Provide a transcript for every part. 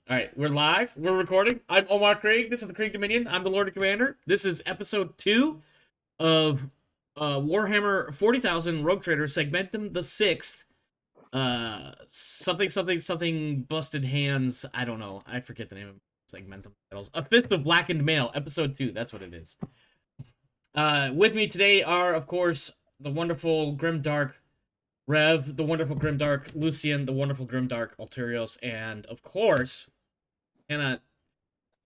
All right, we're live. We're recording. I'm Omar Craig. This is the Craig Dominion. I'm the Lord and Commander. This is episode 2 of Warhammer 40,000 Rogue Trader Segmentum the Sixth. Something busted hands. I don't know. I forget the name of Segmentum titles. A Fist of Blackened Mail, episode 2. That's what it is. With me today are, of course, the wonderful Grimdark Rev, the wonderful Grimdark Lucian, the wonderful Grimdark Alterios, and of course, cannot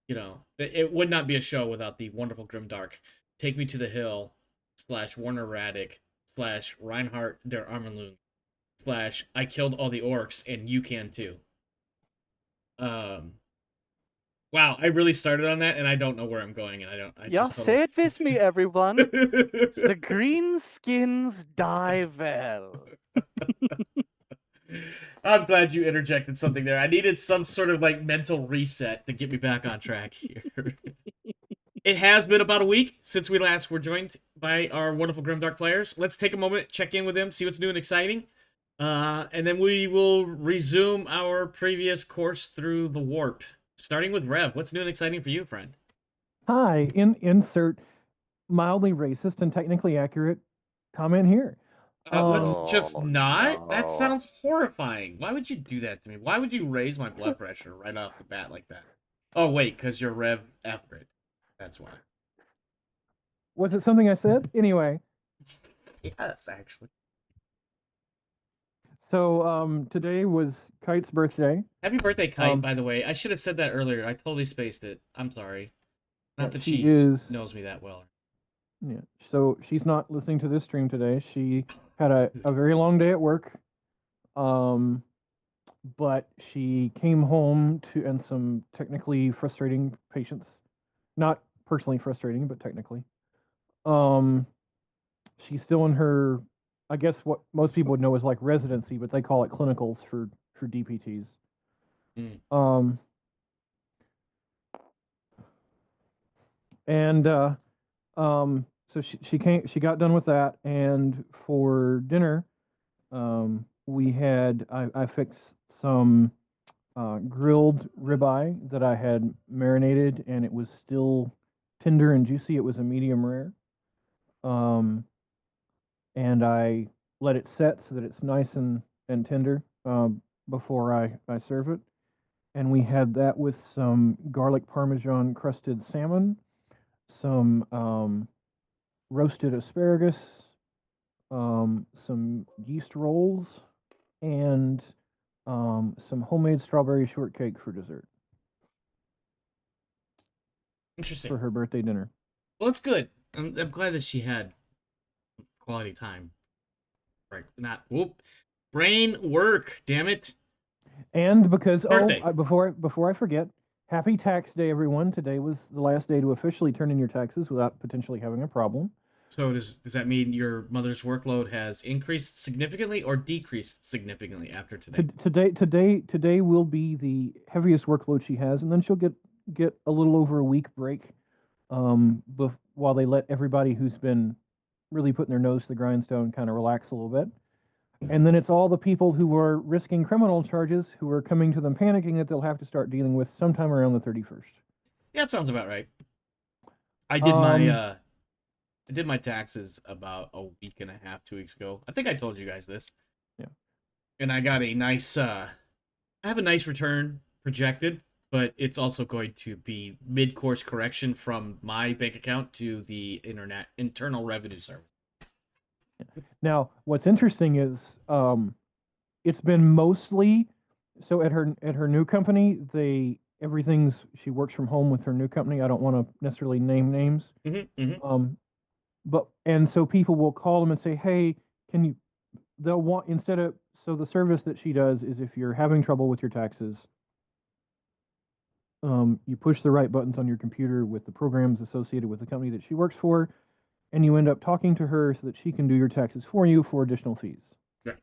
it would not be a show without the wonderful Grimdark. Take Me to the Hill / Warner Radic / Reinhardt der Armenlung / I killed all the orcs and you can too. Wow, I really started on that and I don't know where I'm going and Say it with me, everyone. The greenskins die well. I'm glad you interjected something there. I needed some sort of like mental reset to get me back on track here. It has been about a week since we last were joined by our wonderful Grimdark players. Let's take a moment, check in with them, see what's new and exciting. And then we will resume our previous course through the warp. Starting with Rev, what's new and exciting for you, friend? Hi, insert mildly racist and technically accurate comment here. Let's just not. No. That sounds horrifying. Why would you do that to me? Why would you raise my blood pressure right off the bat like that? Oh, wait, because you're Rev Everett. That's why. Was it something I said? Anyway. Yes, actually. So, today was Kite's birthday. Happy birthday, Kite, by the way. I should have said that earlier. I totally spaced it. I'm sorry. Not that she knows me that well. Yeah, so she's not listening to this stream today. She had a very long day at work. But she came home and some technically frustrating patients. Not personally frustrating, but technically. She's still in her, I guess what most people would know is like residency, but they call it clinicals for DPTs. So she got done with that, and for dinner, I fixed some grilled ribeye that I had marinated, and it was still tender and juicy. It was a medium rare. And I let it set so that it's nice and tender before I serve it. And we had that with some garlic parmesan crusted salmon, some roasted asparagus, some yeast rolls, and some homemade strawberry shortcake for dessert. Interesting. For her birthday dinner. Well, that's good. I'm glad that she had quality time. Right. Not whoop. Brain work, damn it. And because before I forget, happy tax day, everyone. Today was the last day to officially turn in your taxes without potentially having a problem. So does that mean your mother's workload has increased significantly or decreased significantly after today? Today will be the heaviest workload she has, and then she'll get a little over a week break, while they let everybody who's been really putting their nose to the grindstone kind of relax a little bit. And then it's all the people who are risking criminal charges who are coming to them panicking that they'll have to start dealing with sometime around the 31st. Yeah, that sounds about right. I did my taxes about a week and a half, 2 weeks ago. I think I told you guys this. Yeah. And I got a nice I have a nice return projected, but it's also going to be mid-course correction from my bank account to the Internal Revenue Service. Now, what's interesting is it's been mostly so at her new company, she works from home with her new company. I don't want to necessarily name names. So people will call them and say, "Hey, they'll want the service that she does is if you're having trouble with your taxes, you push the right buttons on your computer with the programs associated with the company that she works for, and you end up talking to her so that she can do your taxes for you for additional fees." Right.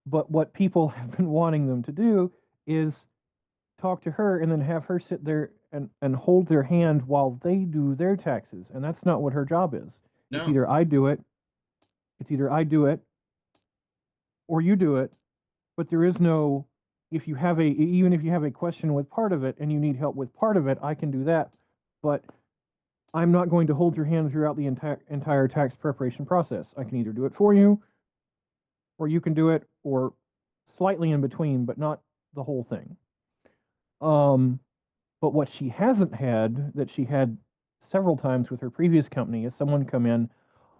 But what people have been wanting them to do is talk to her and then have her sit there and hold their hand while they do their taxes, and that's not what her job is. No. It's either I do it, or you do it, but there is no if you have even if you have a question with part of it and you need help with part of it, I can do that. But I'm not going to hold your hand throughout the entire tax preparation process. I can either do it for you, or you can do it, or slightly in between, but not the whole thing. But what she hasn't had, that she had several times with her previous company, is someone come in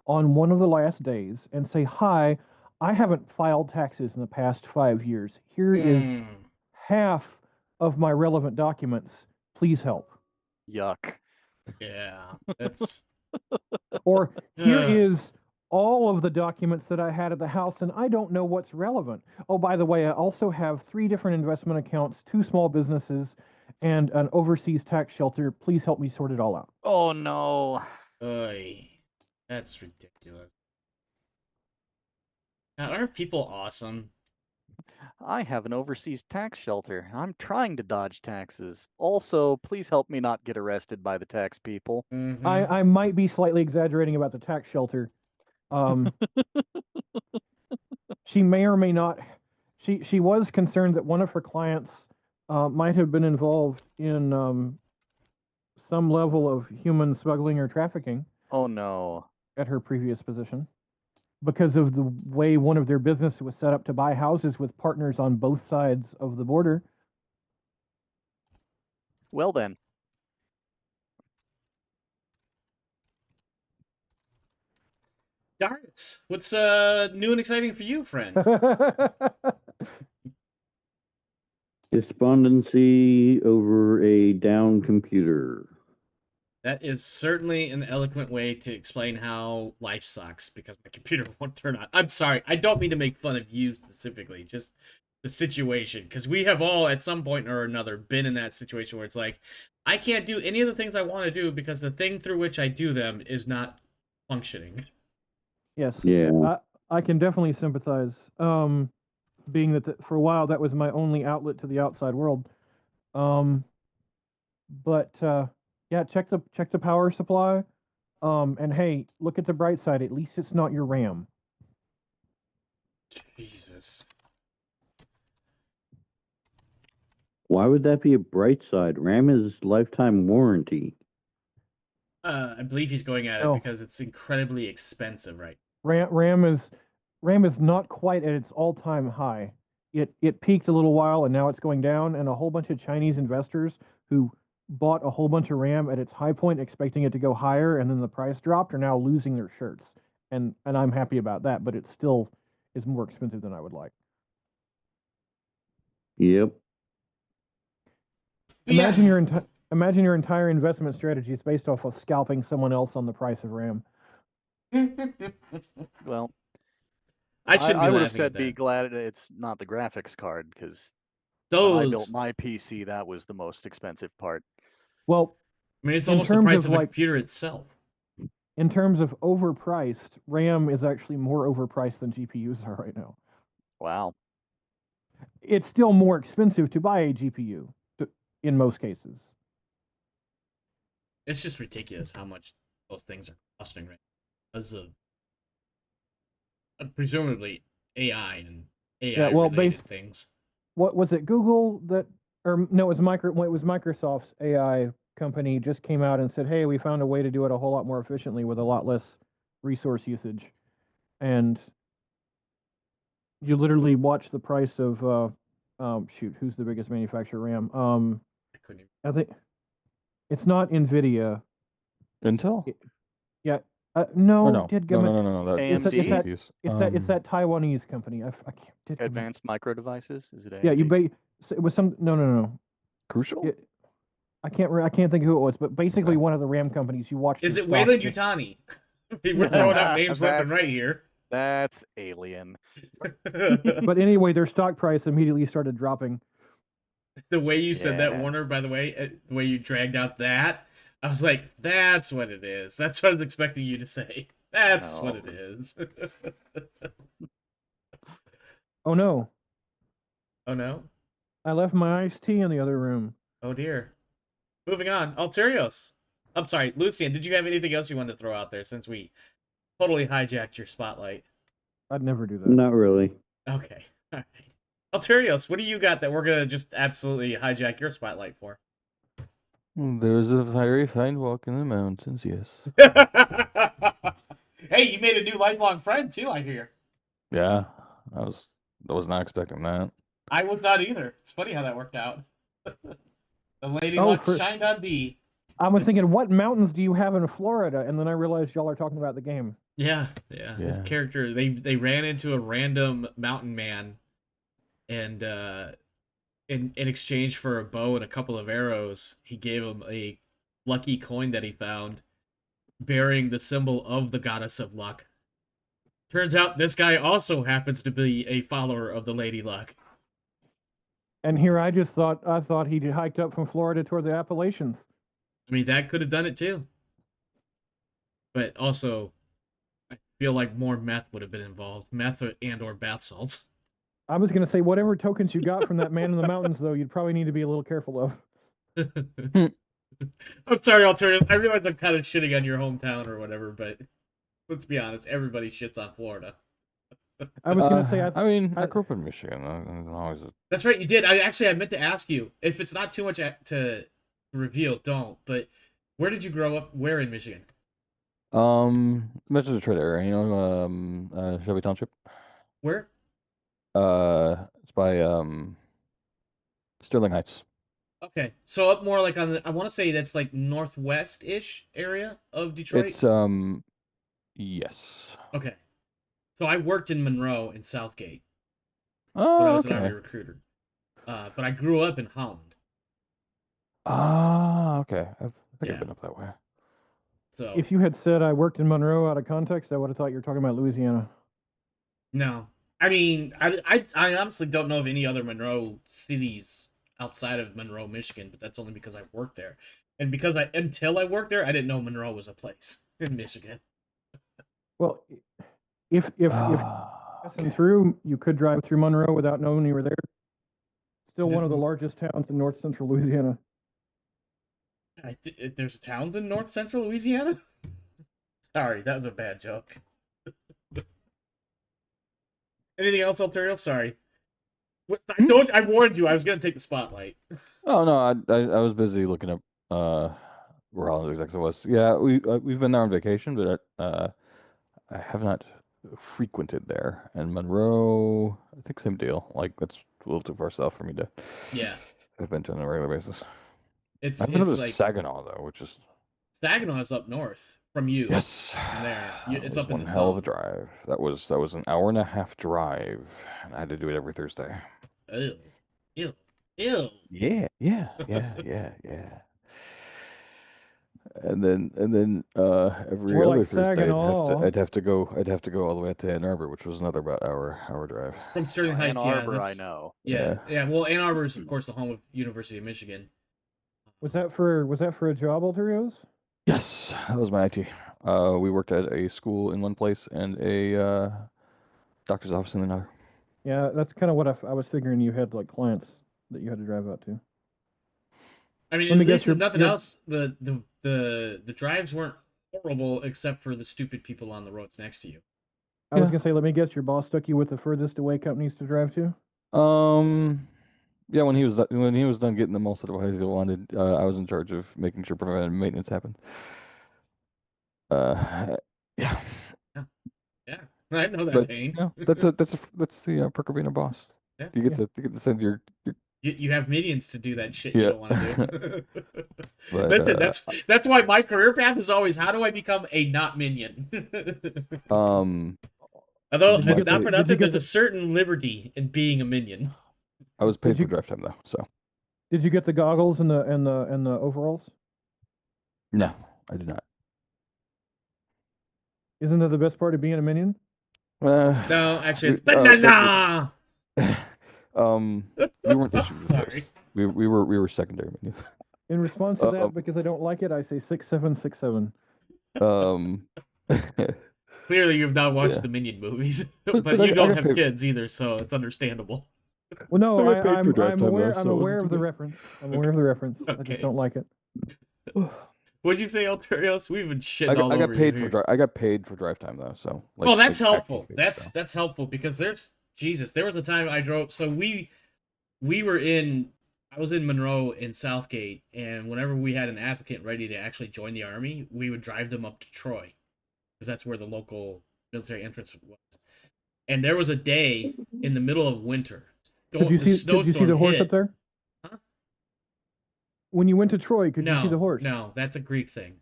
on one of the last days and say, "Hi, I haven't filed taxes in the past 5 years. Here is half of my relevant documents. Please help." Yuck. Yeah, that's. Or here is all of the documents that I had at the house, and I don't know what's relevant. Oh, by the way, I also have 3 different investment accounts, 2 small businesses, and an overseas tax shelter. Please help me sort it all out. Oh no. Oy, that's ridiculous. God, aren't people awesome? I have an overseas tax shelter. I'm trying to dodge taxes. Also, please help me not get arrested by the tax people. Mm-hmm. I might be slightly exaggerating about the tax shelter. She may or may not. She was concerned that one of her clients might have been involved in some level of human smuggling or trafficking Oh no. at her previous position, because of the way one of their businesses was set up to buy houses with partners on both sides of the border. Well then. Darn it. What's new and exciting for you, friend? Despondency over a down computer. That is certainly an eloquent way to explain how life sucks because my computer won't turn on. I'm sorry. I don't mean to make fun of you specifically, just the situation. Because we have all, at some point or another, been in that situation where it's like, I can't do any of the things I want to do because the thing through which I do them is not functioning. Yes. Yeah. I can definitely sympathize. Being that for a while that was my only outlet to the outside world. But yeah, check the power supply. And hey, look at the bright side. At least it's not your RAM. Jesus. Why would that be a bright side? RAM is lifetime warranty. I believe he's going at it Oh. because it's incredibly expensive, right? RAM is not quite at its all-time high. It peaked a little while and now it's going down, and a whole bunch of Chinese investors who bought a whole bunch of RAM at its high point expecting it to go higher, and then the price dropped, are now losing their shirts. And I'm happy about that, but it still is more expensive than I would like. Yep. Imagine your entire investment strategy is based off of scalping someone else on the price of RAM. Well, I shouldn't I be would have laughing said at be that. glad it's not the graphics card, because when I built Those. my PC, that was the most expensive part. Well, I mean, it's in almost the terms price of of a like computer itself. in terms of overpriced, RAM is actually more overpriced than GPUs are right now. Wow. It's still more expensive to buy a GPU in most cases. It's just ridiculous how much those things are costing right now because of presumably AI and AI related things. What was it? Google that, or no, it was Microsoft's AI company just came out and said, "Hey, we found a way to do it a whole lot more efficiently with a lot less resource usage." And you literally watch the price of shoot, who's the biggest manufacturer RAM? I couldn't even. I think it's not Nvidia. Intel? Yeah, Or no, no. No. That, AMD? it's that CPUs. it's that Taiwanese company. I can't. Advanced Micro Devices? Is it AMD? Yeah, it was some no. Crucial? I can't think of who it was, but basically Okay. one of the RAM companies. You watch. Is their it stock Wayland just- Yutani? We're throwing out names left and right here. That's alien. But anyway, their stock price immediately started dropping. The way you said that, Yeah. Warner, by the way, the way you dragged out that, I was like, that's what it is. That's what I was expecting you to say. That's what it is. Oh no, Oh no? I left my iced tea in the other room. Oh dear. Moving on. Alterios. I'm sorry, Lucian, did you have anything else you wanted to throw out there since we totally hijacked your spotlight? I'd never do that. Not really. Okay. All right. Alterios, what do you got that we're gonna just absolutely hijack your spotlight for? There's a very fine walk in the mountains, yes. Hey, you made a new lifelong friend too, I hear. Yeah, I was not expecting that. I was not either. It's funny how that worked out. The lady Oh, luck shined on thee. I was thinking, what mountains do you have in Florida? And then I realized y'all are talking about the game. Yeah. His Yeah. character, they ran into a random mountain man, and in exchange for a bow and a couple of arrows, he gave him a lucky coin that he found, bearing the symbol of the goddess of luck. Turns out this guy also happens to be a follower of the Lady Luck. And here I thought he hiked up from Florida toward the Appalachians. I mean, that could have done it too. But also, I feel like more meth would have been involved. Meth and or bath salts. I was going to say, whatever tokens you got from that man in the mountains, though, you'd probably need to be a little careful of. I'm sorry, Alterius. I realize I'm kind of shitting on your hometown or whatever, but let's be honest. Everybody shits on Florida. I was going to say, I grew up in Michigan. That's right, you did. I meant to ask you. If it's not too much to reveal, don't. But where did you grow up? Where in Michigan? Metro Detroit area, Shelby Township. Where? It's by Sterling Heights. Okay, so up more like on the, I want to say that's like northwest-ish area of Detroit. It's yes. Okay, so I worked in Monroe in Southgate Oh, when I was an okay. Army recruiter, but I grew up in Holland. Ah, okay. I think Yeah. I've been up that way. So if you had said I worked in Monroe out of context, I would have thought you were talking about Louisiana. no, I mean I honestly don't know of any other Monroe cities outside of Monroe, Michigan, but that's only because I worked there, and because until I worked there, I didn't know Monroe was a place in Michigan. Well, if passing through, you could drive through Monroe without knowing you were there. Still one of the largest towns in north central Louisiana. There's towns in north central Louisiana? Sorry, that was a bad joke. Anything else, Alterial? Sorry. I warned you I was going to take the spotlight. Oh no, I was busy looking up where all exactly was. Yeah, we've been there on vacation, but I have not frequented there. And Monroe, I think same deal. Like that's a little too far south for me to. Yeah. I've been to on a regular basis. It's I've been to like Saginaw though, which is Saginaw is up north from you. yes. From there, That it's was up in one the hell of a thumb. drive. That was an hour and a half drive, and I had to do it every Thursday. Ew. Yeah. And then every More other like Thursday Saginaw. I'd have to go all the way out to Ann Arbor, which was another about hour drive. From Sterling Heights, Ann Arbor, yeah. I know. Yeah. Well, Ann Arbor is of course the home of University of Michigan. Was that for a job, Alterios? Yes, that was my IT. We worked at a school in one place and a doctor's office in another. Yeah, that's kind of what I was figuring. You had like clients that you had to drive out to. I mean, Let me at guess least if nothing your- else, the drives weren't horrible except for the stupid people on the roads next to you. I was gonna say, let me guess, your boss took you with the furthest away companies to drive to. Yeah, when he was done getting them all set up as he wanted, I was in charge of making sure preventive maintenance happened. Yeah. Yeah, I know that But pain. yeah, that's the perk of being a boss. Yeah. You get to send your You have minions to do that shit Yeah. you don't want to do. But, Listen, that's why my career path is always how do I become a not minion. Although Did you not get for the- nothing, did you get there's a the- certain liberty in being a minion. I was paid Did you- for drive time though, so Did you get the goggles and the overalls? no, I did not. Isn't that the best part of being a minion? No, actually, it's we- banana. We weren't issued with Sorry. those. We were secondary menus. In response to that, Uh-oh. because I don't like it, I say 6767. Clearly, you've not watched Yeah. the Minion movies, But but I you don't got have paid- kids either, so it's understandable. Well, no, I got paid for drive I'm time, aware. though, I'm so it aware wasn't of the too bad. reference. I'm aware of the reference. I Okay. just don't like it. What'd you say, Alterios? We've been shitting I all got over paid you for here. I got paid for drive time though, so. Oh, that's like, helpful. actually paid, so. That's helpful because there's Jesus, there was a time I drove. So we were in. I was in Monroe in Southgate, and whenever we had an applicant ready to actually join the army, we would drive them up to Troy, because that's where the local military entrance was. And there was a day in the middle of winter. Could you The see? Could you see snowstorm the horse hit. up there? Huh? When you went to Troy, could you see the horse? No, that's a Greek thing.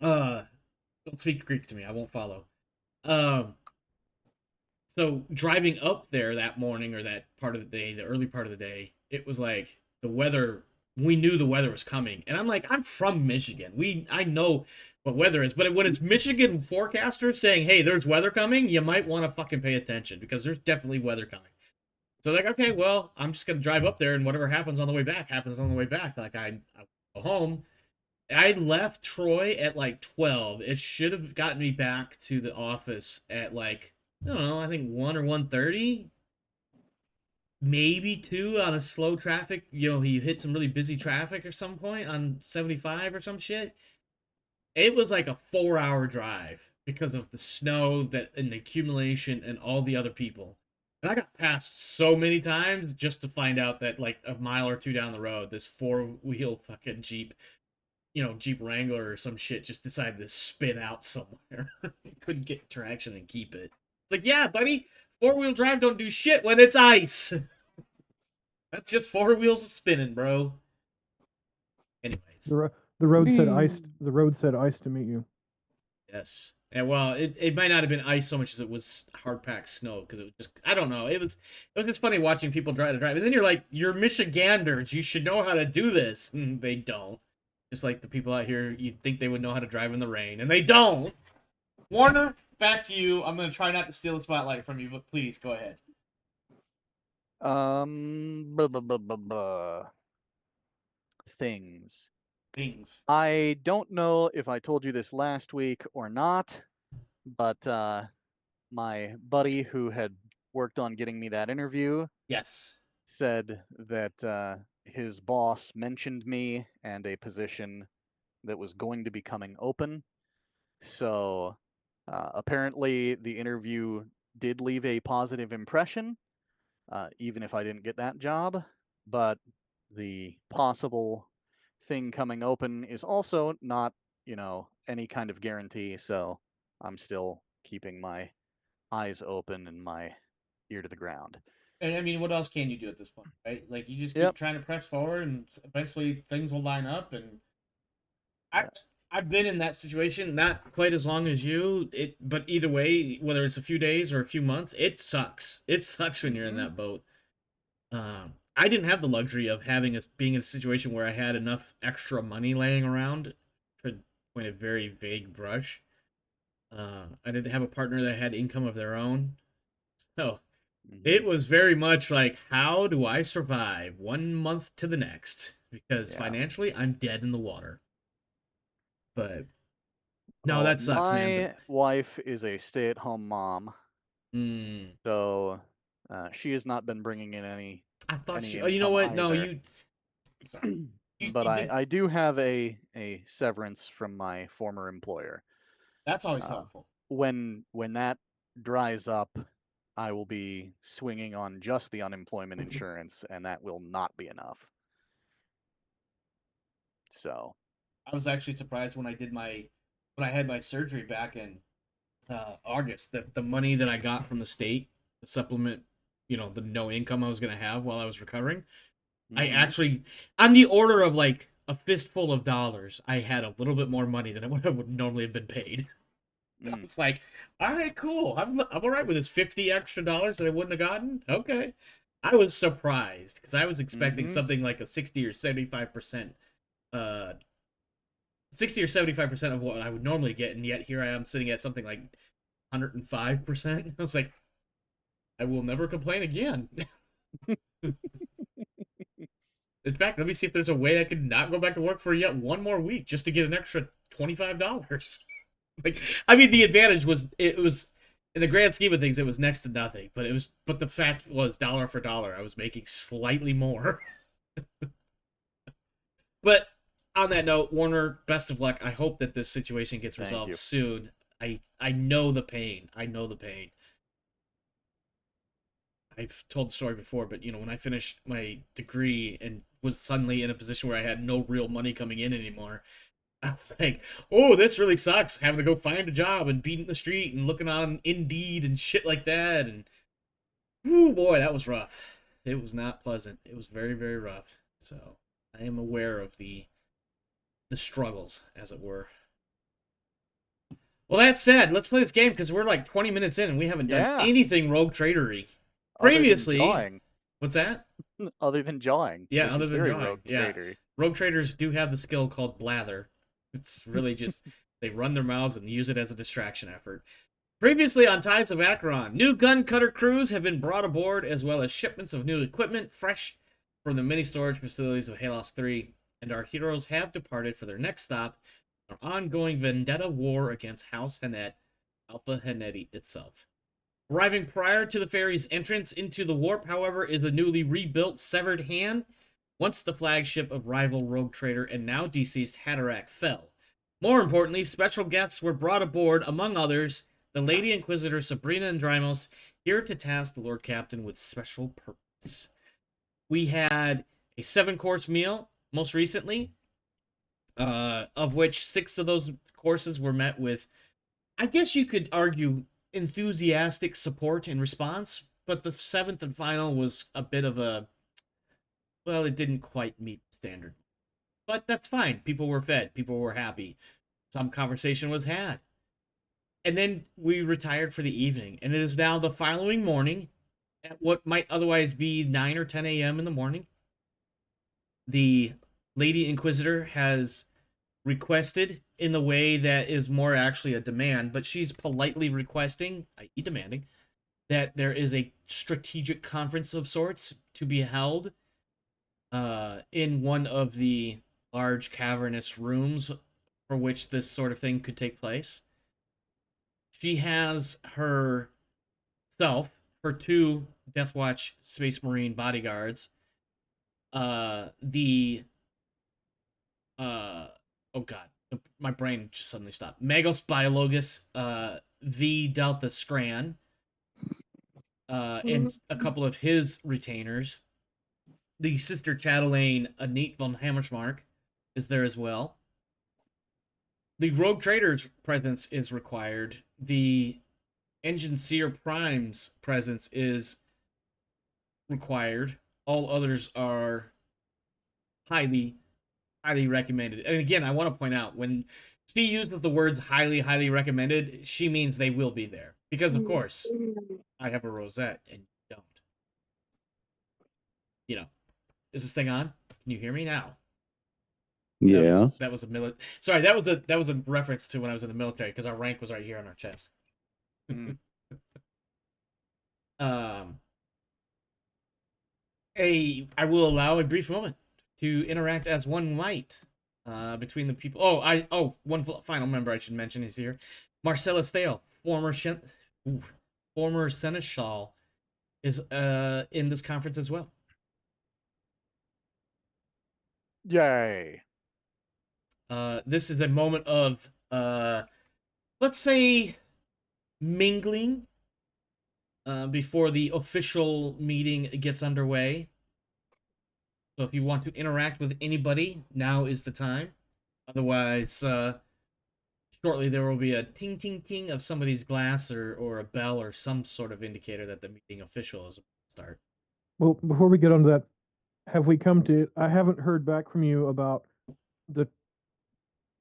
Don't speak Greek to me. I won't follow. So driving up there that morning or that part of the day, the early part of the day, it was like the weather. We knew the weather was coming, and I'm like, I'm from Michigan. I know what weather is, but when it's Michigan forecasters saying, "Hey, there's weather coming," you might want to fucking pay attention because there's definitely weather coming. So like, okay, well, I'm just gonna drive up there, and whatever happens on the way back happens on the way back. Like I go home. I left Troy at like 12. It should have gotten me back to the office at like, I don't know, I think 1 or 1:30, maybe 2 on a slow traffic. You hit some really busy traffic or some point on 75 or some shit. It was like a 4-hour drive because of the snow that and the accumulation and all the other people. And I got passed so many times just to find out that like a mile or two down the road, this 4-wheel fucking Jeep, Jeep Wrangler or some shit just decided to spin out somewhere. Couldn't get traction and keep it. Like, yeah, buddy, 4-wheel drive don't do shit when it's ice. That's just 4 wheels spinning, bro. Anyways. The road said ice. The road said ice to meet you. Yes. And well, it might not have been ice so much as it was hard packed snow because it was just, I don't know. It was just funny watching people try to drive. And then you're like, you're Michiganders. You should know how to do this. And they don't. Just like the people out here, you'd think they would know how to drive in the rain, and they don't. Warner, back to you. I'm going to try not to steal the spotlight from you, but please, go ahead. Things. Things. I don't know if I told you this last week or not, but my buddy who had worked on getting me that interview Yes. said that his boss mentioned me and a position that was going to be coming open. So apparently the interview did leave a positive impression, even if I didn't get that job. But the possible thing coming open is also not, any kind of guarantee. So I'm still keeping my eyes open and my ear to the ground. And I mean, what else can you do at this point, right? Like, you just keep Yep. trying to press forward, and eventually things will line up. And I've been in that situation, not quite as long as you. But either way, whether it's a few days or a few months, it sucks. It sucks when you're in that boat. I didn't have the luxury of being in a situation where I had enough extra money laying around, to point a very vague brush. I didn't have a partner that had income of their own, so it was very much like, how do I survive 1 month to the next? Because financially, I'm dead in the water. But no, that sucks, man. My wife is a stay-at-home mom, Mm, so she has not been bringing in any. I thought any you know what? No, either. you. Sorry. But You did- I do have a severance from my former employer. That's always helpful. When that dries up, I will be swinging on just the unemployment insurance, and that will not be enough. So I was actually surprised when I had my surgery back in August, that the money that I got from the state to supplement, the no income I was going to have while I was recovering, I actually, on the order of like a fistful of dollars, I had a little bit more money than I would normally have been paid. I was like, all right, cool. I'm all right with this $50 extra that I wouldn't have gotten. Okay. I was surprised because I was expecting something like a 60 or 75%, 60 or 75% of what I would normally get, and yet here I am sitting at something like 105%. I was like, I will never complain again. In fact, let me see if there's a way I could not go back to work for yet one more week just to get an extra $25. Like, I mean, the advantage was, it was, in the grand scheme of things, it was next to nothing. But the fact was, dollar for dollar, I was making slightly more. But on that note, Warner, best of luck. I hope that this situation gets resolved soon. I know the pain. I know the pain. I've told the story before, but when I finished my degree and was suddenly in a position where I had no real money coming in anymore, I was like, oh, this really sucks, having to go find a job and beating the street and looking on Indeed and shit like that. And, whoo, boy, that was rough. It was not pleasant. It was very, very rough. So I am aware of the struggles, as it were. Well, that said, let's play this game because we're like 20 minutes in and we haven't done Yeah. anything Rogue Tradery. Other than Previously, jawing. what's that? Other than jawing. Yeah, which other is than very jawing. rogue Yeah. tradery. Rogue traders do have the skill called blather. It's really just they run their mouths and use it as a distraction effort. Previously on Tithes of Acheron, new gun cutter crews have been brought aboard, as well as shipments of new equipment fresh from the mini storage facilities of Halos 3, and our heroes have departed for their next stop, our ongoing vendetta war against House Hanet, Alpha Haneti itself. Arriving prior to the ferry's entrance into the warp, however, is a newly rebuilt Severed Hand, once the flagship of rival rogue trader and now deceased Hatterack fell. More importantly, special guests were brought aboard, among others, the Lady Inquisitor Sabrina Andrymos, here to task the Lord Captain with special purpose. We had a 7-course meal, most recently, of which 6 of those courses were met with, I guess you could argue, enthusiastic support and response, but the 7th and final was a bit of a, well, it didn't quite meet standard. But that's fine. People were fed. People were happy. Some conversation was had. And then we retired for the evening. And it is now the following morning, at what might otherwise be 9 or 10 a.m. in the morning. The Lady Inquisitor has requested in the way that is more actually a demand, but she's politely requesting, i.e. demanding, that there is a strategic conference of sorts to be held in one of the large cavernous rooms for which this sort of thing could take place. She has her 2 Deathwatch Space Marine bodyguards, oh god, my brain just suddenly stopped. Magos Biologus, V Delta Scran, and a couple of his retainers. The Sister Chatelaine, Anit von Hammersmark, is there as well. The Rogue Trader's presence is required. The Engine Seer Prime's presence is required. All others are highly, highly recommended. And again, I want to point out, when she uses the words highly, highly recommended, she means they will be there. Because, of course, I have a rosette and you don't. Is this thing on? Can you hear me now? Yeah. That was a Sorry, that was a reference to when I was in the military, because our rank was right here on our chest. I will allow a brief moment to interact as one might between the people. One final member I should mention is here. Marcellus Thale, former seneschal, is in this conference as well. Yay. This is a moment of, let's say, mingling before the official meeting gets underway. So if you want to interact with anybody, now is the time. Otherwise, shortly there will be a ting ting ting of somebody's glass or a bell or some sort of indicator that the meeting official is about to start. Well, before we get on to that, have we come to? I haven't heard back from you about the.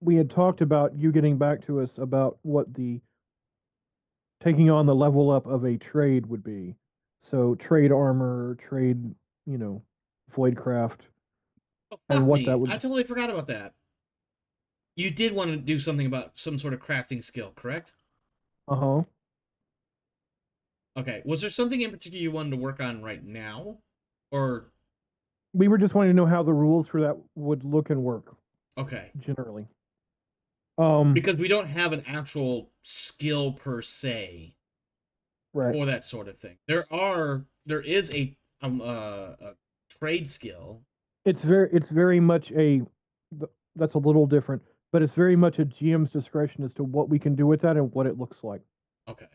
We had talked about you getting back to us about what the taking on the level up of a trade would be. So trade armor, trade, voidcraft, Oh, and fuck what me. that would. I totally forgot about that. You did want to do something about some sort of crafting skill, correct? Uh-huh. Okay. Was there something in particular you wanted to work on right now? Or We were just wanting to know how the rules for that would look and work. Okay. Generally. Because we don't have an actual skill per se right. for that sort of thing. There is a trade skill. It's very much that's a little different, but it's very much a GM's discretion as to what we can do with that and what it looks like. Okay.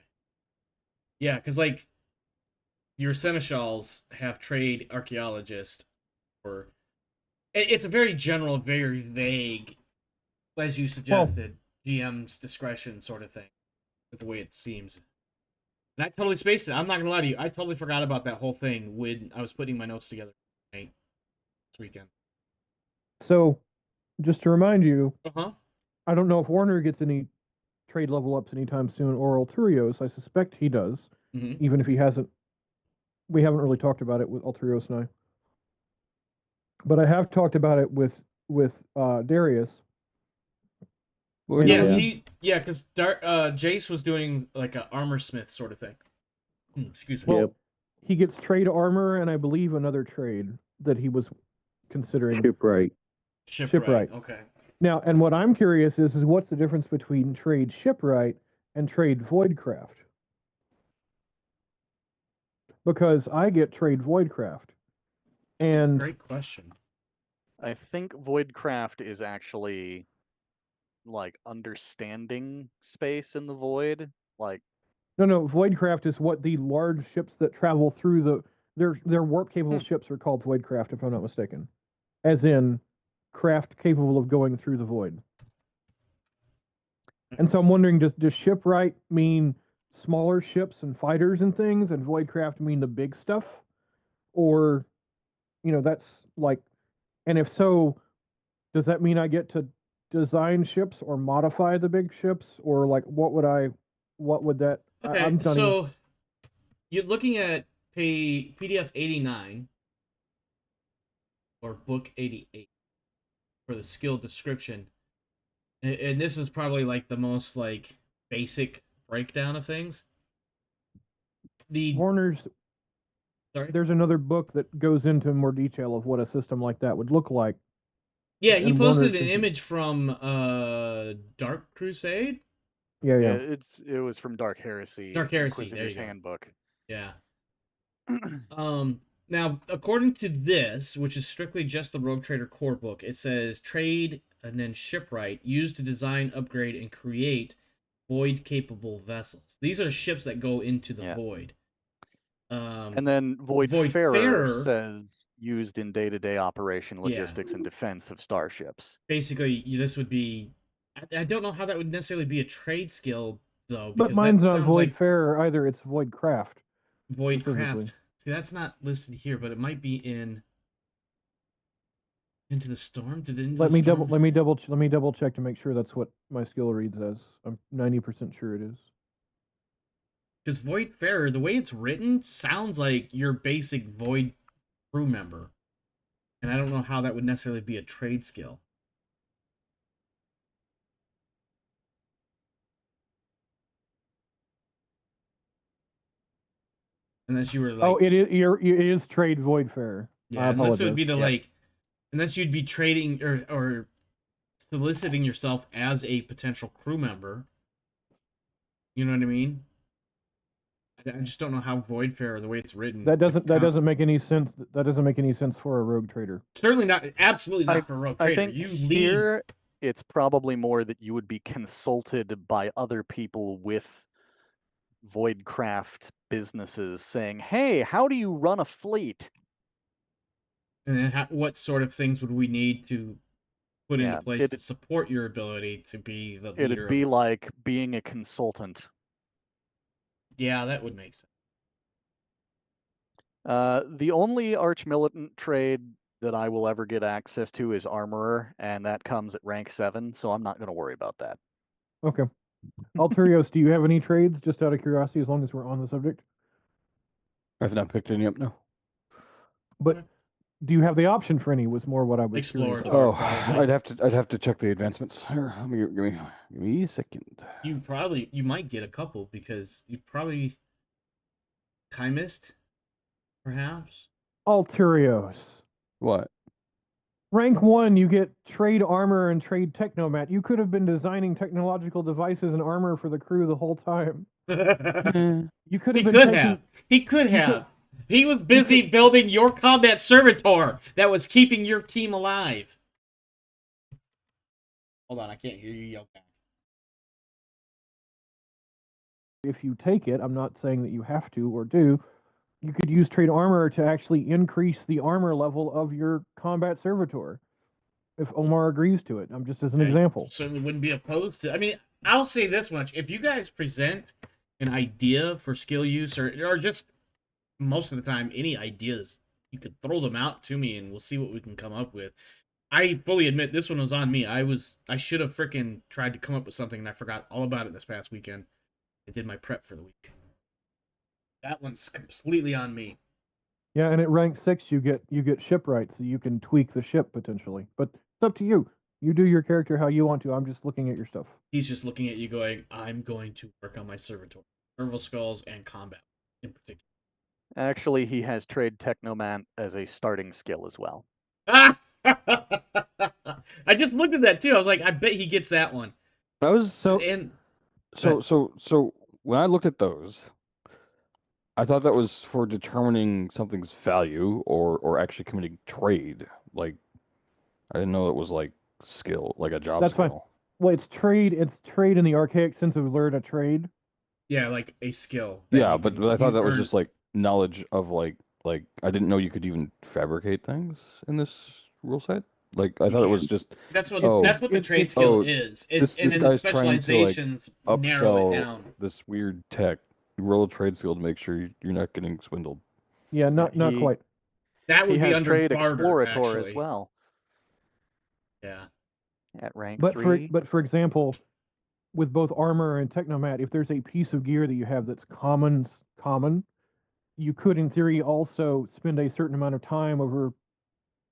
Yeah, because like your seneschals have trade archaeologist, or it's a very general, very vague, as you suggested, GM's discretion sort of thing, with the way it seems. And I totally spaced it. I'm not gonna lie to you. I totally forgot about that whole thing when I was putting my notes together this weekend. So, just to remind you, Uh-huh. I don't know if Warner gets any trade level ups anytime soon, or Alturios. I suspect he does, Mm-hmm. even if he hasn't. We haven't really talked about it with Alturios and I, but I have talked about it with Darius. Well, And Yes, he- because Jace was doing like a armor smith sort of thing. Excuse me. Well, Yep. he gets trade armor and I believe another trade that he was considering. Shipwright. Shipwright. Okay. Now, and what I'm curious is what's the difference between trade shipwright and trade voidcraft? Because I get trade voidcraft, That's and a great question. I think Voidcraft is actually like understanding space in the void. Like, no, voidcraft is what the large ships that travel through their warp capable ships are called voidcraft, if I'm not mistaken, as in craft capable of going through the void. And so I'm wondering, does shipwright mean smaller ships and fighters and things, and voidcraft mean the big stuff, or that's like, and if so, does that mean I get to design ships or modify the big ships, or like what would that? Okay, I'm not even. so you're looking at PDF 89 or book 88 for the skill description, and this is probably like the most like basic breakdown of things. Warner's. Sorry. There's another book that goes into more detail of what a system like that would look like. Yeah, he And posted Warner an image from Dark Crusade. Yeah. it was from Dark Heresy. Dark Heresy, there Inquisitor's you go. Handbook. Yeah. Now, according to this, which is strictly just the Rogue Trader core book, it says trade and then shipwright used to design, upgrade, and create void-capable vessels. These are ships that go into the void. And then Voidfarer says used in day-to-day operation, logistics, and defense of starships. Basically, this would be. I don't know how that would necessarily be a trade skill, though. But mine's not Voidfarer either. It's Voidcraft. Voidcraft. See, that's not listed here, but it might be in Into the Storm. Did it into let the me Storm? let me double check to make sure that's what my skill reads as. I'm 90% sure it is. Because Voidfarer, the way it's written, sounds like your basic Void crew member, and I don't know how that would necessarily be a trade skill. Unless you were like, it is trade Voidfarer. Yeah, unless it would be to like, unless you'd be trading or soliciting yourself as a potential crew member. You know what I mean? I just don't know how Voidfarer, the way it's written, that doesn't make any sense. That doesn't make any sense for a rogue trader. Certainly not, absolutely not for a rogue trader. I think here it's probably more that you would be consulted by other people with Voidcraft businesses saying, "Hey, how do you run a fleet?" And then what sort of things would we need to put into place to support your ability to be the leader? It'd be like being a consultant. Yeah, that would make sense. The only arch-militant trade that I will ever get access to is Armorer, and that comes at rank 7, so I'm not going to worry about that. Okay. Alturios, do you have any trades, just out of curiosity, as long as we're on the subject? I've not picked any up, no. But do you have the option for any? Was more what I was Exploratory. Oh, probably. I'd have to check the advancements. Here, give me a second. You might get a couple because you probably Chymist, perhaps. Alturios. What? Rank 1, you get trade armor and trade technomat. You could have been designing technological devices and armor for the crew the whole time. You could have He could have. He was busy building your combat servitor that was keeping your team alive. Hold on, I can't hear you yell back. If you take it, I'm not saying that you have to or do, you could use trade armor to actually increase the armor level of your combat servitor, if Omar agrees to it. I'm just as an example. Certainly wouldn't be opposed to. I mean, I'll say this much: if you guys present an idea for skill use, or just most of the time any ideas, you could throw them out to me, and we'll see what we can come up with. I fully admit this one was on me. I should have freaking tried to come up with something, and I forgot all about it this past weekend. I did my prep for the week. That one's completely on me. Yeah, and at rank 6 you get shipwright, so you can tweak the ship potentially. But it's up to you. You do your character how you want to. I'm just looking at your stuff. He's just looking at you going, I'm going to work on my servitor. Serval skulls and combat in particular. Actually, he has trade Technomant as a starting skill as well. I just looked at that too. I was like, I bet he gets that one. I was So And so when I looked at those, I thought that was for determining something's value or actually committing trade. Like, I didn't know it was like skill, like a job That's skill. fine. Well, it's trade. It's trade in the archaic sense of learn a trade. yeah, like a skill. that Yeah, you but can- I thought you that was earn- just like knowledge of like I didn't know you could even fabricate things in this rule set. Like I You thought it was can't. just That's what Oh. that's what the It- trade it- skill oh, is. this And then the guy's trying to, like, specializations narrow it upsell down. this weird tech. You roll a trade skill to make sure you're not getting swindled. Yeah, not He- quite. That He would be has under trade barter, Explorator actually. as well Yeah. at rank But 3. for example, with both armor and technomat, if there's a piece of gear that you have that's common, you could in theory also spend a certain amount of time over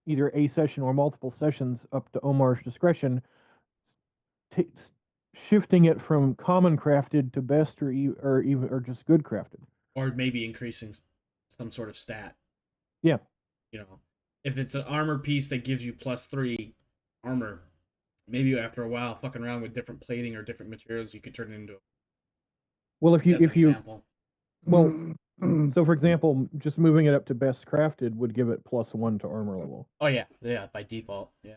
either a session or multiple sessions, up to Omar's discretion, shifting it from common crafted to best or even or just good crafted. Or maybe increasing some sort of stat. Yeah. You know, if it's an armor piece that gives you +3 armor, maybe after a while, fucking around with different plating or different materials, you could turn it into. Well, if you example. well, so for example, just moving it up to best crafted would give it +1 to armor level. Oh yeah, by default, yeah.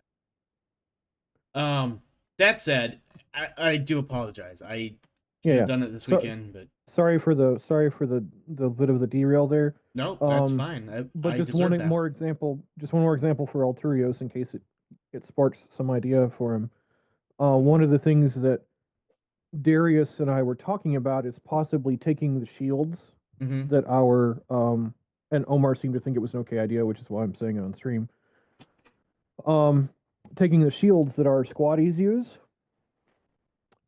That said, I do apologize. I should have done it this weekend, but sorry for the bit of the derail there. no, that's fine. But I just deserve one that. more example for Alturios in case it sparks some idea for him. One of the things that Darius and I were talking about is possibly taking the shields Mhm. that our and Omar seemed to think it was an okay idea, which is why I'm saying it on stream. Taking the shields that our squaddies use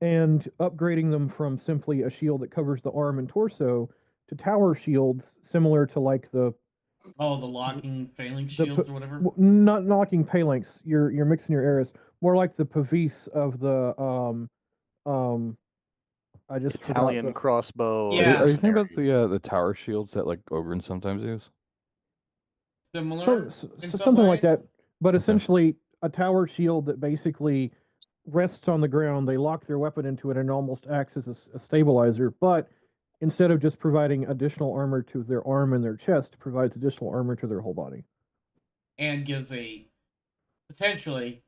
and upgrading them from simply a shield that covers the arm and torso to tower shields, similar to like the locking phalanx shields or whatever. Not knocking phalanx. You're mixing your eras. More like the Pavis of the I just Italian forgot crossbow. Yeah. Are you thinking about mercenaries. the tower shields that like Ogrins sometimes use? Similar in some something like ways. that. But essentially, a tower shield that basically rests on the ground. They lock their weapon into it and almost acts as a stabilizer. But instead of just providing additional armor to their arm and their chest, provides additional armor to their whole body. And gives a potentially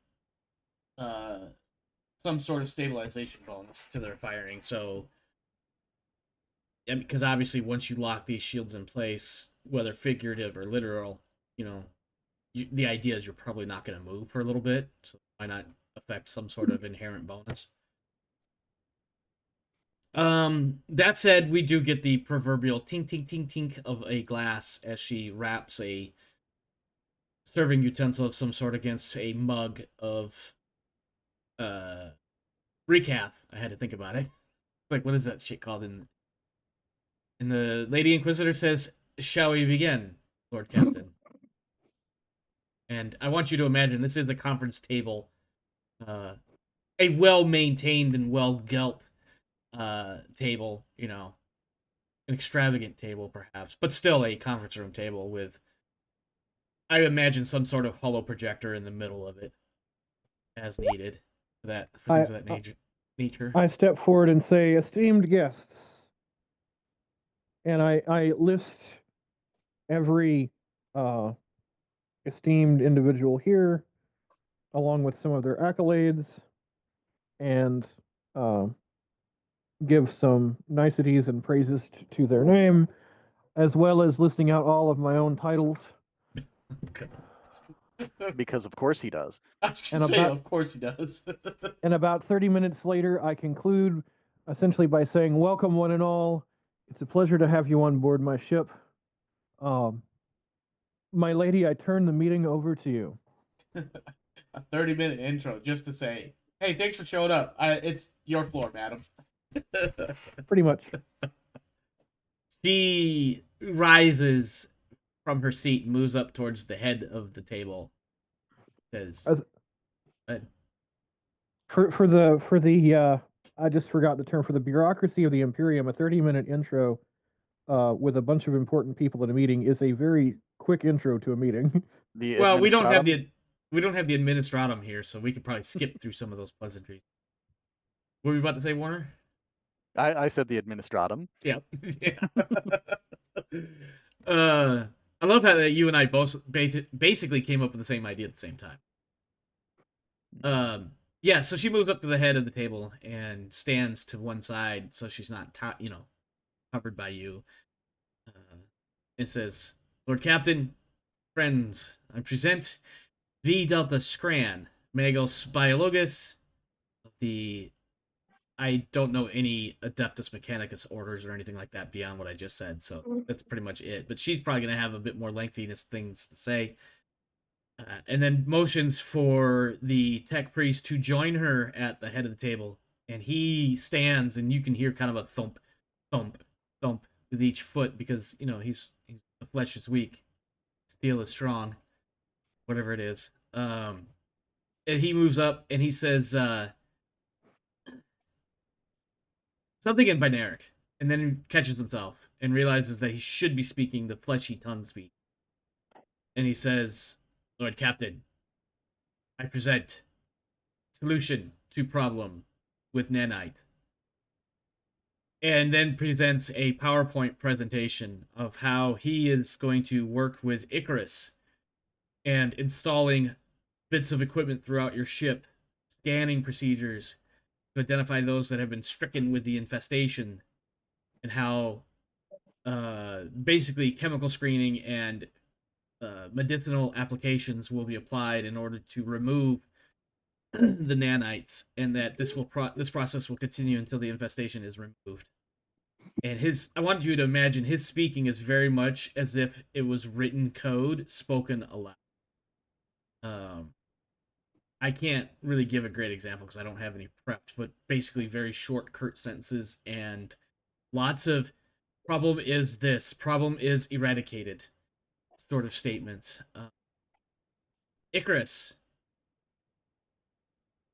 some sort of stabilization bonus to their firing. So, because obviously once you lock these shields in place, whether figurative or literal, the idea is you're probably not going to move for a little bit. So why not affect some sort of inherent bonus? That said, we do get the proverbial tink tink tink tink of a glass as she wraps a serving utensil of some sort against a mug of recaf. I had to think about it. Like, what is that shit called? And the Lady Inquisitor says, "Shall we begin, Lord Captain?" And I want you to imagine this is a conference table, a well-maintained and well-gilt table, an extravagant table perhaps, but still a conference room table with, I imagine, some sort of holo projector in the middle of it as needed for things of that nature. I step forward and say, "Esteemed guests," and I list every esteemed individual here, along with some of their accolades, and give some niceties and praises to their name. as well as listing out all of my own titles. Because of course he does. I was And gonna say, about- of course he does. And about 30 minutes later, I conclude essentially by saying, "Welcome, one and all. It's a pleasure to have you on board my ship. My lady, I turn the meeting over to you." A 30-minute intro just to say, hey, thanks for showing up. It's your floor, madam. Pretty much. She rises from her seat and moves up towards the head of the table. Says, For the I just forgot the term, for the bureaucracy of the Imperium, a 30-minute intro with a bunch of important people in a meeting is a very quick intro to a meeting. The well, we don't have administratum- the administratum here, so we could probably skip through some of those pleasantries. What were you about to say, Warner? I said the administratum. Yeah. Yeah. I love how that you and I both basically came up with the same idea at the same time. Yeah, so she moves up to the head of the table and stands to one side so she's not, covered by you. It says, Lord Captain, friends, I present V Delta Scran, Magos Biologus, the I don't know any Adeptus Mechanicus orders or anything like that beyond what I just said, so that's pretty much it. But she's probably going to have a bit more lengthiness things to say. And then motions for the tech priest to join her at the head of the table. And he stands, and you can hear kind of a thump, thump, thump with each foot because, he's the flesh is weak, steel is strong, whatever it is. And he moves up, and he says, something in Binaric, and then he catches himself and realizes that he should be speaking the fleshy tongue speak. And he says, Lord Captain, I present solution to problem with nanite. And then presents a PowerPoint presentation of how he is going to work with Icarus and installing bits of equipment throughout your ship, scanning procedures to identify those that have been stricken with the infestation, and how basically chemical screening and medicinal applications will be applied in order to remove the nanites, and that this process will continue until the infestation is removed. And I want you to imagine his speaking is very much as if it was written code spoken aloud. I can't really give a great example because I don't have any prepped, but basically very short, curt sentences and lots of problem is this, problem is eradicated sort of statements. Icarus,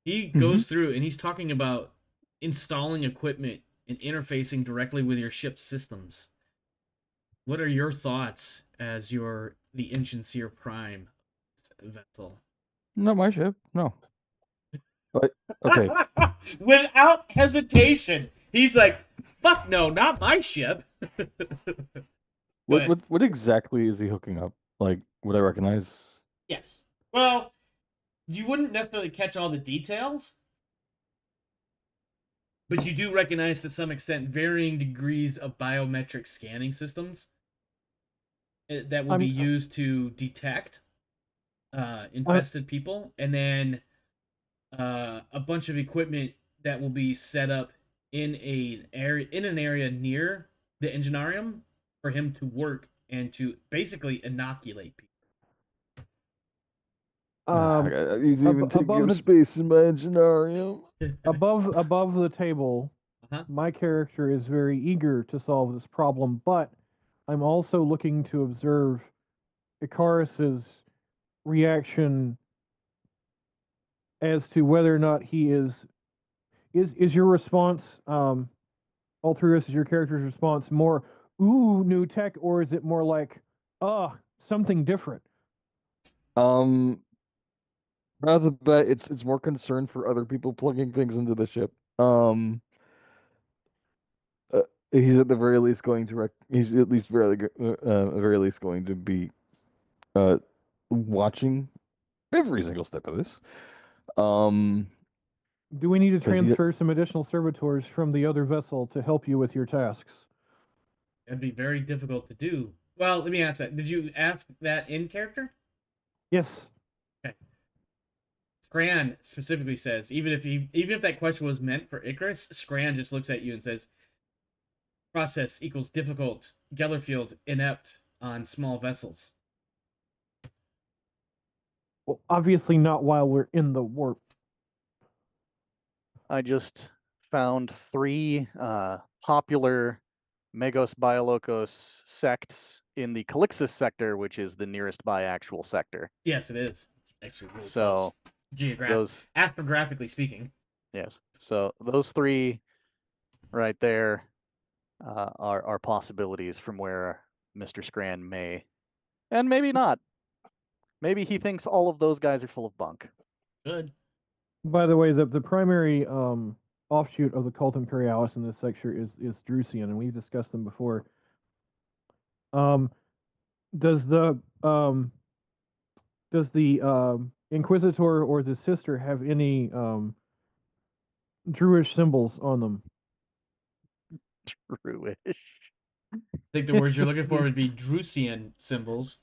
he goes through and he's talking about installing equipment and interfacing directly with your ship's systems. What are your thoughts as the Ingenseer Prime vessel? Not my ship. No. But okay. Without hesitation, he's like, "Fuck no, not my ship." What exactly is he hooking up? Like, would I recognize? Yes. Well, you wouldn't necessarily catch all the details, but you do recognize to some extent varying degrees of biometric scanning systems that will be used to detect infested people, and then a bunch of equipment that will be set up in an area near the Enginarium for him to work and to basically inoculate people. He's even taking up space in my Enginarium. Above the table, my character is very eager to solve this problem, but I'm also looking to observe Icarus's reaction as to whether or not he is your response, Altruis, is your character's response more, ooh, new tech, or is it more like, something different? Rather bet it's more concern for other people plugging things into the ship. He's at the very least going to he's at least very least going to be watching every single step of this. Do we need to transfer some additional servitors from the other vessel to help you with your tasks? That'd be very difficult to do. Well, let me ask that. Did you ask that in character? Yes. Okay. Scran specifically says even if that question was meant for Icarus, Scran just looks at you and says, "Process equals difficult. Gellerfield inept on small vessels." Well, obviously not while we're in the warp. I just found 3 popular Megos Biolocos sects in the Calixis sector, which is the nearest bi-actual sector. Yes, it is. It's actually really So close. those, Astrographically speaking. yes. So those 3 right there are possibilities from where Mr. Scran may, and maybe not. Maybe he thinks all of those guys are full of bunk. Good. By the way, the primary offshoot of the cult imperialis in this sector is Drusian, and we've discussed them before. Does the Inquisitor or the sister have any Druish symbols on them? Druish. I think the words you're looking for would be Drusian symbols.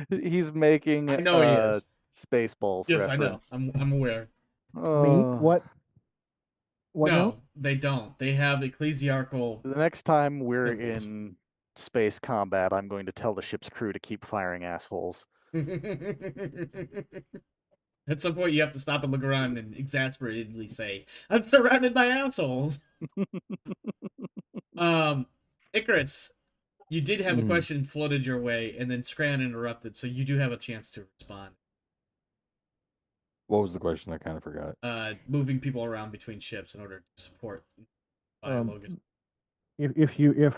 He's making I know he is. Spaceballs Yes, reference. I know. I'm aware. Me? What? What no, now? they don't. They have ecclesiarchal. The next time we're Symbols. in space combat, I'm going to tell the ship's crew to keep firing assholes. At some point, you have to stop and look around and exasperatedly say, "I'm surrounded by assholes." Icarus, you did have a question floated your way, and then Scran interrupted, so you do have a chance to respond. What was the question? I kind of forgot. Moving people around between ships in order to support Biologus. If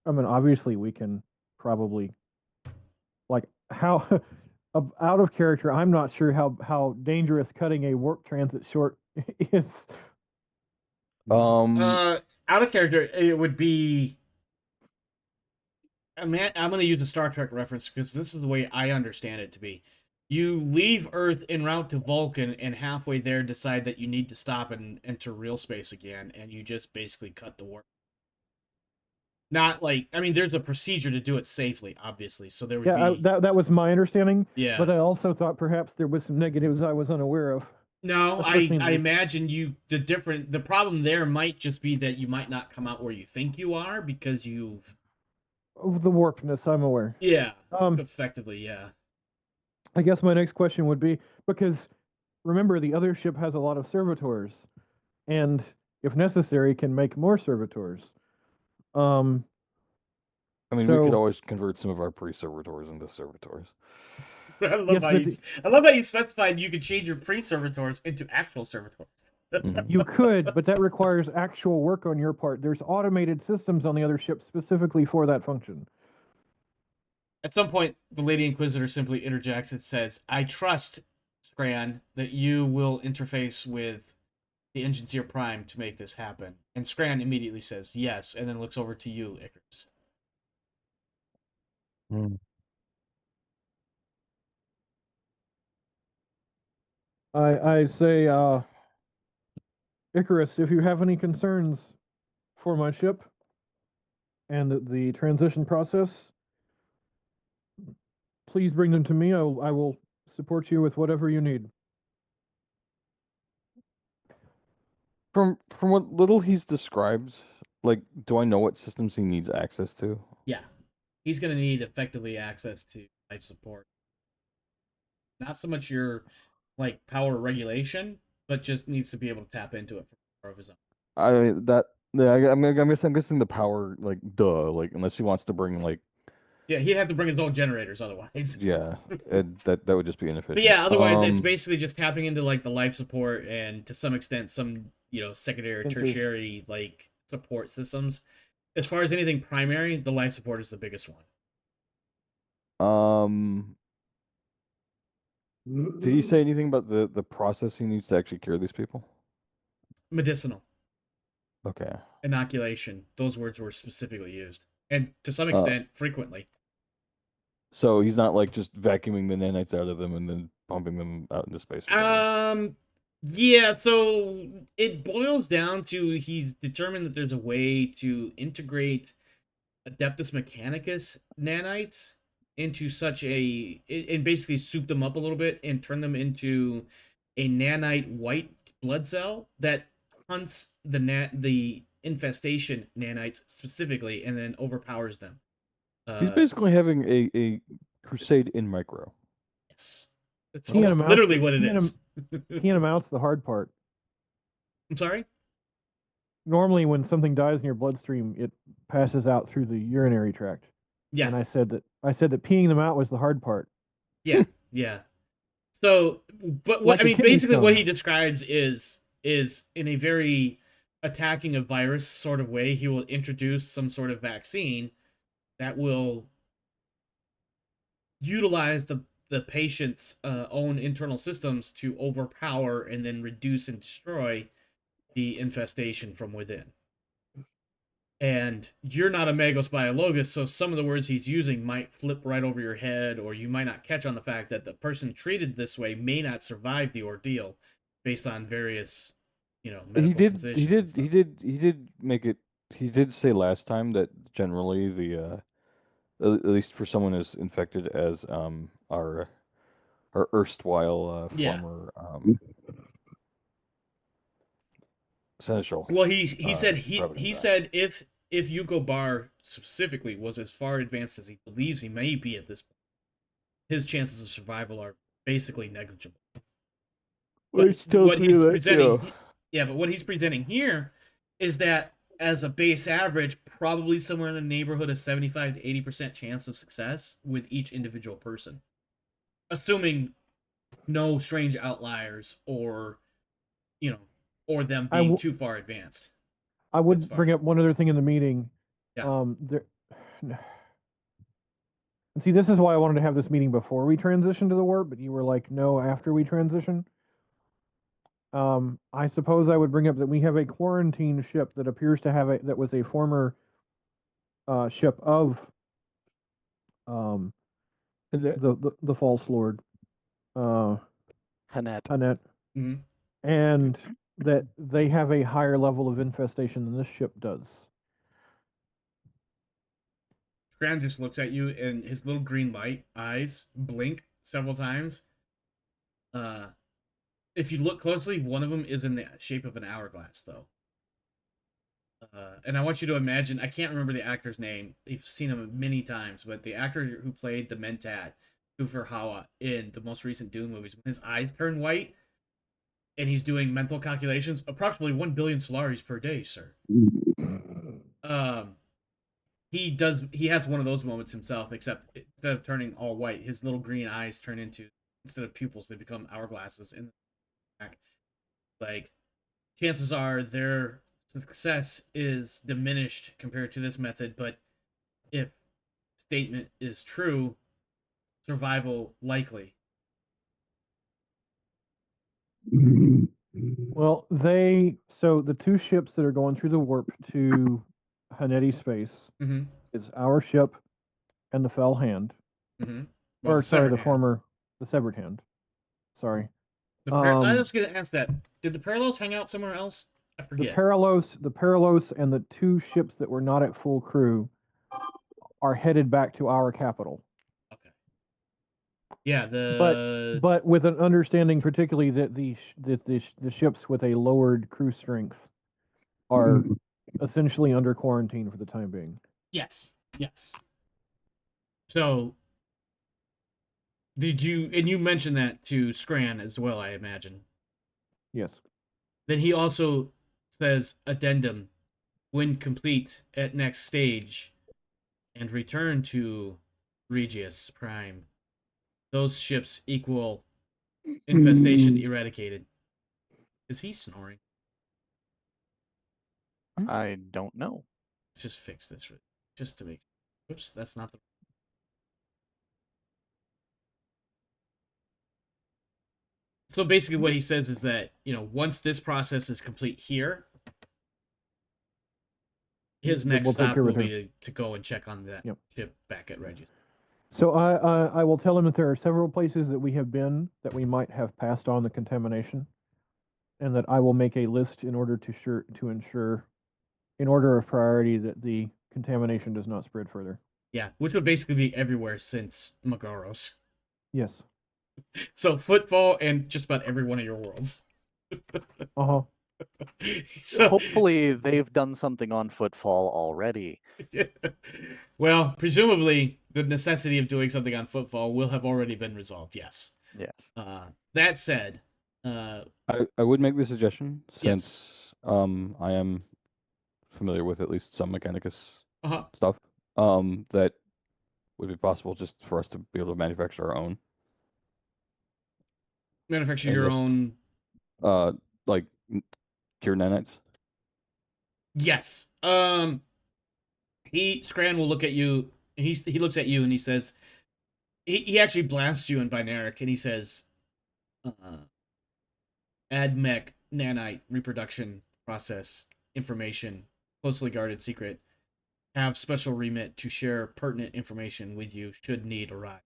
I mean, obviously we can probably, like, how out of character. I'm not sure how dangerous cutting a warp transit short is. Out of character, it would be. I mean, I'm going to use a Star Trek reference because this is the way I understand it to be. You leave Earth en route to Vulcan, and halfway there decide that you need to stop and enter real space again, and you just basically cut the warp. Not like, I mean, there's a procedure to do it safely, obviously. So there would be. That was my understanding. Yeah. But I also thought perhaps there was some negatives I was unaware of. No, I imagine the problem there might just be that you might not come out where you think you are because you've. Of the warpness, I'm aware. Yeah. Effectively, yeah. I guess my next question would be, because remember the other ship has a lot of servitors, and if necessary can make more servitors. I mean, we could always convert some of our pre-servitors into servitors. I love how you specified you could change your pre-servitors into actual servitors. You could, but that requires actual work on your part. There's automated systems on the other ship specifically for that function. At some point, the Lady Inquisitor simply interjects and says, "I trust, Scran, that you will interface with the Engineer Prime to make this happen." And Scran immediately says, "Yes," and then looks over to you, Icarus. I say, Icarus, if you have any concerns for my ship and the transition process, please bring them to me. I will support you with whatever you need. From what little he's described, like, do I know what systems he needs access to? Yeah. He's going to need effectively access to life support. Not so much your like power regulation, but just needs to be able to tap into it for more of his own. I'm guessing the power, like, like, unless he wants to bring, like, yeah, he'd have to bring his own generators otherwise. Yeah, that would just be inefficient. But yeah, otherwise it's basically just tapping into like the life support and to some extent some secondary, tertiary like support systems. As far as anything primary, the life support is the biggest one. Did he say anything about the process he needs to actually cure these people? Medicinal. Okay. Inoculation. Those words were specifically used, and to some extent, frequently. So he's not like just vacuuming the nanites out of them and then pumping them out into space. Yeah, so it boils down to he's determined that there's a way to integrate Adeptus Mechanicus nanites into such a and basically soup them up a little bit and turn them into a nanite white blood cell that hunts the infestation nanites specifically and then overpowers them. He's basically having a crusade in micro. Yes. That's He and almost a mouse- literally what it he and a- is. He and a mouse the hard part. I'm sorry? Normally, when something dies in your bloodstream, it passes out through the urinary tract. Yeah. And I said that peeing them out was the hard part. Yeah. Yeah. So, but what Like I a mean, kidney basically, what stone. he describes is in a very attacking a virus sort of way. He will introduce some sort of vaccine that will utilize the patient's own internal systems to overpower and then reduce and destroy the infestation from within. And you're not a Magos Biologus, so some of the words he's using might flip right over your head, or you might not catch on the fact that the person treated this way may not survive the ordeal based on various, medical conditions. He did make it. He did say last time that generally the at least for someone as infected as our erstwhile Yeah. former seneschal. Well, he said probably he that. said if Yuko Bar specifically was as far advanced as he believes he may be at this point, his chances of survival are basically negligible. Which tells me he's that, presenting, yeah, but what he's presenting here is that as a base average, probably somewhere in the neighborhood of 75 to 80% chance of success with each individual person, assuming no strange outliers or or them being too far advanced. I would bring up one other thing in the meeting. Yeah. And see, this is why I wanted to have this meeting before we transition to the warp, but you were like, no, after we transition. I suppose I would bring up that we have a quarantine ship that appears to have that was a former ship of the False Lord, Hanet. Mm-hmm. And that they have a higher level of infestation than this ship does. Scran just looks at you and his little green light eyes blink several times. If you look closely, one of them is in the shape of an hourglass, though. And I want you to imagine, I can't remember the actor's name. You've seen him many times, but the actor who played the Mentat, Kufur Hawa, in the most recent Dune movies, when his eyes turn white and he's doing mental calculations, approximately 1 billion Solaris per day, sir. He has one of those moments himself, except instead of turning all white, his little green eyes turn into, instead of pupils, they become hourglasses in the back. Like, chances are their success is diminished compared to this method, but if statement is true, survival likely. Well, so the two ships that are going through the warp to Haneti space is our ship and the Fell Hand. Well, or sorry, the Severed Hand. Sorry. I was going to ask that. Did the Parallels hang out somewhere else? I forget. The Parallels and the two ships that were not at full crew are headed back to our capital. Okay. Yeah, but with an understanding, particularly that the ships with a lowered crew strength are essentially under quarantine for the time being. Yes. So, you mentioned that to Scran as well, I imagine. Yes. Then he also says, addendum, when complete at next stage, and return to Regius Prime. Those ships equal infestation eradicated. Is he snoring? I don't know. Let's just fix this, just to make. Oops, that's not the. So basically, what he says is that once this process is complete here, his next stop will be to go and check on that ship back at Regius. So I will tell him that there are several places that we have been that we might have passed on the contamination. and that I will make a list in order to ensure, in order of priority, that the contamination does not spread further. Yeah, which would basically be everywhere since Magoros. Yes. So Footfall and just about every one of your worlds. Uh-huh. So Hopefully they've done something on Footfall already. well, presumably the necessity of doing something on Footfall will have already been resolved. Yes. Yes. That said, I would make the suggestion, Yes. since I am familiar with at least some Mechanicus uh-huh. stuff, that would be possible just for us to be able to manufacture our own. Manufacture And your just, own. Like cure nanites. Yes. Scran will look at you. He looks at you and he says, he actually blasts you in binaric and he says, AdMech nanite reproduction process information, closely guarded secret. Have special remit to share pertinent information with you should need arise.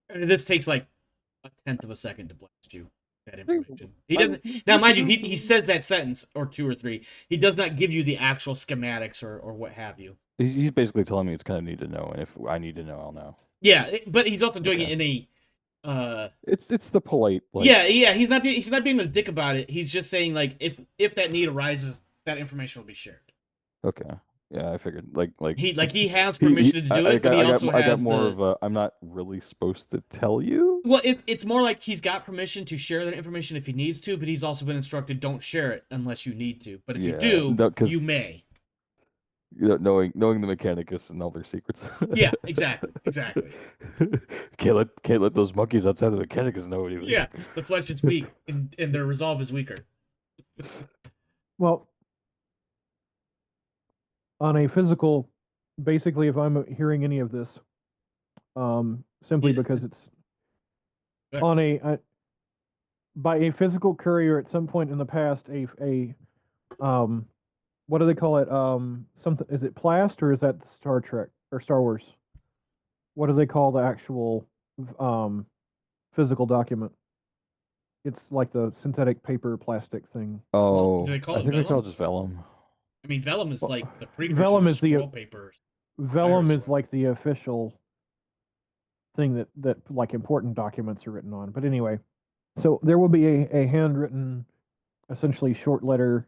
And this takes like a tenth of a second to blast you that information. He doesn't. Now, mind you, he says that sentence or two or three. He does not give you the actual schematics or what have you. He's basically telling me it's kind of need to know, and if I need to know, I'll know. Yeah, but he's also doing it in a. It's the polite. Like, yeah. He's not being a dick about it. He's just saying like if that need arises, that information will be shared. Okay. Yeah, I figured like he has permission to do it, but he also has. I got more of a. I'm not really supposed to tell you. Well, it's more like he's got permission to share that information if he needs to, but he's also been instructed don't share it unless you need to. But if you do, you may. Knowing the Mechanicus and all their secrets. Yeah, exactly. Can't let those monkeys outside the Mechanicus know anything. Yeah, the flesh is weak, and their resolve is weaker. Well, on a physical, basically, if I'm hearing any of this, simply because it's on a by a physical courier at some point in the past, a what do they call it? Something, is it Plast or is that Star Trek or Star Wars? What do they call the actual physical document? It's like the synthetic paper plastic thing. Oh, well, do they call I think they call it just vellum. I mean, vellum is like the precursor vellum is scroll paper. Vellum is like the official thing that like important documents are written on. But anyway, so there will be a handwritten, essentially short letter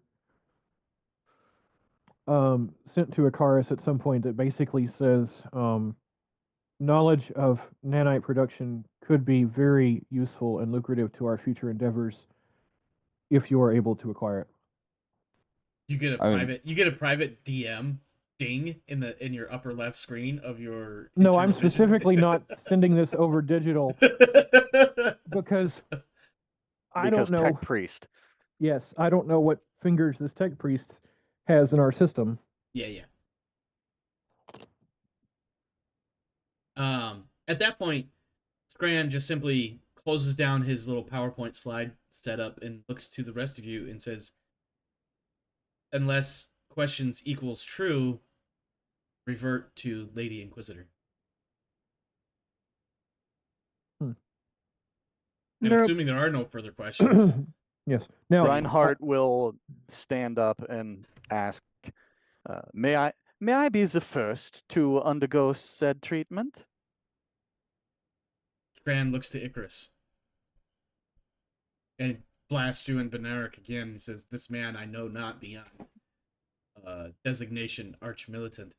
sent to Icarus at some point that basically says knowledge of nanite production could be very useful and lucrative to our future endeavors if you are able to acquire it. You get a private DM ding in your upper left screen of your. No, I'm specifically not sending this over digital because I don't know. Tech Priest. Yes, I don't know what fingers this Tech Priest has in our system. Yeah. At that point, Scran just simply closes down his little PowerPoint slide setup and looks to the rest of you and says, unless questions equals true, revert to Lady Inquisitor. I'm assuming there are no further questions. Yes. Now Reinhardt will stand up and ask, may I be the first to undergo said treatment? Scran looks to Icarus and blasts you in Benaric again. He says, this man I know not beyond designation arch-militant.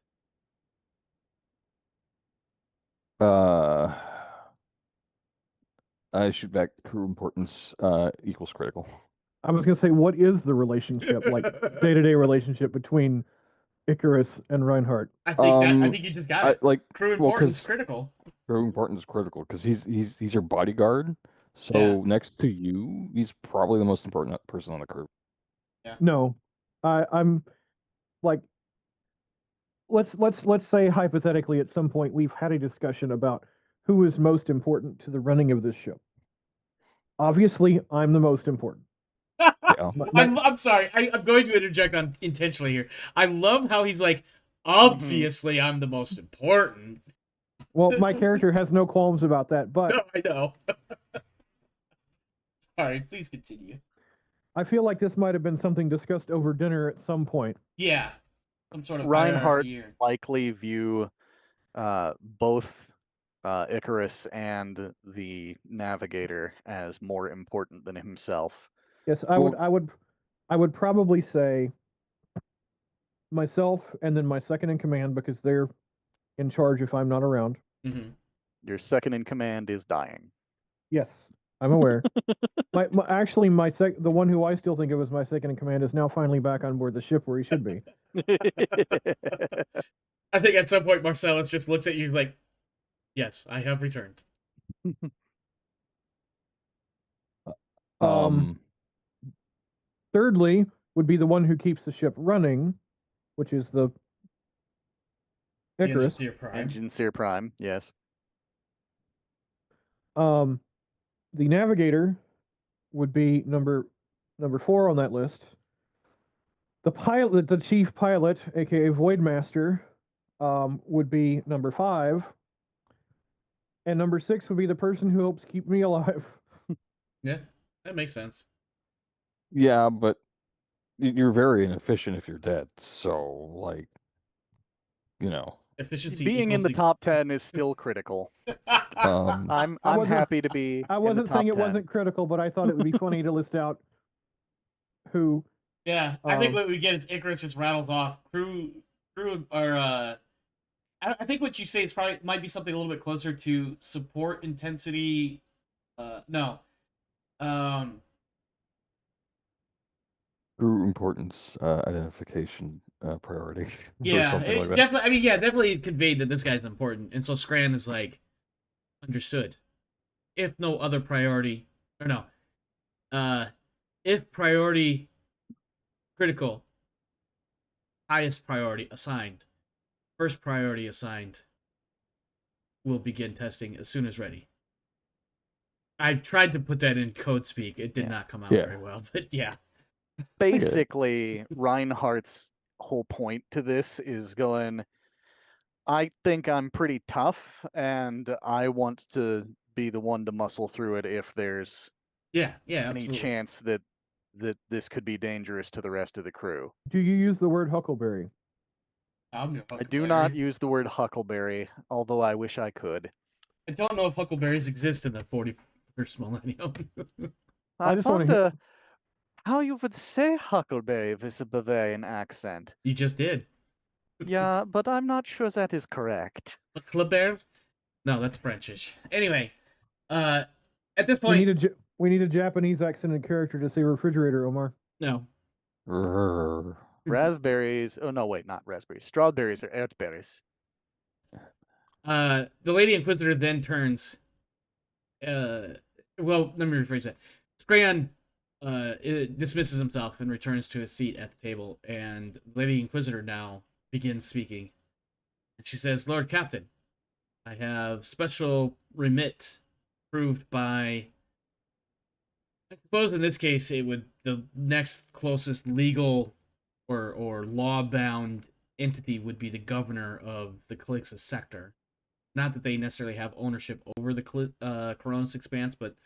I shoot back, crew importance equals critical. I was gonna say, what is the relationship, like day-to-day relationship between Icarus and Reinhardt? I think you just got it. Like crew importance critical. Crew importance critical because he's your bodyguard. So next to you, he's probably the most important person on the crew. Yeah. No, I'm like, let's say hypothetically at some point we've had a discussion about who is most important to the running of this ship. Obviously, I'm the most important. Yeah. I'm sorry. I'm going to interject intentionally here. I love how he's like, obviously, I'm the most important. Well, my character has no qualms about that, but no, I know. All right, please continue. I feel like this might have been something discussed over dinner at some point. Yeah, some sort of Reinhardt hierarchy. likely view both Icarus and the Navigator as more important than himself. Yes, I would probably say myself and then my second in command because they're in charge if I'm not around. Mm-hmm. Your second in command is dying. Yes, I'm aware. Actually, the one who I still think of as my second in command is now finally back on board the ship where he should be. I think at some point Marcellus just looks at you like, "Yes, I have returned." Thirdly, would be the one who keeps the ship running, which is the Icarus. Engineer Prime. Engineer Prime, yes. The Navigator would be number 4 on that list. The pilot, the chief pilot, aka Voidmaster, would be number 5. And number 6 would be the person who helps keep me alive. Yeah, that makes sense. Yeah, but you're very inefficient if you're dead. So, like, you know, Efficiency Being in the top 10 is still critical. I'm happy to be. I wasn't saying it 10. wasn't critical, but I thought it would be funny to list out who. Yeah, I think what we get is Icarus just rattles off crew, or I think what you say is probably might be something a little bit closer to support intensity. No, crew importance identification priority. yeah, something like that. definitely. I mean, yeah, definitely conveyed that this guy's important, and so Scran is like, understood. If no other priority, or no, if priority critical, highest priority assigned, first priority assigned, will begin testing as soon as ready. I tried to put that in code speak. It did not come out very well, but yeah. Basically, Reinhardt's whole point to this is going, I think I'm pretty tough, and I want to be the one to muscle through it if there's any absolutely. Chance that this could be dangerous to the rest of the crew. Do you use the word huckleberry? I do not use the word huckleberry, although I wish I could. I don't know if huckleberries exist in the 41st millennium. I wonder how you would say huckleberry with a Bavarian accent. You just did. Yeah, but I'm not sure that is correct. Huckleberry? No, that's Frenchish. Anyway, at this point, we need a Japanese accented character to say refrigerator, Omar. No. Raspberries. Oh no, wait, not raspberries. Strawberries are erdberries. The Lady Inquisitor then turns. Well, let me rephrase that. Scran dismisses himself and returns to his seat at the table, and Lady Inquisitor now begins speaking. And she says, "Lord Captain, I have special remit proved by, I suppose in this case it would, the next closest legal or law-bound entity would be the governor of the Calixus sector. Not that they necessarily have ownership over the Koronus Expanse, but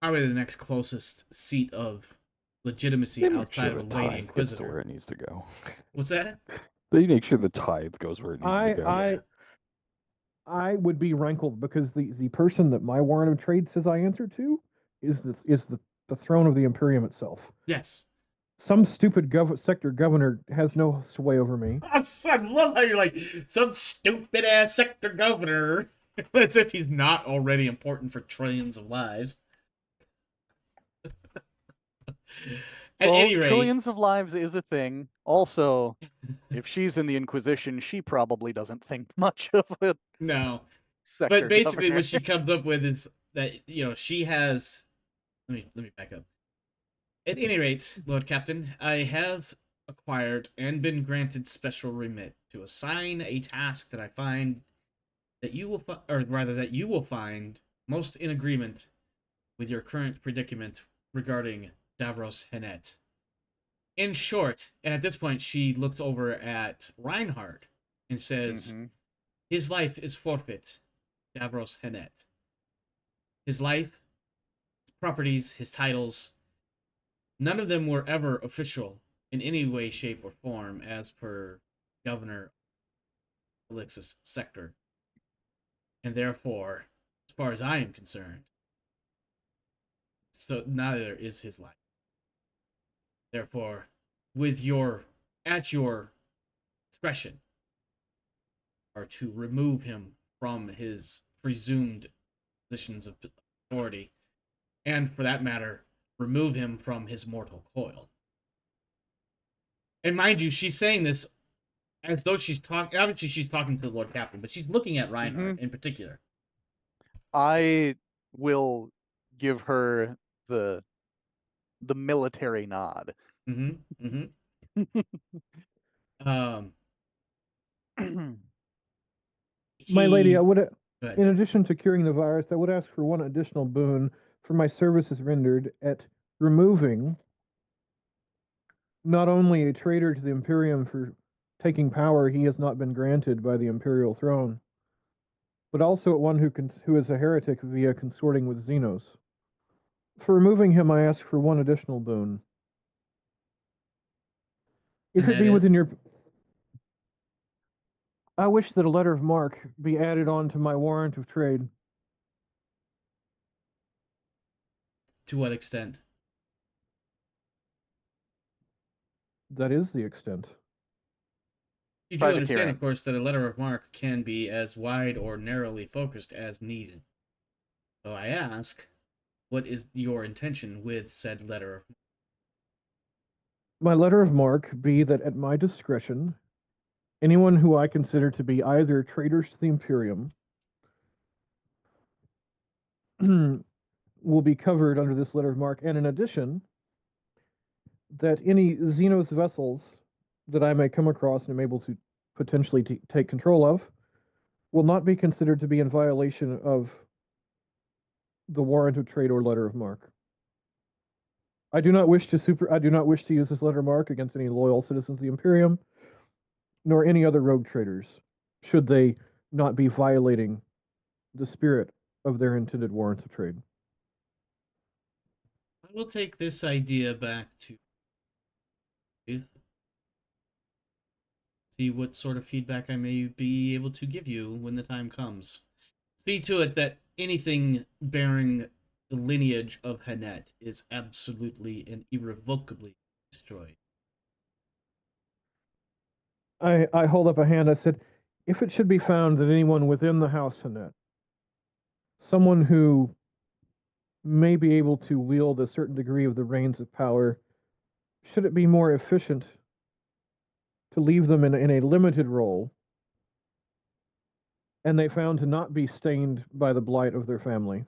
probably the next closest seat of legitimacy outside of a Lady Inquisitor. Where it needs to go. What's that? They make sure the tithe goes where it needs to go. I would be rankled because the person that my warrant of trade says I answer to is the throne of the Imperium itself. Yes. Some stupid sector governor has no sway over me. I love how you're like, some stupid ass sector governor, as if he's not already important for trillions of lives. At any rate, trillions of lives is a thing. Also, if she's in the Inquisition, she probably doesn't think much of it. No. But basically what she comes up with is that, she has... Let me back up. At any rate, Lord Captain, I have acquired and been granted special remit to assign a task that I find that you will find most in agreement with your current predicament regarding Davros Hennet. In short, and at this point she looks over at Reinhardt and says, his life is forfeit, Davros Hennet. His life is properties, his titles, none of them were ever official in any way, shape, or form as per Governor Elixis sector. And therefore, as far as I am concerned, so neither is his life. Therefore, at your discretion, are to remove him from his presumed positions of authority, and for that matter, remove him from his mortal coil. And mind you, she's saying this as though she's talking. Obviously, she's talking to the Lord Captain, but she's looking at Reinhardt in particular. I will give her the military nod. Mm-hmm. Mm-hmm. My lady, I would, Go ahead. in addition to curing the virus, I would ask for one additional boon for my services rendered at removing not only a traitor to the Imperium for taking power he has not been granted by the Imperial throne, but also at one who is a heretic via consorting with Xenos. For removing him, I ask for one additional boon. If And it that be within is? your... I wish that a letter of marque be added on to my warrant of trade. To what extent? That is the extent. You do Private understand, hearing. of course, that a letter of marque can be as wide or narrowly focused as needed. So I ask, what is your intention with said letter of marque? My letter of marque be that at my discretion, anyone who I consider to be either traitors to the Imperium will be covered under this letter of marque, and in addition, that any Xenos vessels that I may come across and am able to potentially take control of will not be considered to be in violation of the warrant of trade or letter of marque. I do not wish to use this letter of marque against any loyal citizens of the Imperium, nor any other rogue traders, should they not be violating the spirit of their intended warrants of trade. I will take this idea back to see what sort of feedback I may be able to give you when the time comes. See to it that anything bearing the lineage of Hanet is absolutely and irrevocably destroyed. I hold up a hand. I said, if it should be found that anyone within the House Hanet, someone who may be able to wield a certain degree of the reins of power, should it be more efficient to leave them in a limited role, and they found to not be stained by the blight of their family?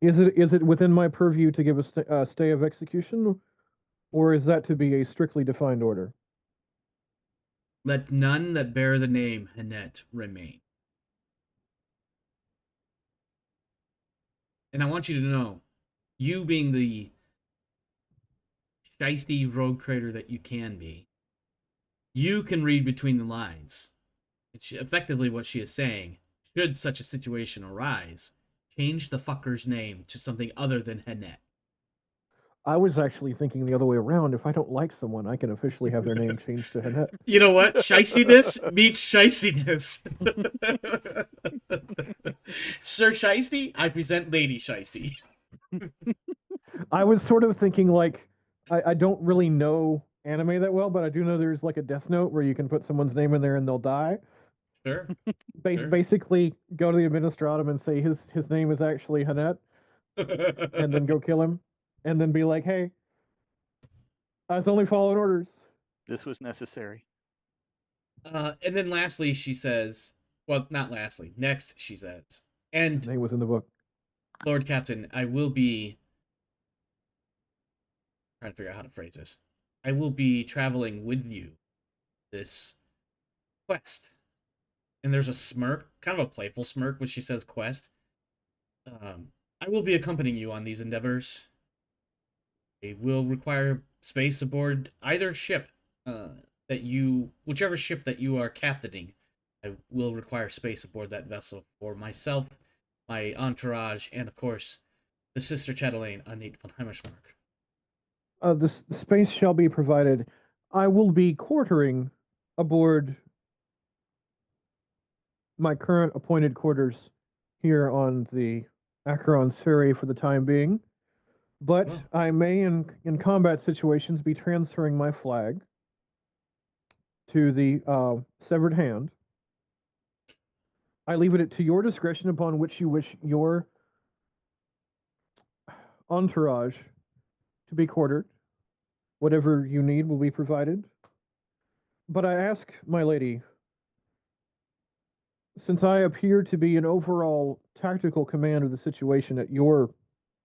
Is it within my purview to give a stay of execution, or is that to be a strictly defined order? Let none that bear the name Hanet remain. And I want you to know, you being the shiesty rogue trader that you can be, you can read between the lines. It's effectively what she is saying. Should such a situation arise, change the fucker's name to something other than Hanet. I was actually thinking the other way around. If I don't like someone, I can officially have their name changed to Hanet. You know what? Shiestiness meets shiestiness. Sir Shiesty, I present Lady Shiesty. I was sort of thinking, like, I don't really know anime that well, but I do know there's like a Death Note where you can put someone's name in there and they'll die. Sure. Sure. Basically, go to the administratum and say his name is actually Hanet, and then go kill him, and then be like, hey, I was only following orders. This was necessary. And then lastly, she says, well, not lastly, next she says, and His name was in the book. Lord Captain, I will be trying to figure out how to phrase this. I will be traveling with you this quest. And there's a smirk, kind of a playful smirk when she says quest. I will be accompanying you on these endeavors. They will require space aboard either ship whichever ship that you are captaining. I will require space aboard that vessel for myself, my entourage, and of course, the Sister Chatelaine, Annette von Heimerschmark. The space shall be provided. I will be quartering aboard my current appointed quarters here on the Acheron's ferry for the time being. But Well. I may, in combat situations, be transferring my flag to the severed hand. I leave it to your discretion upon which you wish your entourage to be quartered. Whatever you need will be provided. But I ask, my lady, since I appear to be in overall tactical command of the situation at your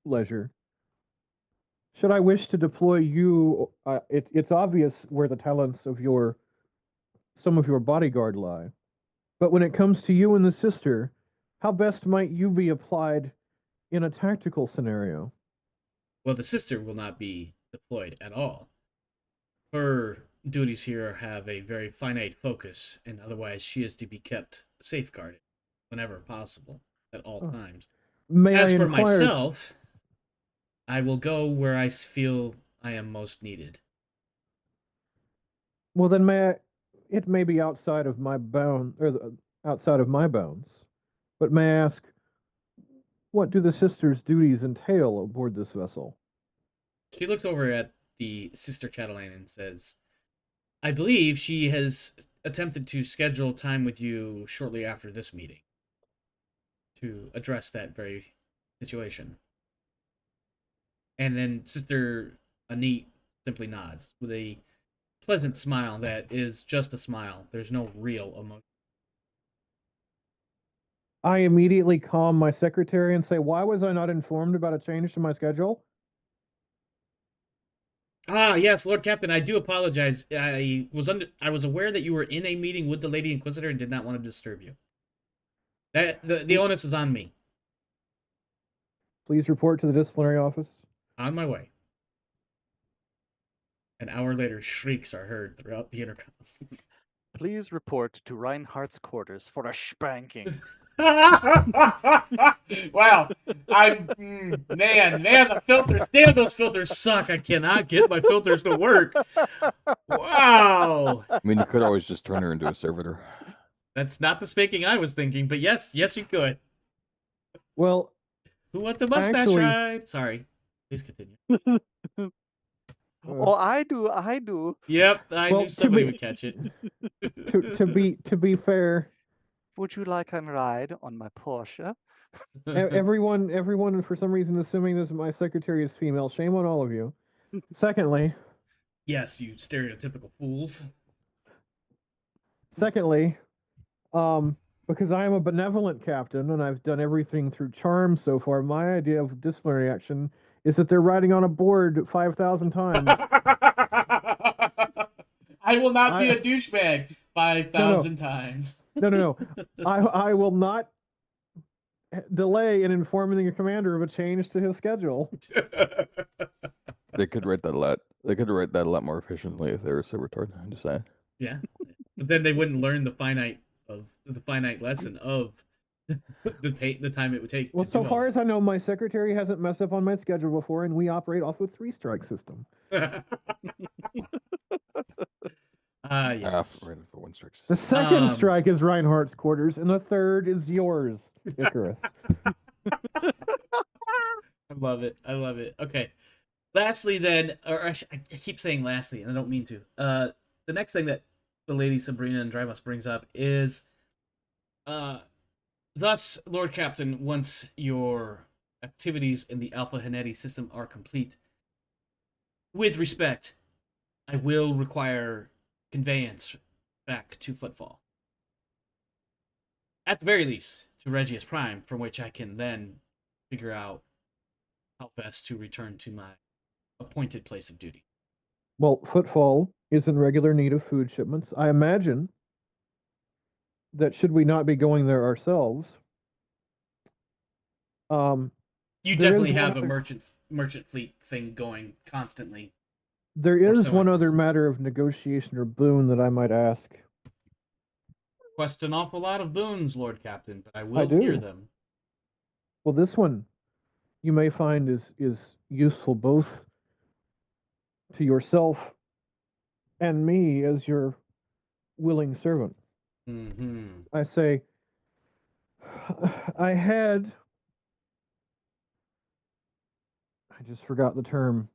leisure, should I wish to deploy you, it's obvious where the talents of some of your bodyguard lie. But when it comes to you and the sister, how best might you be applied in a tactical scenario? Well, the sister will not be deployed at all. Her duties here have a very finite focus, and otherwise she is to be kept safeguarded whenever possible at all times. May As I for inquire? myself, I will go where I feel I am most needed. Well, then it may be outside of my outside of my bounds. But may I ask, what do the sisters' duties entail aboard this vessel? She looks over at the Sister Chatelaine and says, I believe she has attempted to schedule time with you shortly after this meeting to address that very situation. And then Sister Annette simply nods with a pleasant smile that is just a smile. There's no real emotion. I immediately calm my secretary and say, why was I not informed about a change to my schedule? Ah, yes, Lord Captain, I do apologize. I was aware that you were in a meeting with the Lady Inquisitor and did not want to disturb you. The onus is on me. Please report to the disciplinary office. On my way. An hour later, shrieks are heard throughout the intercom. Please report to Reinhardt's quarters for a spanking. Wow. Man, the filters. Damn, those filters suck. I cannot get my filters to work. Wow. I mean, you could always just turn her into a servitor. That's not the spanking I was thinking, but yes, you could. Well, who wants a mustache actually, ride? Sorry. Please continue. Oh, I do. Yep, I Well, knew somebody would catch it. to be fair, Would you like a ride on my Porsche? everyone for some reason assuming this my secretary is female. Shame on all of you. Secondly, Yes, you stereotypical fools. because I am a benevolent captain and I've done everything through charm so far, my idea of disciplinary action is that they're riding on a board 5,000 times. I will not be a douchebag 5,000 times. No. I will not delay in informing the commander of a change to his schedule. They could write that a lot. They could write that a lot more efficiently if they were servitor. I'm just saying. Yeah, but then they wouldn't learn the finite lesson of the time it would take. Well, so far as I know, my secretary hasn't messed up on my schedule before, and we operate off a 3-strike system. Yes. Right for 1 strike. The second strike is Reinhardt's quarters, and the third is yours, Icarus. I love it. Okay. Lastly, then, or I keep saying lastly, and I don't mean to. The next thing that the Lady Sabrina and Drymus brings up is, thus, Lord Captain, once your activities in the Alpha Haneti system are complete, with respect, I will require conveyance back to Footfall. At the very least, to Regius Prime, from which I can then figure out how best to return to my appointed place of duty. Well, Footfall is in regular need of food shipments. I imagine that should we not be going there ourselves, you definitely have a merchant fleet thing going constantly. There is one other matter of negotiation or boon that I might ask. Request an awful lot of boons, Lord Captain, but I will hear them. Well, this one you may find is useful both to yourself and me as your willing servant. Mm-hmm. I say, I had, I just forgot the term.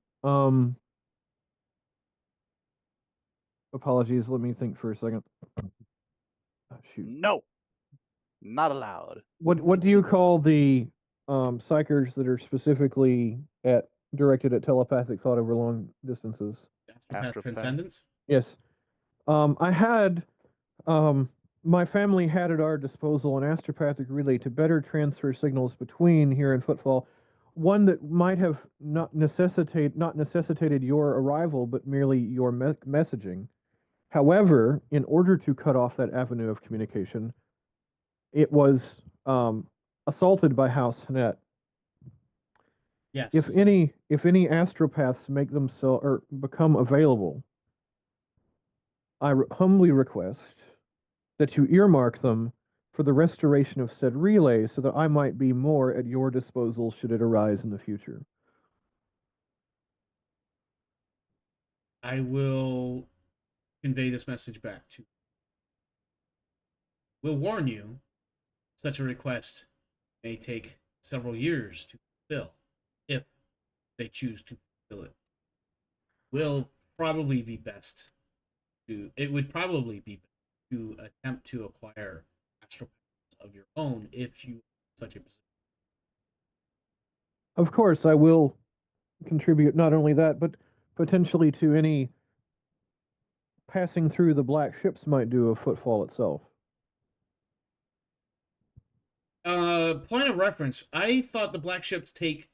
Apologies. Let me think for a second. Oh, shoot. No, not allowed. What do you call the psychers that are specifically directed at telepathic thought over long distances? Astropath Astropath. Transcendence? Yes. I had my family had at our disposal an astropathic relay to better transfer signals between here and Footfall. One that might have not necessitated your arrival, but merely your messaging. However, in order to cut off that avenue of communication, it was assaulted by House Hnet. Yes. If any astropaths make themselves or become available, I humbly request that you earmark them for the restoration of said relay so that I might be more at your disposal should it arise in the future. I will convey this message back to. We'll warn you, such a request may take several years to fulfill, if they choose to fulfill it. Will probably be best to. It would probably be best to attempt to acquire astropaths of your own if you such a position. Of course, I will contribute not only that, but potentially to any passing through the black ships might do of Footfall itself. Point of reference. I thought the black ships take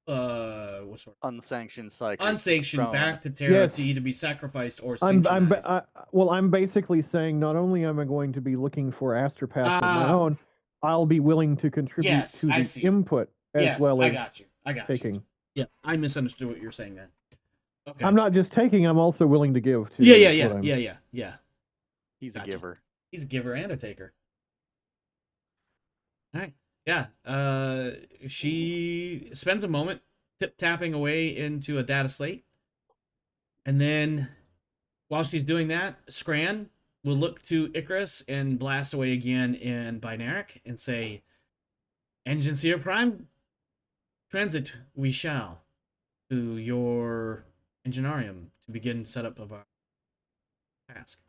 what sort? Unsanctioned psychers. Unsanctioned from- back to Terra Yes. to either be sacrificed or I'm sanctionized. I'm basically saying not only am I going to be looking for astropaths of my Ah. own, I'll be willing to contribute Yes, to I the see. input as Yes, well I as got you. I got taking. you. Yeah, I misunderstood what you were saying then. Okay. I'm not just taking; I'm also willing to give too. Yeah, is what I'm- yeah. He's Gotcha. a giver. He's a giver and a taker. All right. Yeah. She spends a moment tapping away into a data slate, and then while she's doing that, Scran will look to Icarus and blast away again in Binaric and say, "Engine Seer Prime, transit we shall to your enginarium to begin setup of our task."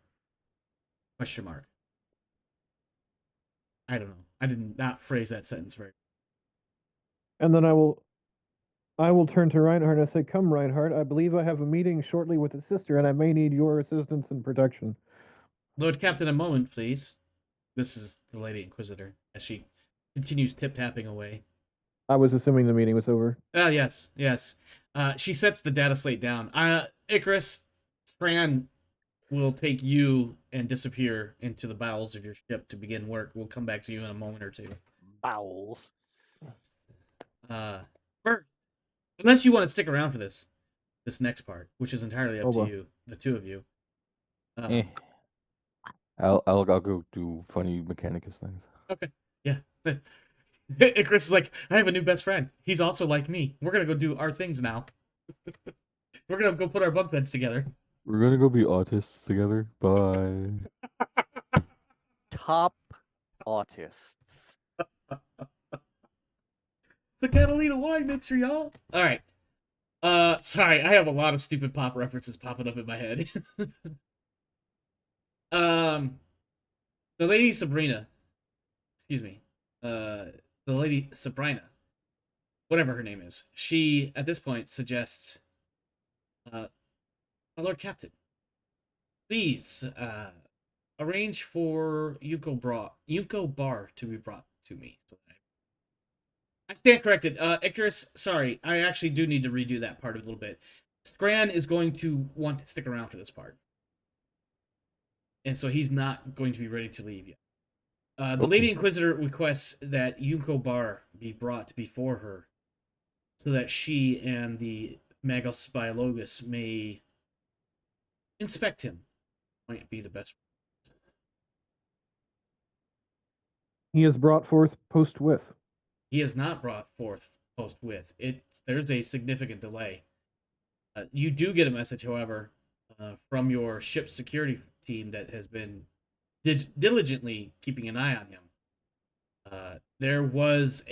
Question mark. I don't know. I did not phrase that sentence very. And then I will turn to Reinhardt and say, "Come, Reinhardt. I believe I have a meeting shortly with his sister, and I may need your assistance and protection." Lord Captain, a moment, please. This is the Lady Inquisitor as she continues tip-tapping away. I was assuming the meeting was over. Yes. She sets the data slate down. Icarus, Fran will take you and disappear into the bowels of your ship to begin work. We'll come back to you in a moment or two. Bowels. First, unless you want to stick around for this next part, which is entirely up Oh, to well. you, the two of you. I'll go do funny Mechanicus things. Okay, yeah. Icarus is like, I have a new best friend. He's also like me. We're gonna go do our things now. We're gonna go put our bunk beds together. We're gonna go be autists together. Bye. Top autists. It's a Catalina wine mixer, y'all. All right. Sorry, I have a lot of stupid pop references popping up in my head. The lady Sabrina. Excuse me. The lady Sabrina. Whatever her name is. She, at this point, suggests, my Lord Captain, please, arrange for Yuko Bar to be brought to me. So I stand corrected. Icarus, sorry, I actually do need to redo that part a little bit. Scran is going to want to stick around for this part. And so he's not going to be ready to leave yet. The Lady Inquisitor requests that Yuko Bar be brought before her so that she and the Magos Biologus may inspect him. Might be the best. He is brought forth post with. he has not brought forth forthwith. There's a significant delay. You do get a message, however, from your ship's security team that has been diligently keeping an eye on him. There was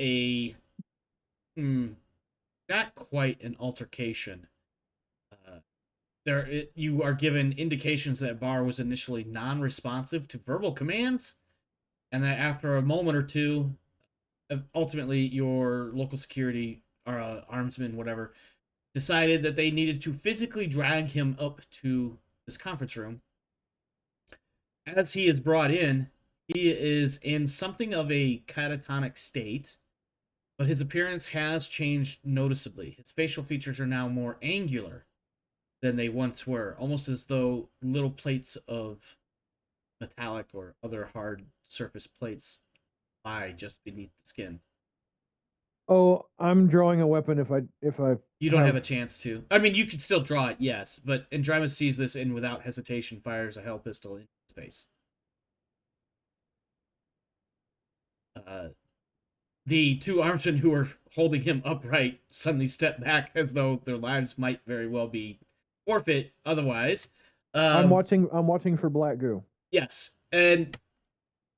not quite an altercation. You are given indications that Barr was initially non-responsive to verbal commands, and that after a moment or two, ultimately your local security or armsman, whatever, decided that they needed to physically drag him up to this conference room. As he is brought in, he is in something of a catatonic state, but his appearance has changed noticeably. His facial features are now more angular than they once were, almost as though little plates of metallic or other hard surface plates lie just beneath the skin. Oh, I'm drawing a weapon if I You don't have a chance to. I mean, you could still draw it, yes, but Andrymus sees this and without hesitation fires a hell pistol in his face. The two armsmen who are holding him upright suddenly step back as though their lives might very well be forfeit otherwise. I'm watching for black goo. Yes, and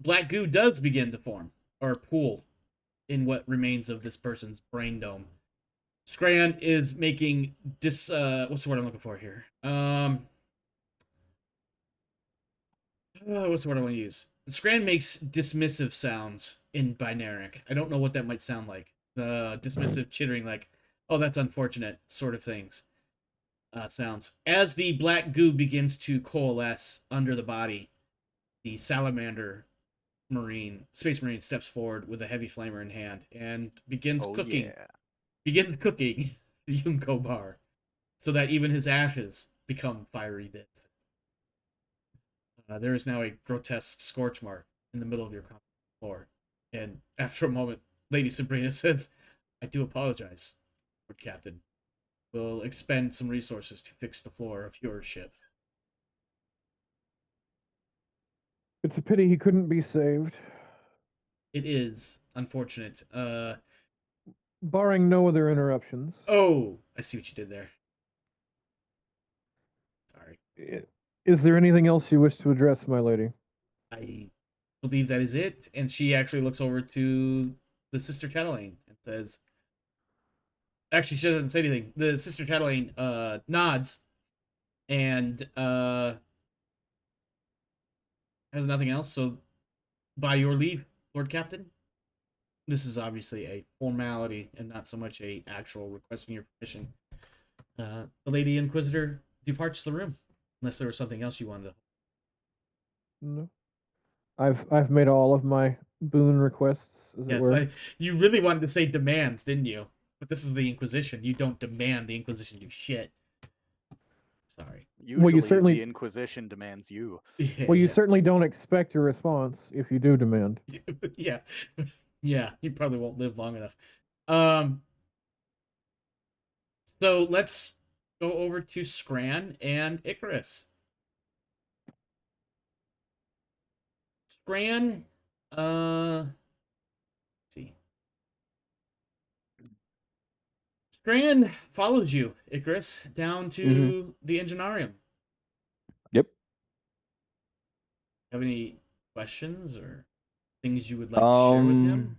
black goo does begin to form or pool in what remains of this person's brain dome. Scran is making what's the word I'm looking for here? What's the word I want to use? Scran makes dismissive sounds in binaric. I don't know what that might sound like. Dismissive chittering, like, oh, that's unfortunate, sort of things. Sounds. As the black goo begins to coalesce under the body, the salamander space marine steps forward with a heavy flamer in hand and begins cooking. Yeah. Begins cooking Yunko Bar, so that even his ashes become fiery bits. There is now a grotesque scorch mark in the middle of your floor. And after a moment, Lady Sabrina says, I do apologize, Lord Captain. We'll expend some resources to fix the floor of your ship. It's a pity he couldn't be saved. It is unfortunate. Barring no other interruptions. Oh, I see what you did there. Sorry. Is there anything else you wish to address, my lady? I believe that is it. And she actually looks over to the Sister Chatelaine and says, actually, she doesn't say anything. The Sister Chatelaine nods and has nothing else. So, by your leave, Lord Captain. This is obviously a formality and not so much a actual requesting your permission. The Lady Inquisitor departs the room, unless there was something else you wanted to. No. I've made all of my boon requests, as it were. You really wanted to say demands, didn't you? But this is the Inquisition. You don't demand the Inquisition do shit. Sorry. Usually the Inquisition demands you. Well, you certainly don't expect a response if you do demand. Yeah. Yeah, you probably won't live long enough. So let's go over to Scran and Icarus. Scran, let's see. Scran follows you, Icarus, down to the Enginarium. Yep. Have any questions or things you would like to share with him?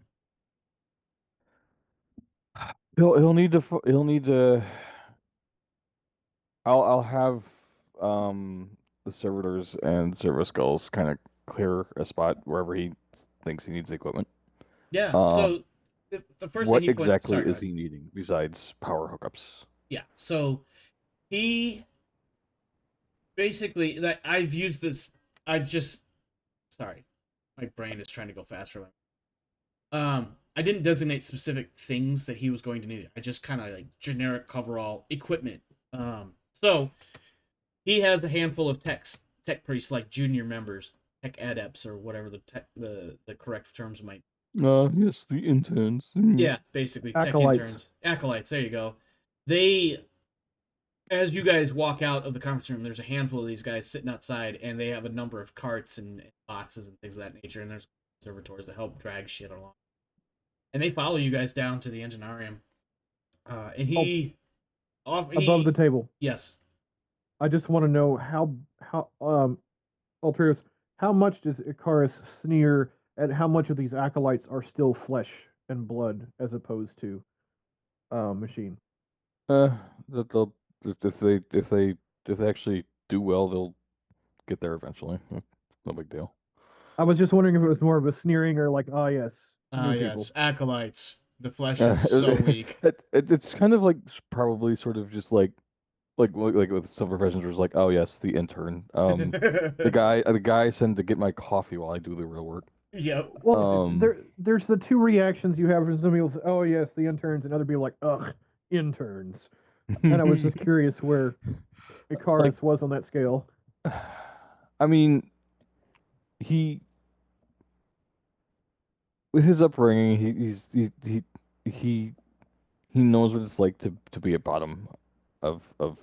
He'll need to. I'll have the servitors and servo skulls kind of clear a spot wherever he thinks he needs equipment. Yeah. So the first thing is he needing besides power hookups? Yeah. So he basically, that I've used this. Sorry, my brain is trying to go faster. I didn't designate specific things that he was going to need. I just kind of like generic coverall equipment. So he has a handful of tech priests, like junior members, tech adepts, or whatever the correct terms might. Yes, the interns. Yeah, basically Acolytes. Tech interns, acolytes. There you go. They, as you guys walk out of the conference room, there's a handful of these guys sitting outside, and they have a number of carts and boxes and things of that nature. And there's servitors that help drag shit along. and they follow you guys down to the Enginarium. And he above the table. Yes. I just want to know how Altrius, how much does Icarus sneer at how much of these acolytes are still flesh and blood as opposed to machine? That they'll if they actually do well, they'll get there eventually. No big deal. I was just wondering if it was more of a sneering or like, ah, yes, new Yes, people. acolytes. The flesh is so weak. It's kind of like probably sort of just like with some professions where it's like, oh yes, the intern. The guy sent to get my coffee while I do the real work. Yep. Well, there's the two reactions you have from some people. Say, oh yes, the interns, and other people like, ugh, interns. And I was just curious where Icarus was on that scale. I mean, he with his upbringing, he knows what it's like to be at bottom of the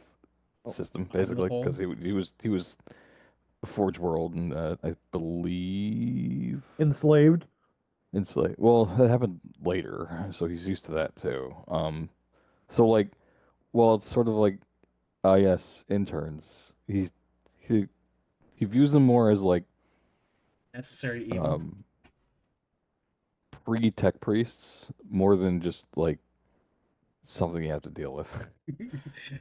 system, basically, because he was the Forge World, and I believe Enslaved. Well, that happened later, so he's used to that too. So like, well, it's sort of like, yes, interns. He views them more as like necessary evil. Pre-tech priests more than just like something you have to deal with.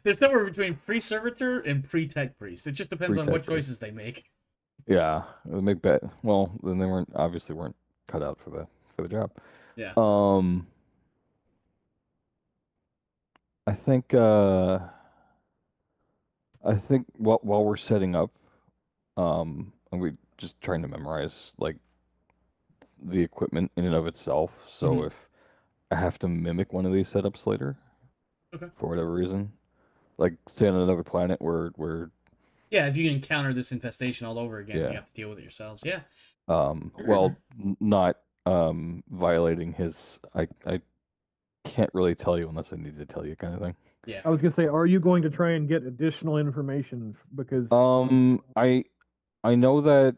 There's somewhere between pre-servitor and pre-tech priest. It just depends on what choices they make. Yeah, they make well, then they weren't cut out for the job. Yeah. I think while we're setting up, and we're just trying to memorize like the equipment in and of itself. So if I have to mimic one of these setups later, for whatever reason, like say on another planet where yeah, if you encounter this infestation all over again, you have to deal with it yourselves. Yeah. Well, not violating his. I can't really tell you unless I need to tell you, kind of thing. Yeah. I was gonna say, are you going to try and get additional information because? I know that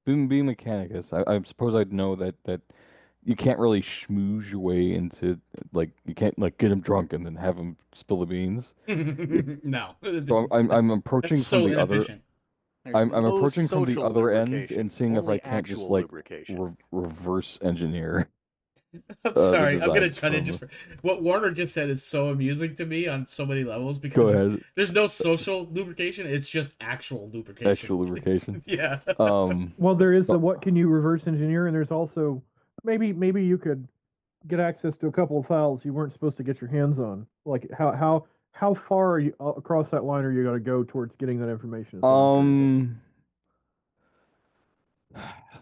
being Mechanicus, I suppose I'd know that you can't really schmooze your way into, like, you can't like get him drunk and then have him spill the beans. No. So I'm approaching That's from so the inefficient. I'm approaching from the other end lubrication, and seeing if I can't just like reverse engineer. I'm sorry, I'm gonna cut it just for what Warner just said is so amusing to me on so many levels because there's no social lubrication, it's just actual lubrication. Actual lubrication. Yeah. Well, there is the what can you reverse engineer, and there's also maybe you could get access to a couple of files you weren't supposed to get your hands on. Like how far are you across that line are you going to go towards getting that information?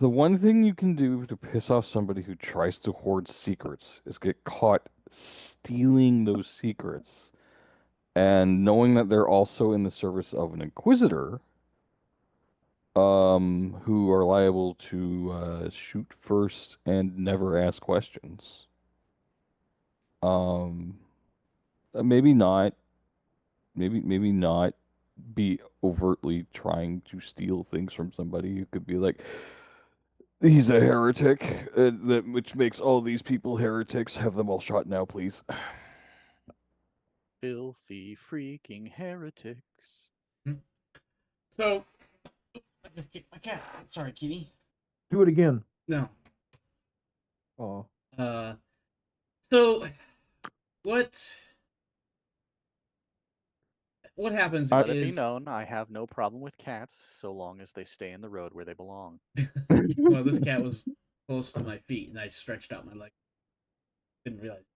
The one thing you can do to piss off somebody who tries to hoard secrets is get caught stealing those secrets. And knowing that they're also in the service of an inquisitor, who are liable to shoot first and never ask questions. Maybe not be overtly trying to steal things from somebody. You could be like, he's a heretic, which makes all these people heretics. Have them all shot now, please. Filthy freaking heretics. So, I just kicked my cat. Sorry, kitty. Do it again. No. Oh. So, what happens Let it be known, I have no problem with cats so long as they stay in the road where they belong. Well, this cat was close to my feet, and I stretched out my leg. Didn't realize.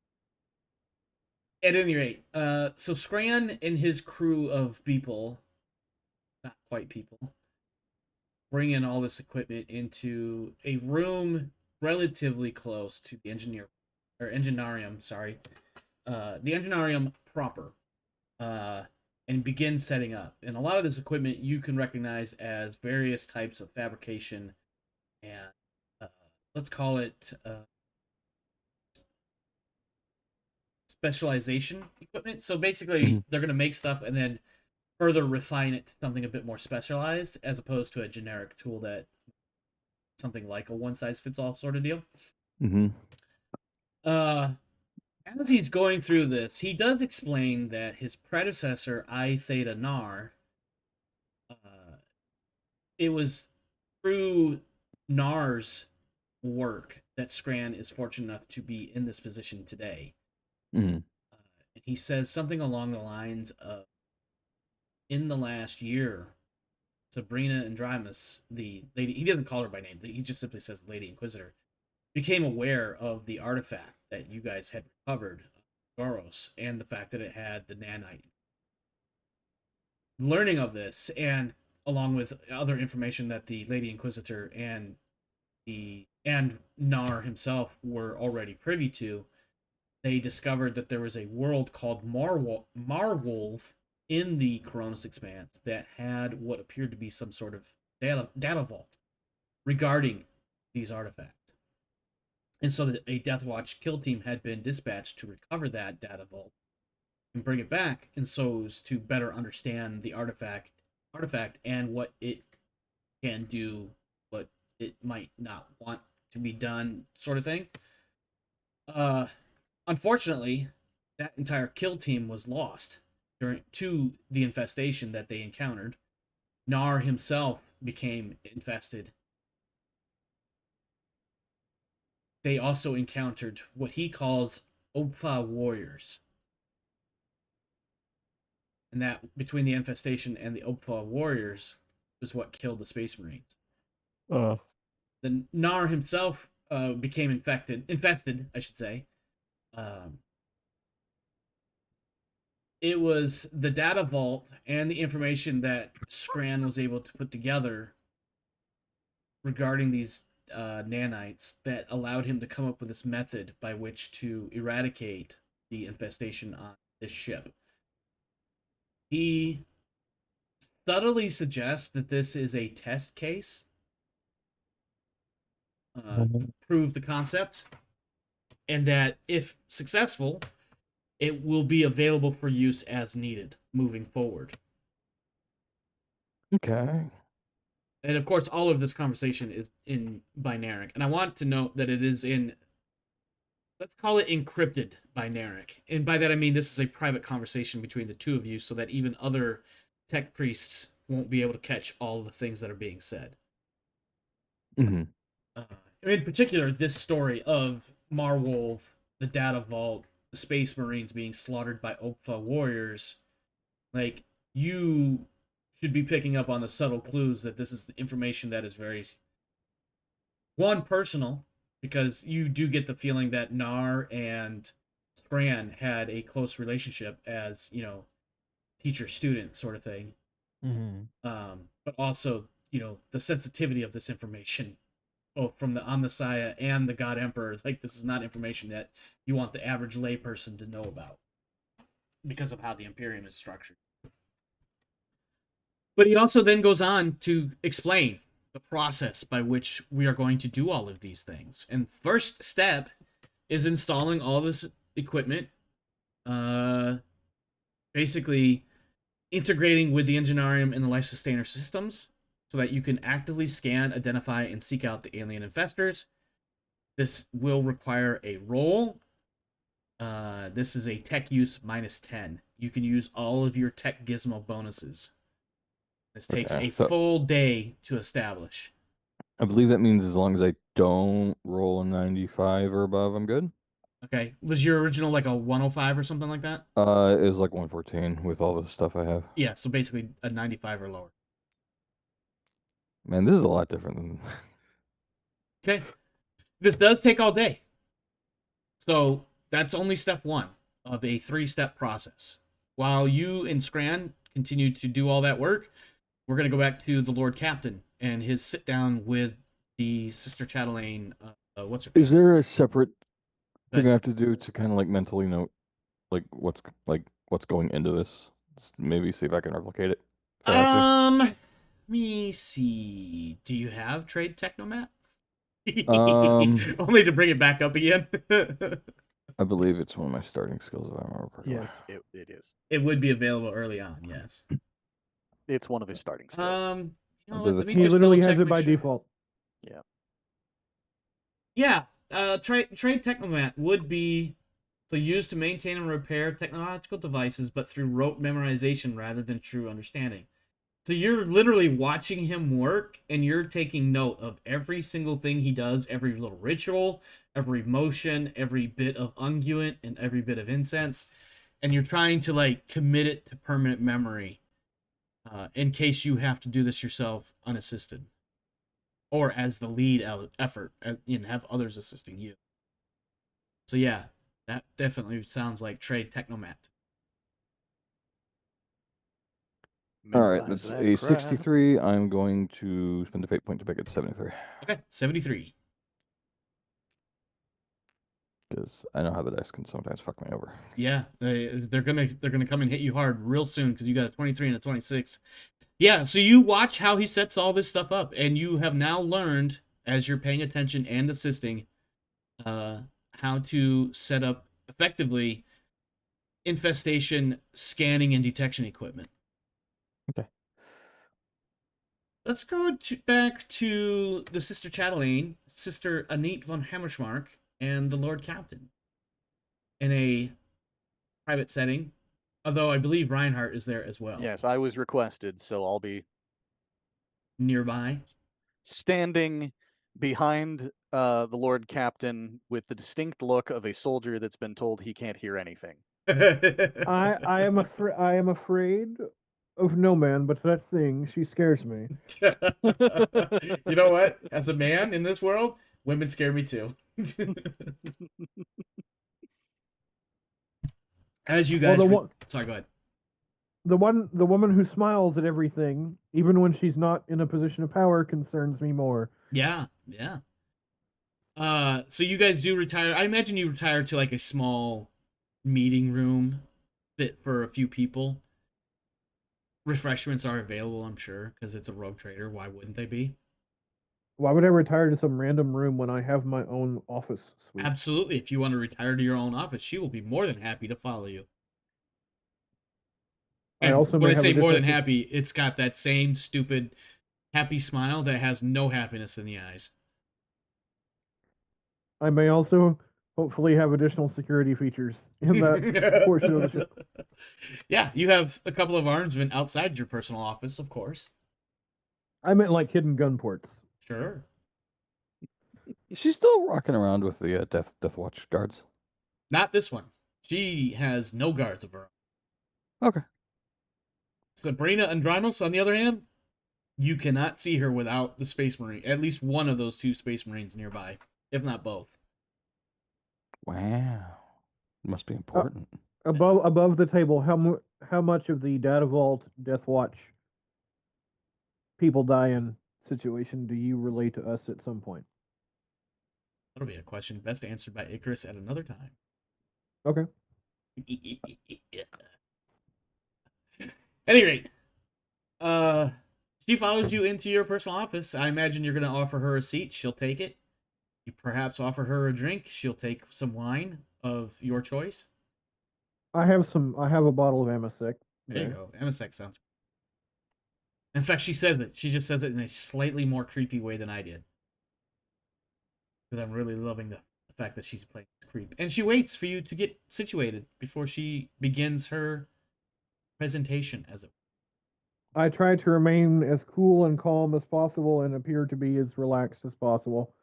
At any rate, so Scran and his crew of people, not quite people, bring in all this equipment into a room relatively close to the Enginarium, sorry. The Enginarium proper. And begin setting up. And a lot of this equipment you can recognize as various types of fabrication and let's call it specialization equipment. So basically, they're going to make stuff and then further refine it to something a bit more specialized, as opposed to a generic tool that something like a one-size-fits-all sort of deal. Mm-hmm. As he's going through this, he does explain that his predecessor, I Theta Nar, it was through Nar's work that Scran is fortunate enough to be in this position today. Mm-hmm. And he says something along the lines of, in the last year, Sabrina Andrymus, the lady, he doesn't call her by name, he just simply says Lady Inquisitor, became aware of the artifact that you guys had recovered, Goros, and the fact that it had the nanite. Learning of this, and along with other information that the Lady Inquisitor and Nar himself were already privy to, they discovered that there was a world called Marwolf in the Koronus Expanse that had what appeared to be some sort of data vault regarding these artifacts. And so a Death Watch kill team had been dispatched to recover that data vault and bring it back, and so as to better understand the artifact and what it can do, what it might not want to be done, sort of thing. Unfortunately, that entire kill team was lost to the infestation that they encountered. Nar himself became infested. They also encountered what he calls Opfa warriors. And that between the infestation and the Opfa warriors was what killed the Space Marines. The Nar himself became infested, I should say. It was the data vault and the information that Scran was able to put together regarding these nanites that allowed him to come up with this method by which to eradicate the infestation on this ship. He subtly suggests that this is a test case to prove the concept, and that if successful, it will be available for use as needed moving forward. Okay. And of course, all of this conversation is in binaric. And I want to note that it is in, let's call it encrypted binaric. And by that I mean this is a private conversation between the two of you so that even other tech priests won't be able to catch all the things that are being said. Mm-hmm. In particular, this story of Marwolf, the data vault, the Space Marines being slaughtered by Opfa warriors, like, you should be picking up on the subtle clues that this is information that is very, one, personal, because you do get the feeling that Nar and Scran had a close relationship as, teacher-student sort of thing. Mm-hmm. But also, the sensitivity of this information, both from the Omnissiah and the God Emperor. Like, this is not information that you want the average layperson to know about because of how the Imperium is structured. But he also then goes on to explain the process by which we are going to do all of these things. And first step is installing all this equipment, basically integrating with the Engineerium and the Life Sustainer systems so that you can actively scan, identify, and seek out the alien infestors. This will require a roll. This is a tech use -10. You can use all of your tech gizmo bonuses. This takes a full day to establish. I believe that means as long as I don't roll a 95 or above, I'm good. Okay. Was your original like a 105 or something like that? It was like 114 with all the stuff I have. Yeah, so basically a 95 or lower. Man, this is a lot different than... Okay. This does take all day. So that's only step one of a 3-step process. While you and Scran continue to do all that work, we're going to go back to the Lord Captain and his sit down with the Sister Chatelaine. What's her face? Is there a separate thing I have to do to kind of like mentally note like what's going into this? Just maybe see if I can replicate it. Let me see. Do you have Trade Technomat? Only to bring it back up again. I believe it's one of my starting skills, if I remember correctly. Yes, it is. It would be available early on, yes. It's one of his starting skills. Let me He just literally double has check, it by make sure. default. Yeah. Yeah, trade technomat would be so used to maintain and repair technological devices, but through rote memorization rather than true understanding. So you're literally watching him work, and you're taking note of every single thing he does, every little ritual, every motion, every bit of unguent, and every bit of incense, and you're trying to like commit it to permanent memory, in case you have to do this yourself unassisted, or as the lead effort, and have others assisting you. So yeah, that definitely sounds like trade technomat. All right, Memorize that's that a crap. 63. I'm going to spend a fate point to make it 73. Okay, 73. Because I know how the dice can sometimes fuck me over. Yeah, they're gonna come and hit you hard real soon because you got a 23 and a 26. Yeah, so you watch how he sets all this stuff up, and you have now learned, as you're paying attention and assisting, how to set up effectively infestation scanning and detection equipment. Okay. Let's go back to the Sister Chatelaine, Sister Anit von Hammersmark, and the Lord Captain in a private setting. Although I believe Reinhardt is there as well. Yes, I was requested, so I'll be Nearby. standing behind the Lord Captain with the distinct look of a soldier that's been told he can't hear anything. I am afraid of no man, but that thing, she scares me. You know what? As a man in this world, women scare me too. As you Well, guys, sorry, go ahead. the woman who smiles at everything, even when she's not in a position of power, concerns me more. Yeah, yeah. So you guys do retire. I imagine you retire to like a small meeting room fit for a few people. Refreshments are available, I'm sure, because it's a rogue trader. Why wouldn't they be? Why would I retire to some random room when I have my own office suite? Absolutely. If you want to retire to your own office, she will be more than happy to follow you. I And also when may I have say more additional than happy, it's got that same stupid happy smile that has no happiness in the eyes. I may also hopefully have additional security features in that portion of the ship. Yeah, you have a couple of armsmen outside your personal office, of course. I meant like hidden gun ports. Sure. She's still rocking around with the Death Watch guards. Not this one. She has no guards of her own. Okay. Sabrina Andrimos, on the other hand, you cannot see her without the Space Marine. At least one of those two Space Marines nearby, if not both. Wow. It must be important. Above the table, how much of the Data Vault Death Watch people die in situation do you relate to us at some point? That'll be a question best answered by Icarus at another time. Okay. At any rate, she follows you into your personal office. I imagine you're going to offer her a seat. She'll take it. You perhaps offer her a drink. She'll take some wine of your choice. I have a bottle of Amasec. There you go. Emisec sounds. In fact, she says it. She just says it in a slightly more creepy way than I did. Because I'm really loving the fact that she's playing this creep. And she waits for you to get situated before she begins her presentation, as it were. I try to remain as cool and calm as possible and appear to be as relaxed as possible.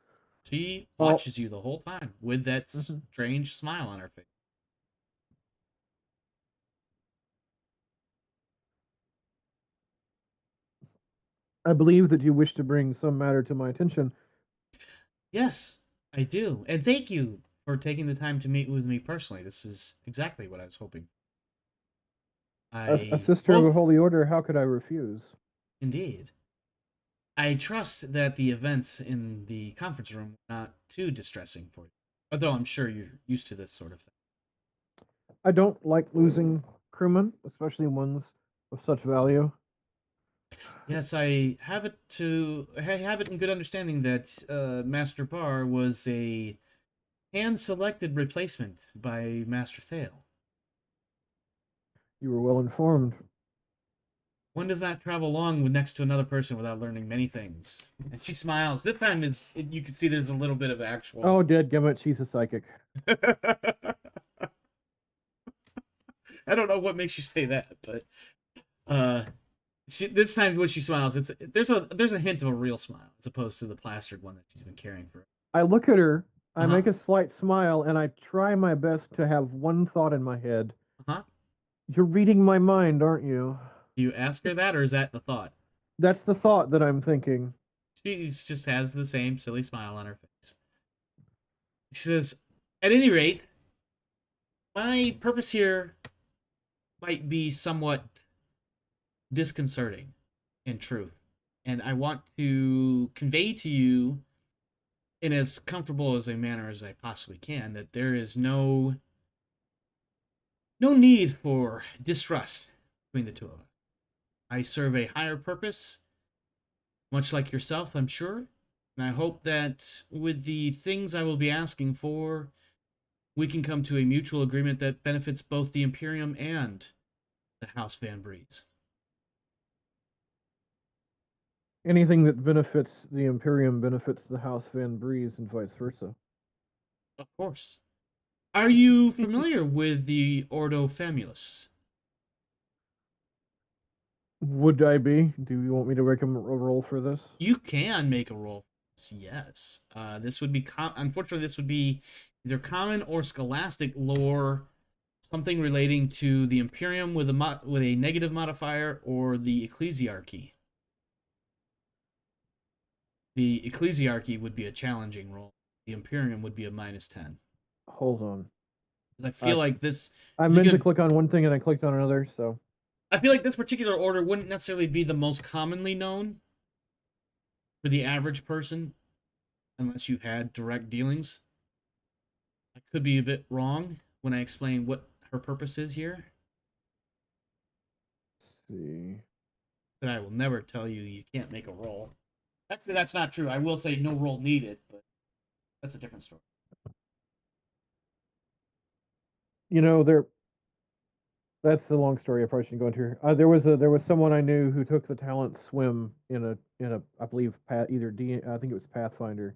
She watches you the whole time with that strange smile on her face. I believe that you wish to bring some matter to my attention. Yes, I do. And thank you for taking the time to meet with me personally. This is exactly what I was hoping. A sister of a holy order, how could I refuse? Indeed. I trust that the events in the conference room were not too distressing for you. Although I'm sure you're used to this sort of thing. I don't like losing crewmen, especially ones of such value. Yes, I have it in good understanding that Master Bar was a hand-selected replacement by Master Thale. You were well informed. One does not travel long next to another person without learning many things. And she smiles. This time you can see there's a little bit of actual. Oh, dadgummit, she's a psychic. I don't know what makes you say that, but this time when she smiles, there's a hint of a real smile as opposed to the plastered one that she's been carrying for. I look at her, I Uh-huh. make a slight smile, and I try my best to have one thought in my head. Uh-huh. You're reading my mind, aren't you? Do you ask her that, or is that the thought? That's the thought that I'm thinking. She just has the same silly smile on her face. She says, "At any rate, my purpose here might be somewhat disconcerting, in truth, and I want to convey to you, in as comfortable as a manner as I possibly can, that there is no need for distrust between the two of us. I serve a higher purpose, much like yourself, I'm sure, and I hope that with the things I will be asking for, we can come to a mutual agreement that benefits both the Imperium and the House Van Breeze." Anything that benefits the Imperium benefits the House Van Breeze and vice versa. Of course. Are you familiar with the Ordo Famulus? Would I be? Do you want me to make a roll for this? You can make a roll. Yes. This would be unfortunately this would be either common or scholastic lore, something relating to the Imperium with a negative modifier, or the Ecclesiarchy. The Ecclesiarchy would be a challenging roll. The Imperium would be a -10. Hold on. I feel like this. I meant to click on one thing and I clicked on another, so. I feel like this particular order wouldn't necessarily be the most commonly known for the average person, unless you've had direct dealings. I could be a bit wrong when I explain what her purpose is here. Let's see. But I will never tell you can't make a roll. That's not true. I will say no roll needed, but that's a different story. You know, that's a long story. I probably shouldn't go into here. There was someone I knew who took the talent swim in a I believe I think it was Pathfinder,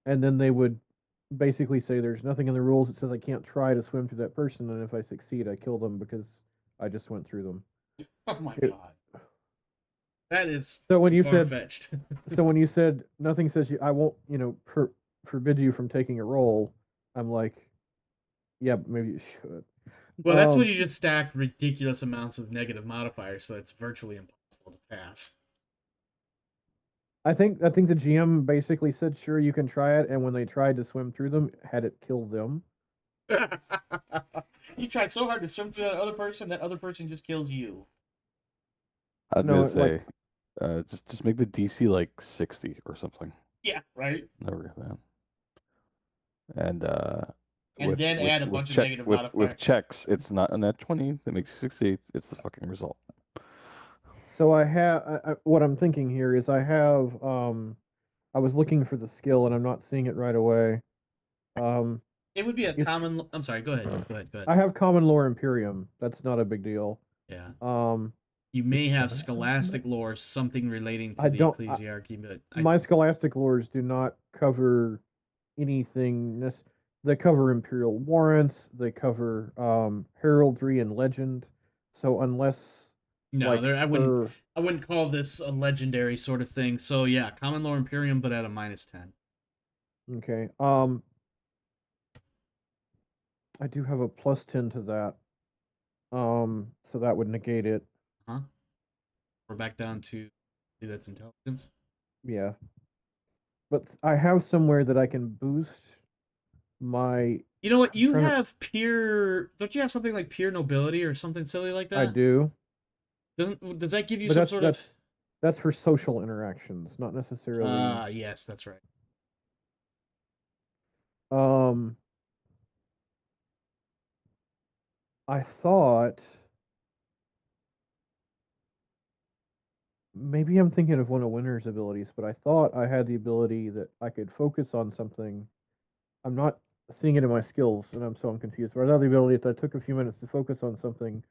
and then they would basically say there's nothing in the rules that says I can't try to swim to that person, and if I succeed, I kill them because I just went through them. Oh my god, that is so when you far-fetched. So when you said nothing says I won't forbid you from taking a roll, I'm like, yeah, but maybe you should. Well, that's when you just stack ridiculous amounts of negative modifiers, so it's virtually impossible to pass. I think the GM basically said, sure, you can try it, and when they tried to swim through them, had it kill them. You tried so hard to swim through that other person just kills you. I was gonna say, just make the DC like 60 or something. Yeah, right. Never that. And then add a bunch of negative modifiers. With checks, it's not a net 20 that makes you succeed. It's the fucking result. So I have what I'm thinking here is I have I was looking for the skill and I'm not seeing it right away. It would be a common. I'm sorry. Go ahead. I have common lore Imperium. That's not a big deal. Yeah. You may have scholastic lore, something relating to the Ecclesiarchy, but my scholastic lores do not cover anything. They cover Imperial warrants. They cover heraldry and legend. So unless I wouldn't call this a legendary sort of thing. So yeah, common lore Imperium, but at a -10. Okay. I do have a +10 to that. So that would negate it. Huh? We're back down to that's intelligence. Yeah. But I have somewhere that I can boost my. You know what? You have peer. Don't you have something like peer nobility or something silly like that? I do. Does that give you some sort of? That's for social interactions, not necessarily. Yes, that's right. I thought maybe I'm thinking of one of Winter's abilities, but I thought I had the ability that I could focus on something. I'm not seeing it in my skills, and I'm confused. But I had the ability if I took a few minutes to focus on something,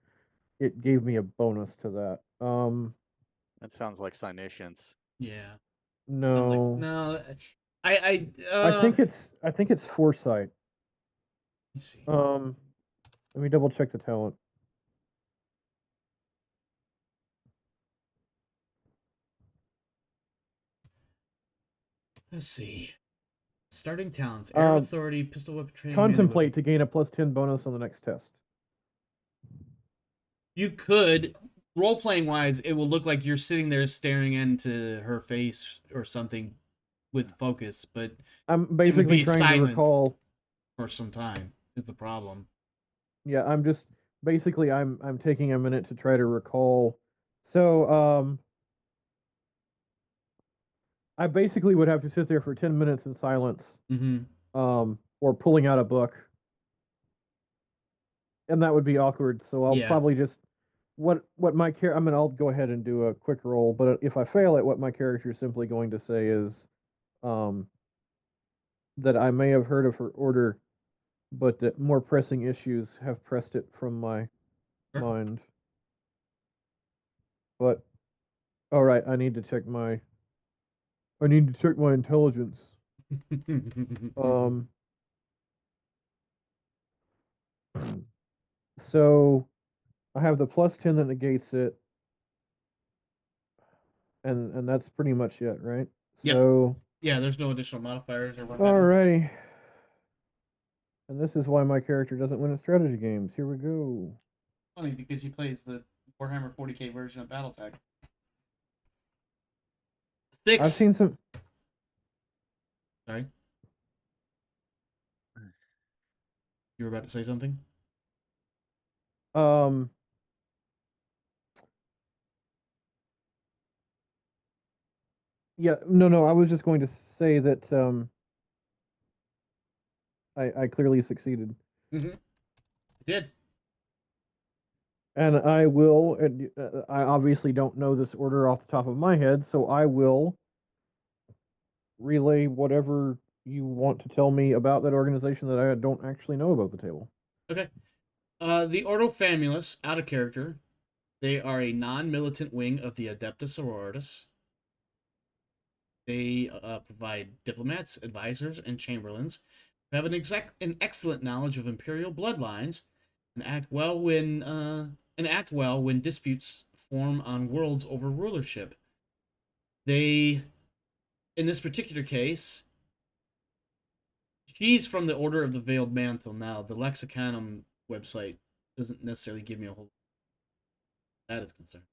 it gave me a bonus to that. That sounds like Cynacians. Yeah. Sounds like No. no. I think it's foresight. Let's see. Let me double check the talent. Let's see. Starting talents: Air of Authority, Pistol Whip Training, Melee Contemplate Weapon. to gain a +10 bonus on the next test. You could, role playing wise, it will look like you're sitting there staring into her face or something with focus, but I'm it would basically be trying to silent recall. for some time. Is the problem? Yeah, I'm just basically I'm taking a minute to try to recall. So I basically would have to sit there for 10 minutes in silence, Mm-hmm. or pulling out a book, and that would be awkward. So I'll Yeah. probably just what my character. I mean, I'll go ahead and do a quick roll, but if I fail it, what my character is simply going to say is, um, that I may have heard of her order, but that more pressing issues have pressed it from my Sure. mind. But all right, I need to check my intelligence. Um, so I have the +10 that negates it, and that's pretty much it, right? Yep. So Yeah, there's no additional modifiers or what have you. alrighty. And this is why my character doesn't win at strategy games. Here we go. Funny because he plays the Warhammer 40K version of BattleTech. 6. I've seen some. Sorry. You were about to say something? Um, yeah, no. I was just going to say that I clearly succeeded, Mm-hmm. Did. and I will. And I obviously don't know this order off the top of my head, so I will relay whatever you want to tell me about that organization that I don't actually know about the table. Okay. The Ordo Famulus, out of character. They are a non-militant wing of the Adeptus Sororitas. They provide diplomats, advisors, and chamberlains who have an excellent knowledge of imperial bloodlines and act well when disputes form on worlds over rulership. They, in this particular case, she's from the Order of the Veiled Mantle. Now, the Lexicanum website doesn't necessarily give me a whole lot that is concerned.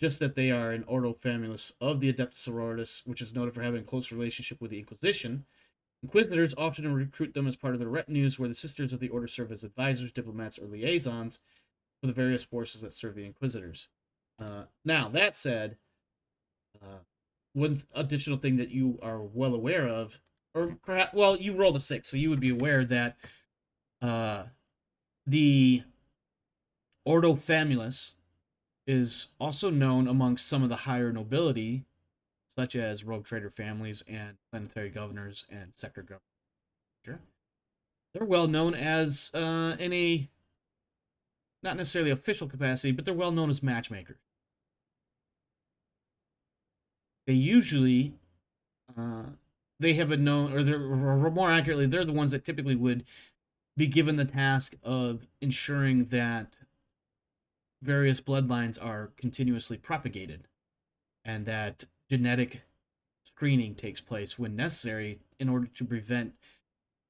Just that they are an Ordo Famulus of the Adeptus Sororitas, which is noted for having a close relationship with the Inquisition. Inquisitors often recruit them as part of their retinues, where the Sisters of the Order serve as advisors, diplomats, or liaisons for the various forces that serve the Inquisitors. Now, that said, one additional thing that you are well aware of, or perhaps, well, you rolled a 6, so you would be aware that the Ordo Famulus is also known amongst some of the higher nobility, such as rogue trader families and planetary governors and sector governors. They're well known as, in a not necessarily official capacity, but they're well known as matchmakers. They usually, they have been known, or more accurately, they're the ones that typically would be given the task of ensuring that various bloodlines are continuously propagated and that genetic screening takes place when necessary in order to prevent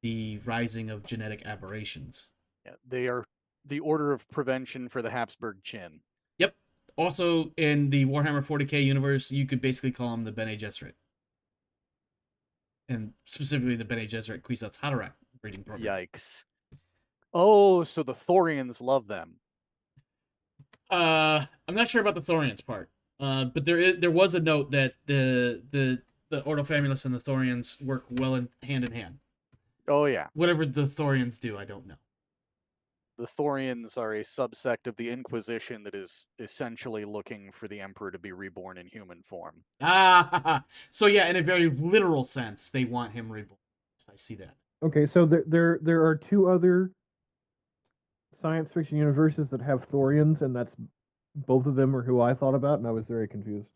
the rising of genetic aberrations. Yeah, they are the order of prevention for the Habsburg chin. Yep. Also, in the Warhammer 40K universe, you could basically call them the Bene Gesserit. And specifically the Bene Gesserit Kwisatz Haderach breeding program. Yikes. Oh, so the Thorians love them. I'm not sure about the Thorians part. But there was a note that the Ordo Famulus and the Thorians work well in hand. Oh yeah. Whatever the Thorians do, I don't know. The Thorians are a subsect of the Inquisition that is essentially looking for the Emperor to be reborn in human form. So yeah, in a very literal sense, they want him reborn. I see that. Okay, so there are two other science fiction universes that have Thorians, and that's both of them are who I thought about, and I was very confused.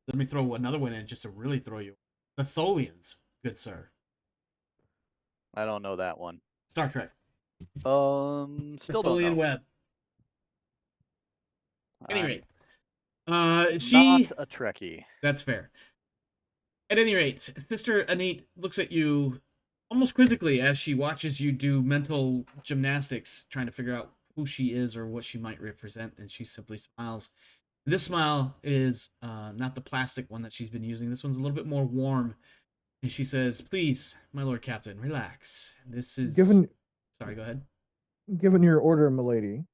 Let me throw another one in just to really throw you. The Tholians, good sir. I don't know that one. Star Trek. Still The don't Tholian know. Web. I'm Anyway, not she. a Trekkie. That's fair. At any rate, Sister Anit looks at you almost quizzically as she watches you do mental gymnastics, trying to figure out who she is or what she might represent, and she simply smiles. This smile is not the plastic one that she's been using. This one's a little bit more warm, and she says, "Please, my Lord Captain, relax. This is." Sorry, go ahead. Given your order, milady,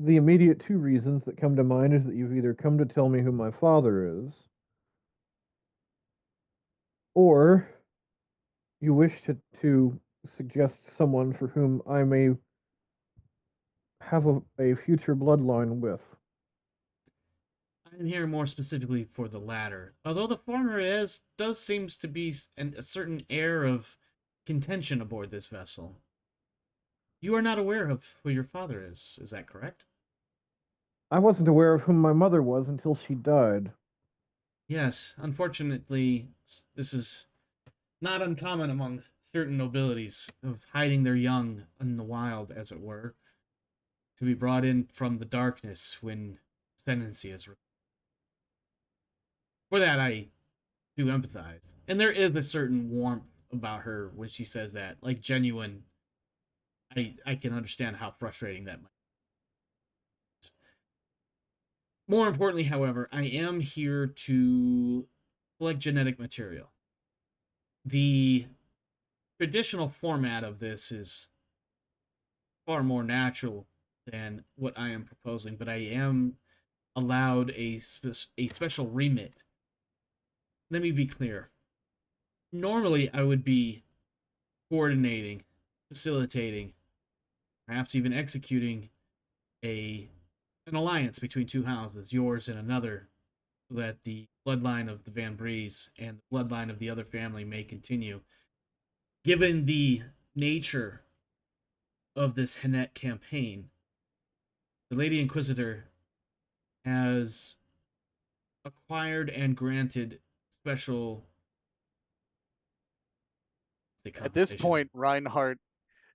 the immediate two reasons that come to mind is that you've either come to tell me who my father is, or you wish to suggest someone for whom I may have a future bloodline with. I'm here more specifically for the latter. Although the former does seems to be a certain air of contention aboard this vessel. You are not aware of who your father is that correct? I wasn't aware of whom my mother was until she died. Yes, unfortunately, this is not uncommon among certain nobilities of hiding their young in the wild, as it were, to be brought in from the darkness when ascendancy is. For that, I do empathize, and there is a certain warmth about her when she says that, like genuine. I can understand how frustrating that might be. More importantly, however, I am here to collect genetic material. The traditional format of this is far more natural than what I am proposing, but I am allowed a special remit. Let me be clear. Normally, I would be coordinating, facilitating, perhaps even executing an alliance between two houses, yours and another, so that the bloodline of the Van Breeze and the bloodline of the other family may continue. Given the nature of this Hanet campaign, the Lady Inquisitor has acquired and granted special. At this point, Reinhardt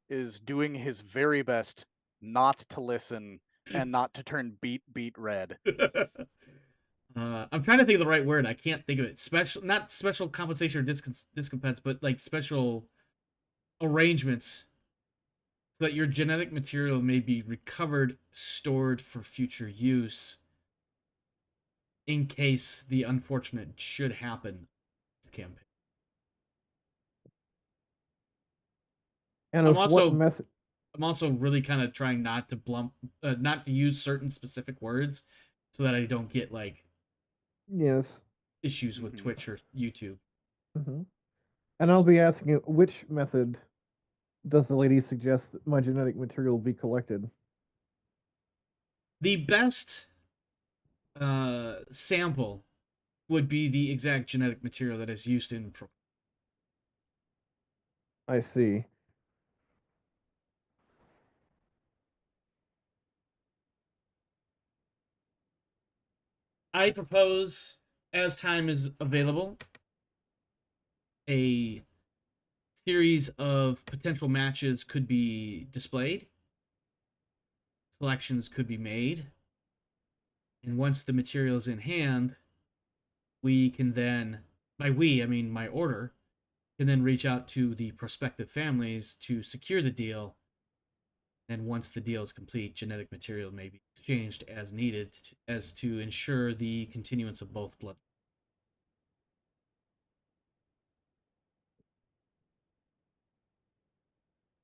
is doing his very best not to listen and not to turn beet red. I'm trying to think of the right word. I can't think of it. Special, not special compensation or discompense, but like special arrangements so that your genetic material may be recovered, stored for future use in case the unfortunate should happen in this campaign. And I'm of what also method? I'm also really kind of trying not to use certain specific words so that I don't get like Yes. issues with Twitch or YouTube. Mm-hmm. And I'll be asking you, which method does the lady suggest that my genetic material be collected? The best sample would be the exact genetic material that is used in. I see. I propose, as time is available, a series of potential matches could be displayed, selections could be made, and once the material is in hand, we can then, by we, I mean my order, can then reach out to the prospective families to secure the deal. And once the deal is complete, genetic material may be exchanged as needed as to ensure the continuance of both blood.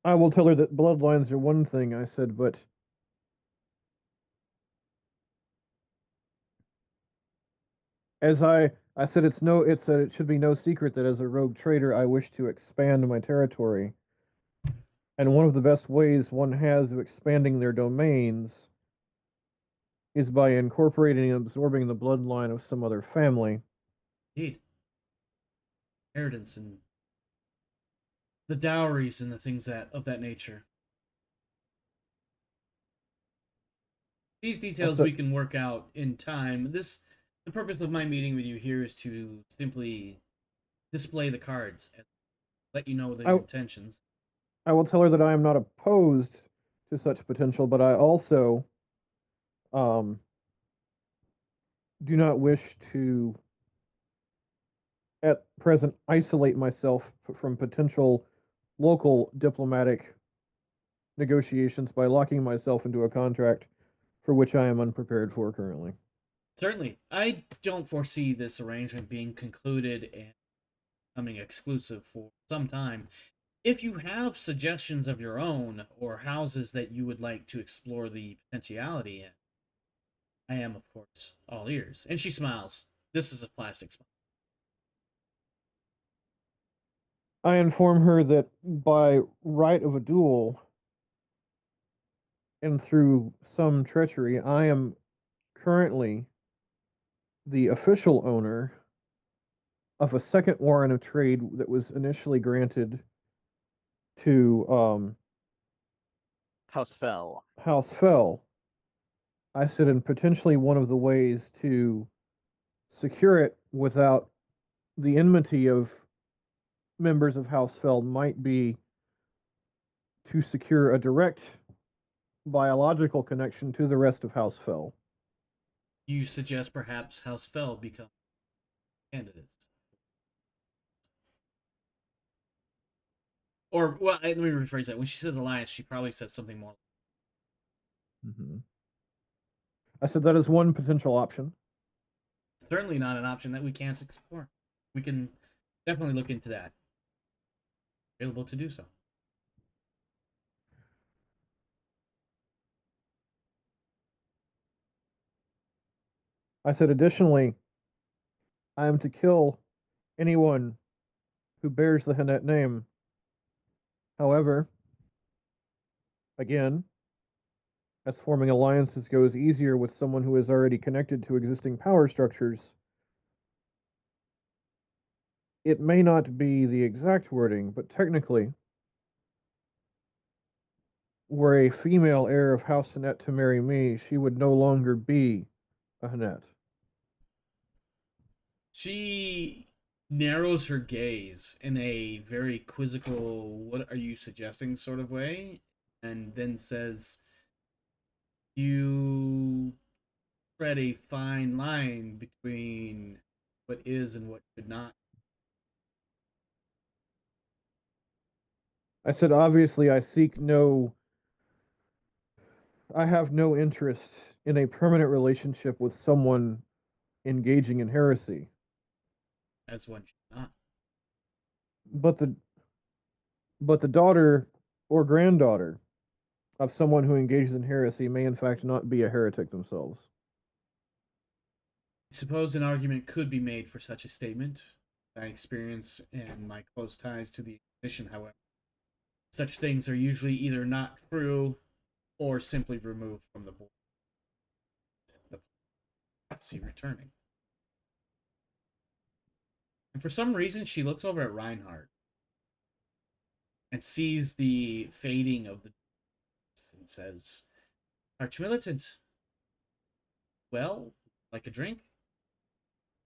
I will tell her that bloodlines are one thing, I said, but as I said, it should be no secret that as a rogue trader, I wish to expand my territory. And one of the best ways one has of expanding their domains is by incorporating and absorbing the bloodline of some other family. Indeed. Inheritance and the dowries and the things that of that nature. These details we can work out in time. The purpose of my meeting with you here is to simply display the cards and let you know their intentions. I will tell her that I am not opposed to such potential, but I also do not wish to, at present, isolate myself from potential local diplomatic negotiations by locking myself into a contract for which I am unprepared for currently. Certainly. I don't foresee this arrangement being concluded and becoming exclusive for some time. If you have suggestions of your own or houses that you would like to explore the potentiality in, I am, of course, all ears. And she smiles. This is a plastic smile. I inform her that by right of a duel and through some treachery, I am currently the official owner of a second warrant of trade that was initially granted to House Fell. House Fell. I said, and potentially one of the ways to secure it without the enmity of members of House Fell might be to secure a direct biological connection to the rest of House Fell. You suggest perhaps House Fell become candidates. Or, well, let me rephrase that. When she says alliance, she probably says something more. Mm-hmm. I said that is one potential option. Certainly not an option that we can't explore. We can definitely look into that. Available to do so. I said, additionally, I am to kill anyone who bears the Hanet name. However, again, as forming alliances goes easier with someone who is already connected to existing power structures, it may not be the exact wording, but technically, were a female heir of House Hanet to marry me, she would no longer be a Hanet. She narrows her gaze in a very quizzical, what are you suggesting sort of way, and then says, you tread a fine line between what is and what should not. I said, obviously, I have no interest in a permanent relationship with someone engaging in heresy. As one should not. But the daughter or granddaughter of someone who engages in heresy may in fact not be a heretic themselves. I suppose an argument could be made for such a statement. My experience and my close ties to the Inquisition, however, such things are usually either not true or simply removed from the board. The see returning. And for some reason, she looks over at Reinhardt and sees the fading of the and says, Archmilitant, well, like a drink?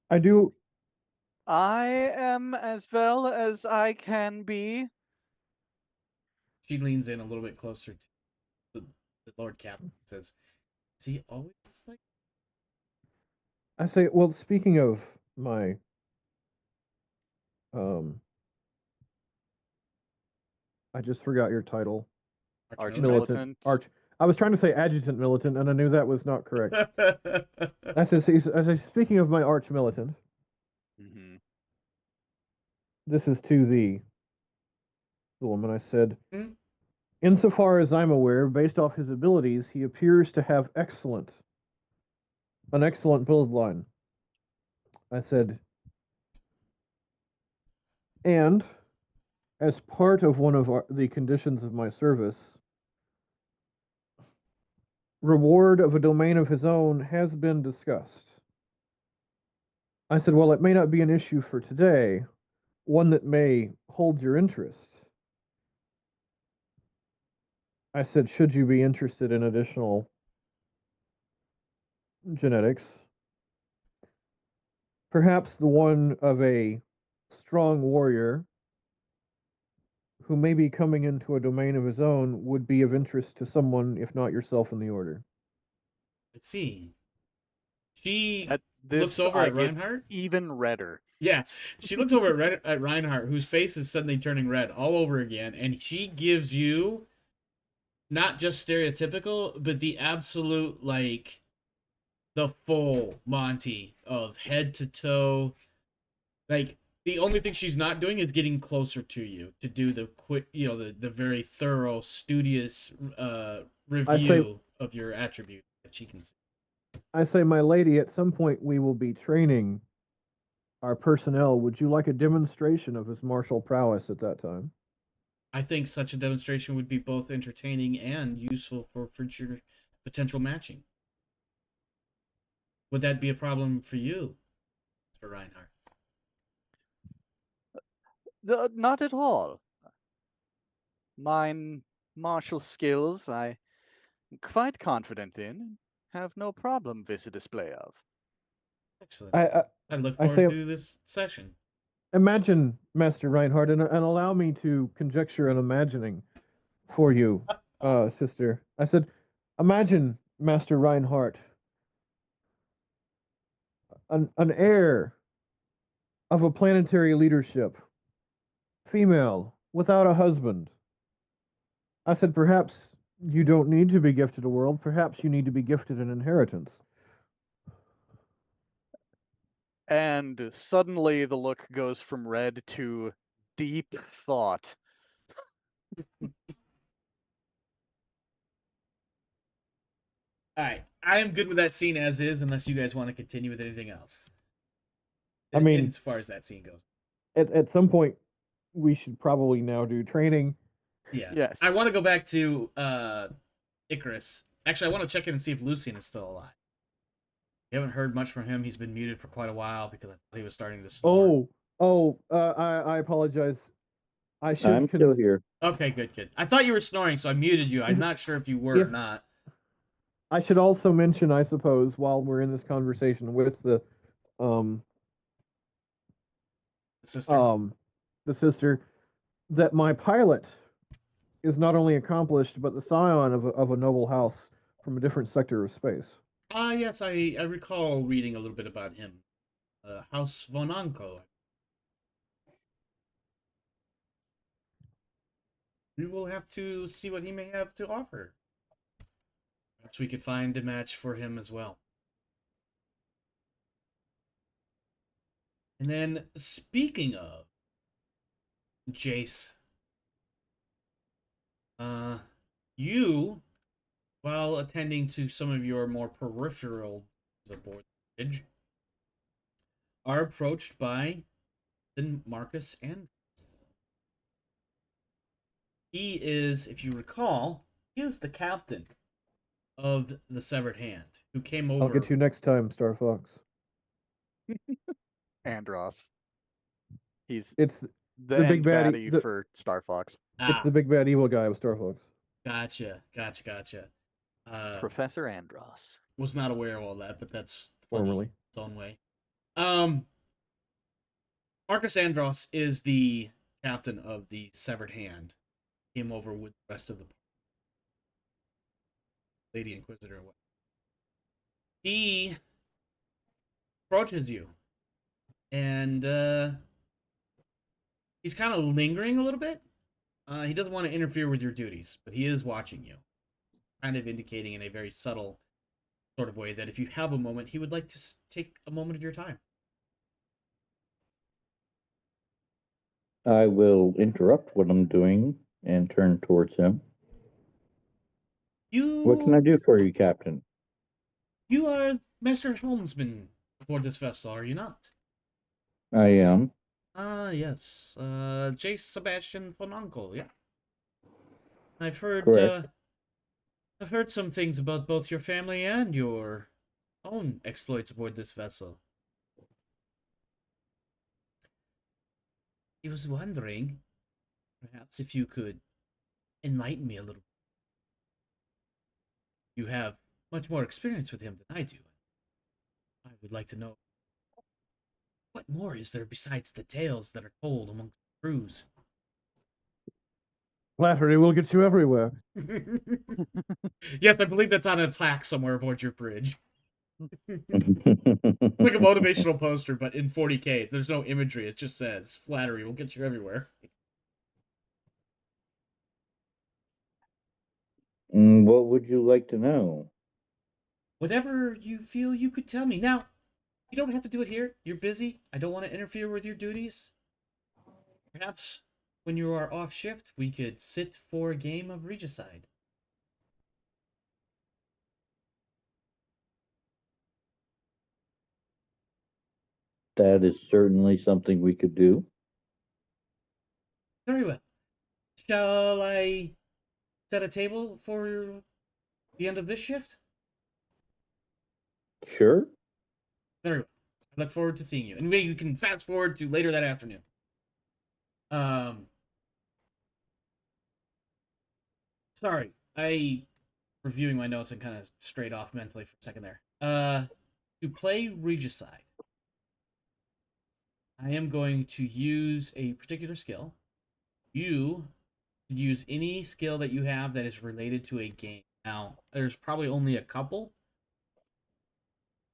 I do. I am as well as I can be. She leans in a little bit closer to the Lord Captain and says, is he always like? I say, well, speaking of my I just forgot your title. Archmilitant. I was trying to say adjutant militant, and I knew that was not correct. I said, speaking of my arch militant, Mm-hmm. this is to the woman. I said, Hmm? insofar as I'm aware, based off his abilities, he appears to have an excellent build line. I said, and as part of one of the conditions of my service, reward of a domain of his own has been discussed. I said, well, it may not be an issue for today, one that may hold your interest. I said, should you be interested in additional genetics. Perhaps the one of a strong warrior who may be coming into a domain of his own would be of interest to someone, if not yourself, in the order. Let's see. She At looks this, over I at get Reinhardt. even redder. Yeah, she looks over at Reinhardt, whose face is suddenly turning red all over again, and she gives you not just stereotypical, but the absolute, like, the full Monty of head to toe. Like, the only thing she's not doing is getting closer to you to do the quick, the very thorough, studious review of your attributes that she can see. I say, my lady, at some point we will be training our personnel. Would you like a demonstration of his martial prowess at that time? I think such a demonstration would be both entertaining and useful for future potential matching. Would that be a problem for you, Mr. Reinhardt? Not at all. Mine martial skills I'm quite confident in, and have no problem with a display of. Excellent. I I, I look I forward say, to this session. imagine, Master Reinhardt, and allow me to conjecture an imagining for you, sister. I said, imagine, Master Reinhardt, an heir of a planetary leadership, female, without a husband. I said, perhaps you don't need to be gifted a world. Perhaps you need to be gifted an inheritance. And suddenly the look goes from red to deep thought. All right, I am good with that scene as is, unless you guys want to continue with anything else. I mean, as far as that scene goes. At some point, we should probably now do training. Yeah. Yes. I want to go back to Icarus. Actually, I want to check in and see if Lucian is still alive. We haven't heard much from him. He's been muted for quite a while because I thought he was starting to snore. I apologize. I should. I'm still here. Okay, good. I thought you were snoring, so I muted you. I'm not sure if you were or not. I should also mention, I suppose, while we're in this conversation with the Sister. the sister, that my pilot is not only accomplished but the scion of a noble house from a different sector of space. Yes, I recall reading a little bit about him. House von Anko. We will have to see what he may have to offer. Perhaps we could find a match for him as well. And then, speaking of Jace, you, while attending to some of your more peripheral aboard the bridge, are approached by the Marcus Andrews. He is, if you recall, he is the captain of the Severed Hand, who came over. I'll get you next time, Star Fox. Andros. He's It's the big end baddie baddie for Star Fox. It's the big bad evil guy with Star Fox. Gotcha. Professor Andros. Was not aware of all that, but that's Formerly. in its own way. Marcus Andros is the captain of the Severed Hand. Came over with the rest of the Lady Inquisitor. He approaches you, and he's kind of lingering a little bit. He doesn't want to interfere with your duties, but he is watching you, kind of indicating in a very subtle sort of way that if you have a moment, he would like to take a moment of your time. I will interrupt what I'm doing and turn towards him. What can I do for you, Captain? You are Master Helmsman aboard this vessel, are you not? I am. Yes. Jace Sebastian von Uncle, yeah. I've heard Correct. I've heard some things about both your family and your own exploits aboard this vessel. I was wondering, perhaps if you could enlighten me a little. You have much more experience with him than I do. I would like to know, what more is there besides the tales that are told amongst the crews? Flattery will get you everywhere. Yes, I believe that's on a plaque somewhere aboard your bridge. It's like a motivational poster, but in 40K. There's no imagery. It just says, flattery will get you everywhere. What would you like to know? Whatever you feel you could tell me. Now, you don't have to do it here. You're busy. I don't want to interfere with your duties. Perhaps when you are off shift, we could sit for a game of Regicide. That is certainly something we could do. Very well. Shall I set a table for the end of this shift? Sure. Very well. I look forward to seeing you. And maybe you can fast forward to later that afternoon. Sorry. I reviewing my notes and kind of strayed off mentally for a second there. To play Regicide, I am going to use a particular skill. You use any skill that you have that is related to a game. Now, there's probably only a couple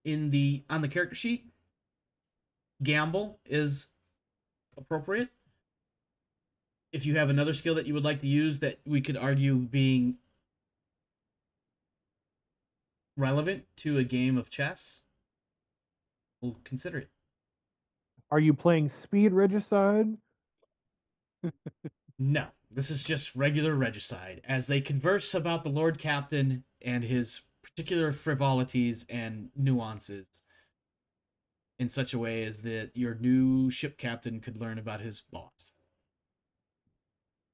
on the character sheet. Gamble is appropriate. If you have another skill that you would like to use that we could argue being relevant to a game of chess, we'll consider it. Are you playing speed regicide? No, this is just regular regicide, as they converse about the Lord Captain and his particular frivolities and nuances in such a way as that your new ship captain could learn about his boss.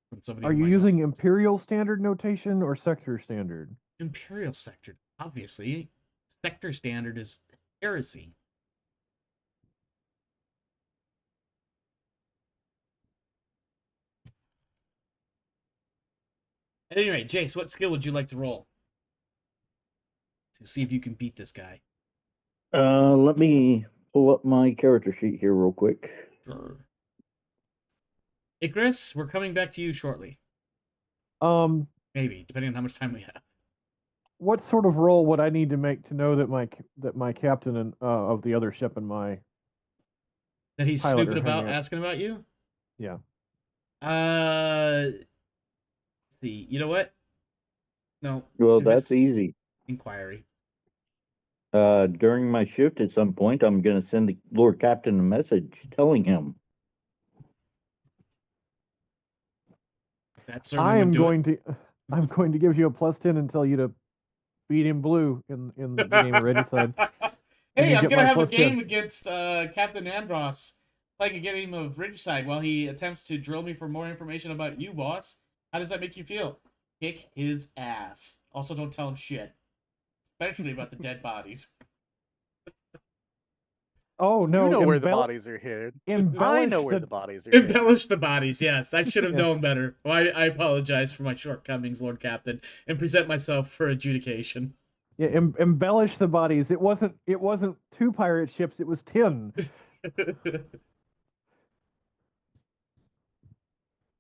From somebody Are who you might know. using imperial standard notation or sector standard? Imperial sector? Obviously. Sector standard is heresy. At any rate, Jace, what skill would you like to roll to see if you can beat this guy? Let me pull up my character sheet here real quick. Sure. Icarus, we're coming back to you shortly. Maybe, depending on how much time we have. What sort of roll would I need to make to know that my captain and of the other ship and my That he's pilot snooping are about, hanging out? asking about you? Yeah. Let's see. You know what? No. Well, that's easy. Inquiry. During my shift at some point, I'm going to send the Lord Captain a message telling him. That certainly would do it. I'm going to give you a +10 and tell you to beat him blue in the game of Regicide. Hey, you I'm get gonna my have a +10. game against Captain Andros, playing a game of Regicide while he attempts to drill me for more information about you, boss. How does that make you feel? Kick his ass. Also, don't tell him shit, especially about the dead bodies. Oh no! You know where the bodies are hidden. I know where the bodies are hidden. Embellish the bodies, yes. I should have Yeah. known better. Well, I apologize for my shortcomings, Lord Captain, and present myself for adjudication. Yeah, embellish the bodies. It wasn't 2 pirate ships. It was 10.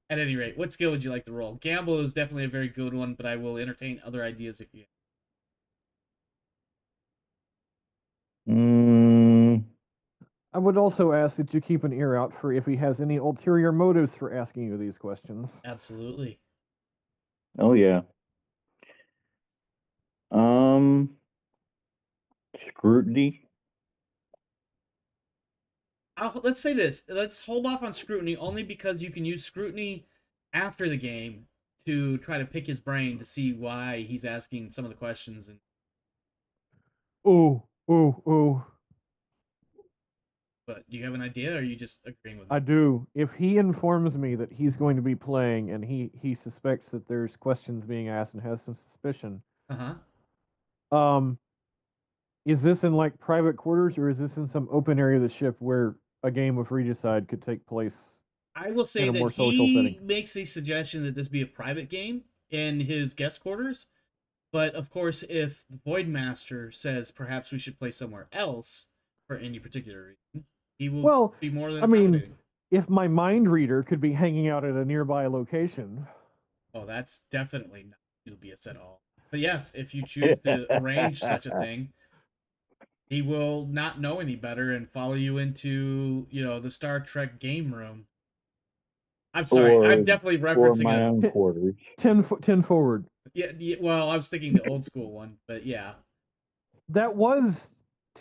At any rate, what skill would you like to roll? Gamble is definitely a very good one, but I will entertain other ideas if you. I would also ask that you keep an ear out for if he has any ulterior motives for asking you these questions. Absolutely. Oh yeah. Scrutiny. Let's say this. Let's hold off on scrutiny only because you can use scrutiny after the game to try to pick his brain to see why he's asking some of the questions. And Ooh. but do you have an idea, or are you just agreeing with me? I do. If he informs me that he's going to be playing and he suspects that there's questions being asked and has some suspicion, is this in like private quarters or is this in some open area of the ship where a game of Regicide could take place? I will say in a that more social he setting? makes a suggestion that this be a private game in his guest quarters, But of course, if the Void Master says perhaps we should play somewhere else for any particular reason, he will Well, be more than I mean, accommodating. if my mind reader could be hanging out at a nearby location. Oh, that's definitely not dubious at all. But yes, if you choose to arrange such a thing, he will not know any better and follow you into, the Star Trek game room. I'm sorry, I'm definitely or referencing my a own quarters. 10 forward. yeah. Well, I was thinking the old school one, but yeah, That was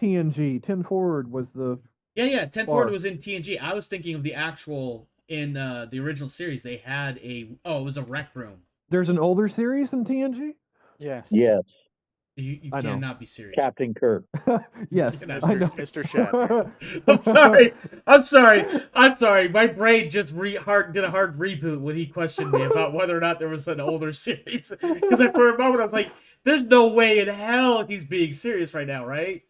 TNG. 10 forward was the yeah. 10 forward bar. was in TNG. I was thinking of the actual in the original series. They had it was a rec room. There's an older series in TNG? Yes. Yes, You I know. cannot be serious. Captain Kirk. Yes, Cannot I be know. Mr. Shatner. I'm sorry. My brain just did a hard reboot when he questioned me about whether or not there was an older series. Because for a moment I was like, "There's no way in hell he's being serious right now, right?"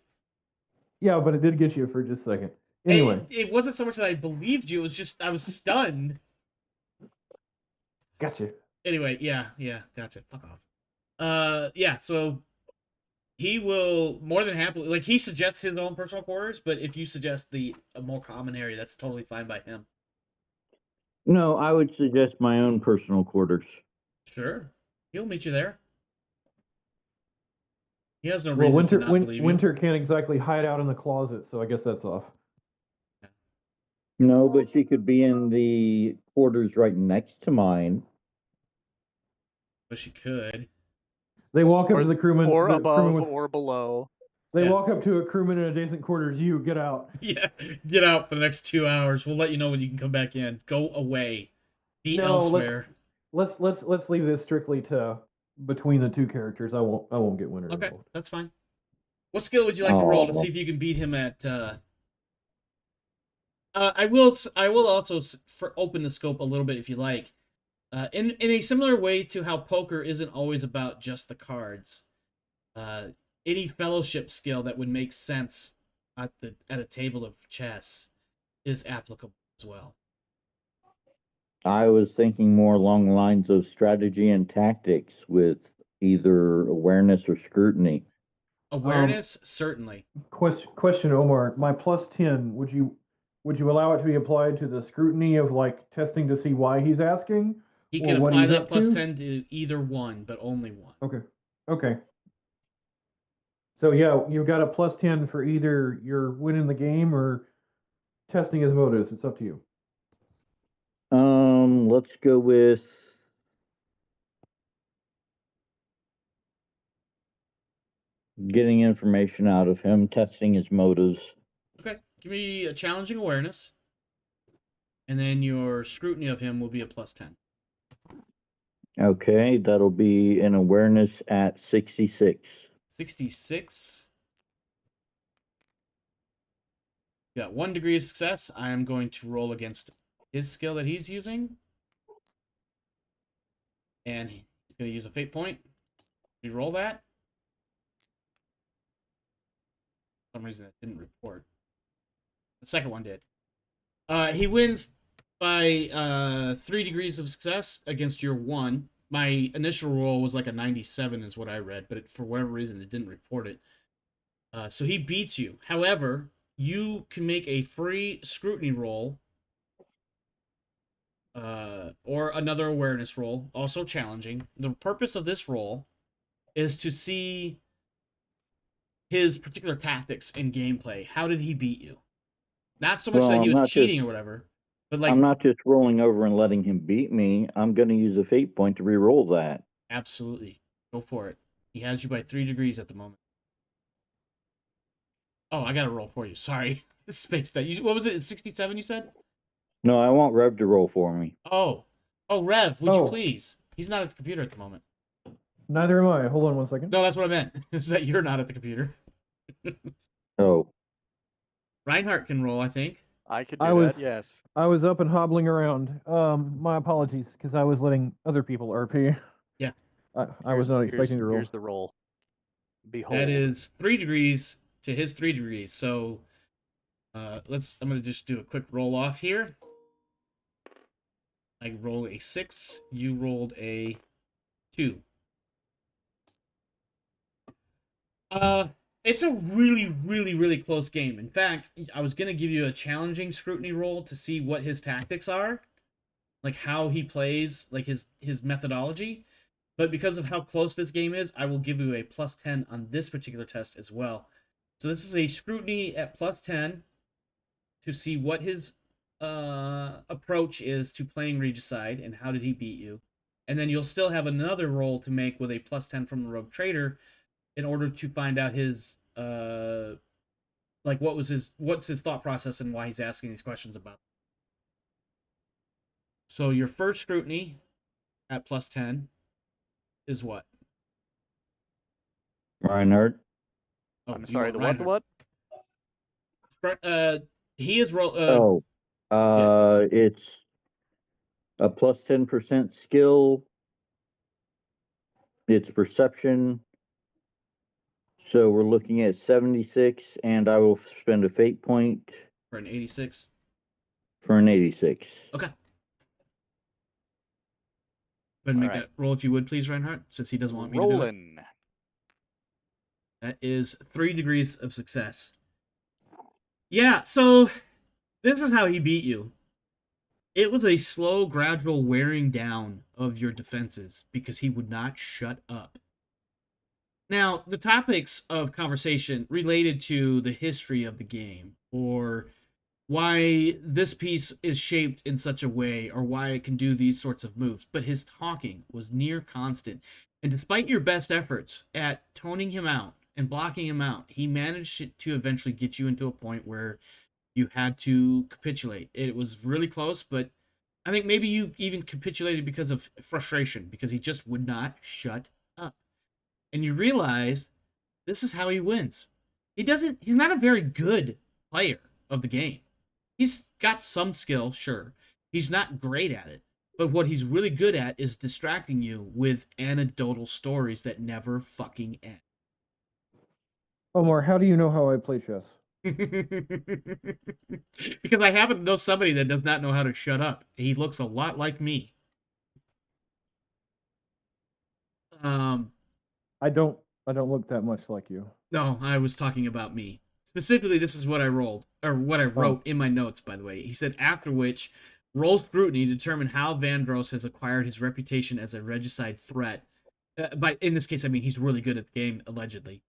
Yeah, but it did get you for just a second. Anyway, It wasn't so much that I believed you; it was just I was stunned. gotcha. Anyway, yeah, gotcha. Fuck off. Yeah. So he will more than happily, like, he suggests his own personal quarters, but if you suggest a more common area, that's totally fine by him. No, I would suggest my own personal quarters. Sure, he'll meet you there. He has no Well, reason to not believe you. Winter can't exactly hide out in the closet, so I guess that's off. No, but she could be in the quarters right next to mine. But she could. They walk up to the crewman. Or the above crewman with, or below. They Yeah. walk up to a crewman in adjacent quarters. You get out. Yeah, get out for the next 2 hours. We'll let you know when you can come back in. Go away. Be No, elsewhere. Let's leave this strictly to between the two characters. I won't get Winter Okay, involved. that's fine. What skill would you like to roll to Oh. see if you can beat him at? I will also open the scope a little bit if you like. In a similar way to how poker isn't always about just the cards. Any fellowship skill that would make sense at a table of chess is applicable as well. I was thinking more along the lines of strategy and tactics with either awareness or scrutiny. Awareness, certainly. Question, Omar. My +10. Would you allow it to be applied to the scrutiny of like testing to see why he's asking? He or can what apply he's that up plus to? 10 to either one, but only one. Okay. So yeah, you've got a +10 for either you're winning the game or testing his motives. It's up to you. Let's go with getting information out of him, testing his motives. Okay, give me a challenging awareness, and then your scrutiny of him will be a +10. Okay, that'll be an awareness at 66. 66. You got 1 degree of success. I am going to roll against his skill that he's using. And he's going to use a fate point. Reroll that. For some reason it didn't report. The second one did. He wins by 3 degrees of success against your 1. My initial roll was like a 97 is what I read, but for whatever reason it didn't report it. So he beats you. However, you can make a free scrutiny roll or another awareness roll, also challenging. The purpose of this roll is to see his particular tactics in gameplay. How did he beat you? Not so much that he was cheating or whatever, but like, I'm not just rolling over and letting him beat me. I'm going to use a fate point to re-roll that. absolutely. Go for it. He has you by 3 degrees at the moment. Oh, I got to roll for you. Sorry. Space that. What was it? 67 you said? No, I want Rev to roll for me. Oh, Rev, would you Oh. please? He's not at the computer at the moment. Neither am I. Hold on one second. No, that's what I meant. Is that you're not at the computer. Oh, Reinhardt can roll, I think. I could do that, yes. I was up and hobbling around. My apologies, because I was letting other people RP. Yeah. I was not expecting to roll. Here's the roll. Behold. That is 3 degrees to his 3 degrees. So I'm going to just do a quick roll off here. I rolled a 6. You rolled a 2. It's a really, really, really close game. In fact, I was gonna give you a challenging scrutiny roll to see what his tactics are, like how he plays, like his methodology. But because of how close this game is, I will give you a +10 on this particular test as well. So this is a scrutiny at +10 to see what his approach is to playing Regicide and how did he beat you. And then you'll still have another roll to make with a +10 from the Rogue Trader in order to find out his like what's his thought process and why he's asking these questions about. So your first scrutiny at +10 is what? Reinhardt. Oh, I'm you sorry, want the what? He is roll. It's a plus 10% skill. It's perception. So we're looking at 76, and I will spend a fate point For an 86. for an 86. Okay. Go ahead and make Alright. that roll if you would, please, Reinhardt, since he doesn't want me to do it. Rolling. That is 3 degrees of success. Yeah, so this is how he beat you. It was a slow, gradual wearing down of your defenses because he would not shut up. Now, the topics of conversation related to the history of the game, or why this piece is shaped in such a way, or why it can do these sorts of moves, but his talking was near constant. And despite your best efforts at toning him out and blocking him out, he managed to eventually get you into a point where you had to capitulate. It was really close, but I think maybe you even capitulated because of frustration, because he just would not shut up. And you realize this is how he wins. He's not a very good player of the game. He's got some skill, sure. He's not great at it. But what he's really good at is distracting you with anecdotal stories that never fucking end. Omar, how do you know how I play chess? Because I happen to know somebody that does not know how to shut up. He looks a lot like me. I don't look that much like you. No, I was talking about me. Specifically, this is what I rolled, or what I wrote in my notes, by the way. He said, after which, roll scrutiny to determine how Vandross has acquired his reputation as a regicide threat. But in this case, I mean, he's really good at the game, allegedly.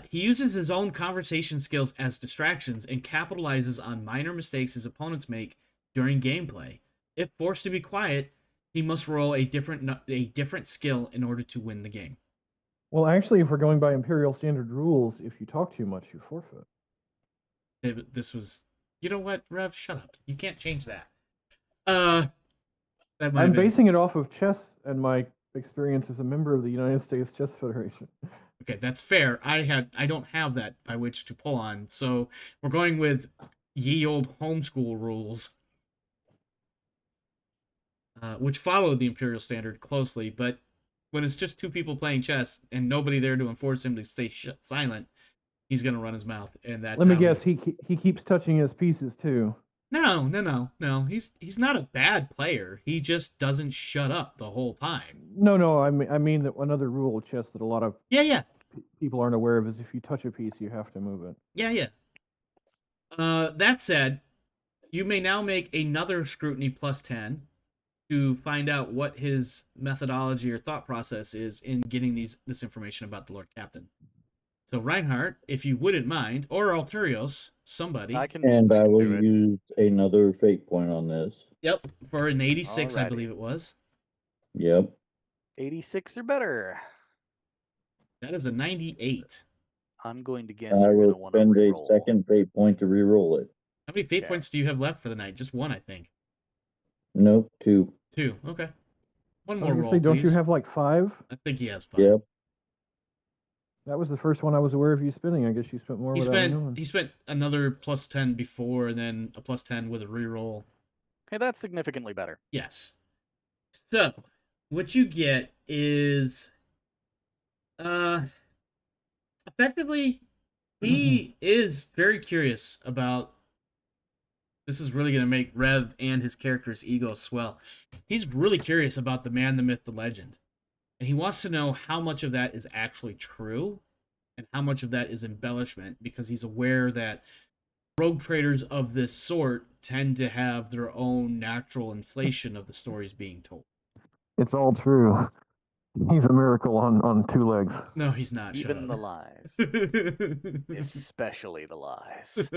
He uses his own conversation skills as distractions and capitalizes on minor mistakes his opponents make during gameplay. If forced to be quiet, he must roll a different skill in order to win the game. Well, actually, if we're going by Imperial Standard rules, if you talk too much, you forfeit. This was, you know what, Rev, shut up. You can't change that. I'm basing it off of chess and my experience as a member of the United States Chess Federation. Okay, that's fair. I don't have that by which to pull on, so we're going with ye old homeschool rules, which follow the Imperial Standard closely, but when it's just two people playing chess and nobody there to enforce him to stay silent, he's gonna run his mouth, and that's. Let me guess. He keeps touching his pieces too. No. He's not a bad player. He just doesn't shut up the whole time. No. I mean that another rule of chess that a lot of people aren't aware of is if you touch a piece, you have to move it. Yeah. That said, you may now make another scrutiny +10 to find out what his methodology or thought process is in getting this information about the Lord Captain. So Reinhardt, if you wouldn't mind, or Alturios, somebody. I can I will do it. use another fate point on this. Yep, for an 86, Alrighty. I believe it was. Yep. 86 or better. That is a 98. I'm going to guess I you're going to will want to spend a reroll. second fate point to reroll it. How many fate points do you have left for the night? Just one, I think. Nope, 2. 2, okay. One I more was roll, gonna say, don't please. you have like 5? I think he has 5. Yep. That was the first one I was aware of you spending. I guess you spent more. He spent another +10 before, and then a +10 with a reroll. Hey, that's significantly better. Yes. So, what you get is, effectively, he is very curious about. This is really going to make Rev and his character's ego swell. He's really curious about the man, the myth, the legend. And he wants to know how much of that is actually true and how much of that is embellishment, because he's aware that rogue traders of this sort tend to have their own natural inflation of the stories being told. It's all true. He's a miracle on two legs. No, he's not. Even the Shut lies, up. especially the lies.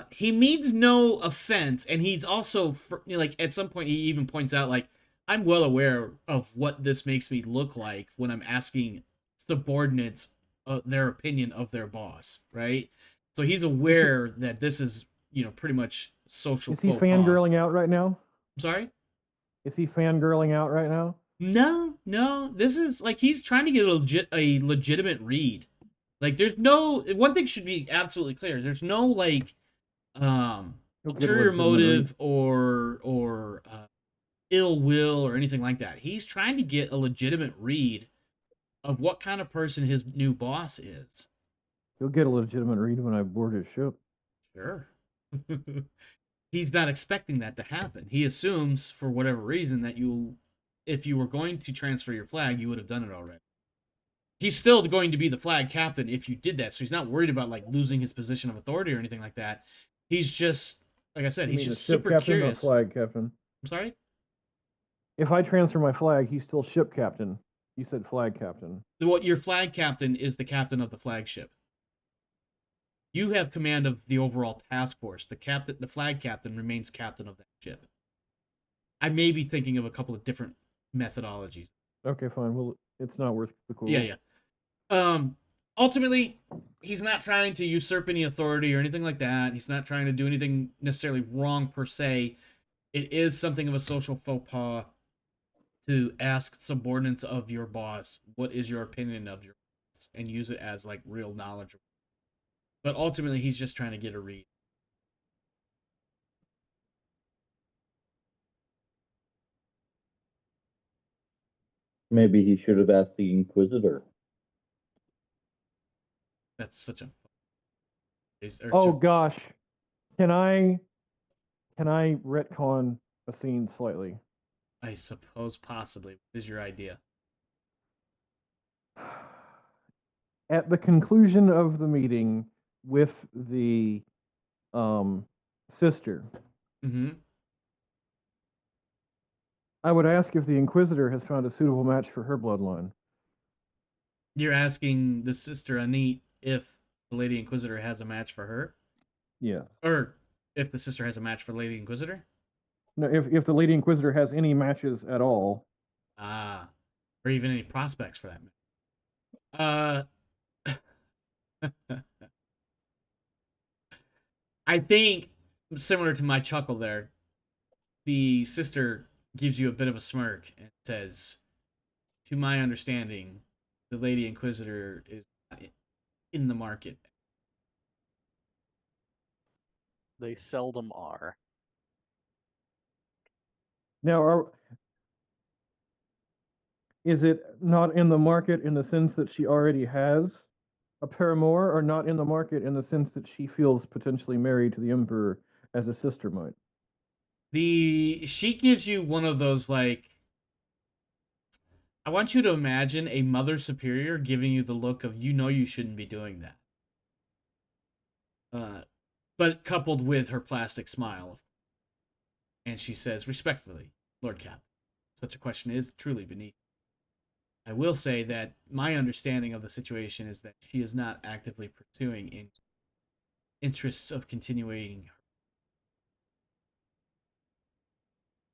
He means no offense, and he's also like at some point he even points out like I'm well aware of what this makes me look like when I'm asking subordinates their opinion of their boss, right? So he's aware that this is pretty much social Is he faux pas. fangirling out right now? I'm sorry. Is he fangirling out right now? No. This is like he's trying to get a legitimate read. Like there's no one thing should be absolutely clear. There's no like ulterior motive or ill will or anything like that. He's trying to get a legitimate read of what kind of person his new boss is. He'll get a legitimate read when I board his ship. Sure. He's not expecting that to happen. He assumes for whatever reason that if you were going to transfer your flag, you would have done it already. He's still going to be the flag captain if you did that, so he's not worried about like losing his position of authority or anything like that. He's just, like I said, he's just ship super captain curious. Or flag captain. I'm sorry? If I transfer my flag, he's still ship captain. You said flag captain. Your flag captain is the captain of the flagship. You have command of the overall task force. The flag captain remains captain of that ship. I may be thinking of a couple of different methodologies. Okay, fine. Well, it's not worth the cool. Yeah. Ultimately, he's not trying to usurp any authority or anything like that. He's not trying to do anything necessarily wrong per se. It is something of a social faux pas to ask subordinates of your boss, what is your opinion of your boss, and use it as like real knowledge. But ultimately, he's just trying to get a read. Maybe he should have asked the Inquisitor. That's such a. Oh gosh, can I retcon a scene slightly? I suppose possibly. What is your idea? At the conclusion of the meeting with the sister, Mm-hmm. I would ask if the Inquisitor has found a suitable match for her bloodline. You're asking the sister Anit if the Lady Inquisitor has a match for her? Yeah. Or if the sister has a match for Lady Inquisitor? No, if the Lady Inquisitor has any matches at all. Ah. Or even any prospects for that. I think, similar to my chuckle there, the sister gives you a bit of a smirk and says, to my understanding, the Lady Inquisitor is not in the market. They seldom are. Now, is it not in the market in the sense that she already has a paramour, or not in the market in the sense that she feels potentially married to the Emperor as a sister might? She gives you one of those like, I want you to imagine a mother superior giving you the look of you shouldn't be doing that. But coupled with her plastic smile. And she says, respectfully, Lord Captain, such a question is truly beneath. I will say that my understanding of the situation is that she is not actively pursuing in interests of continuing.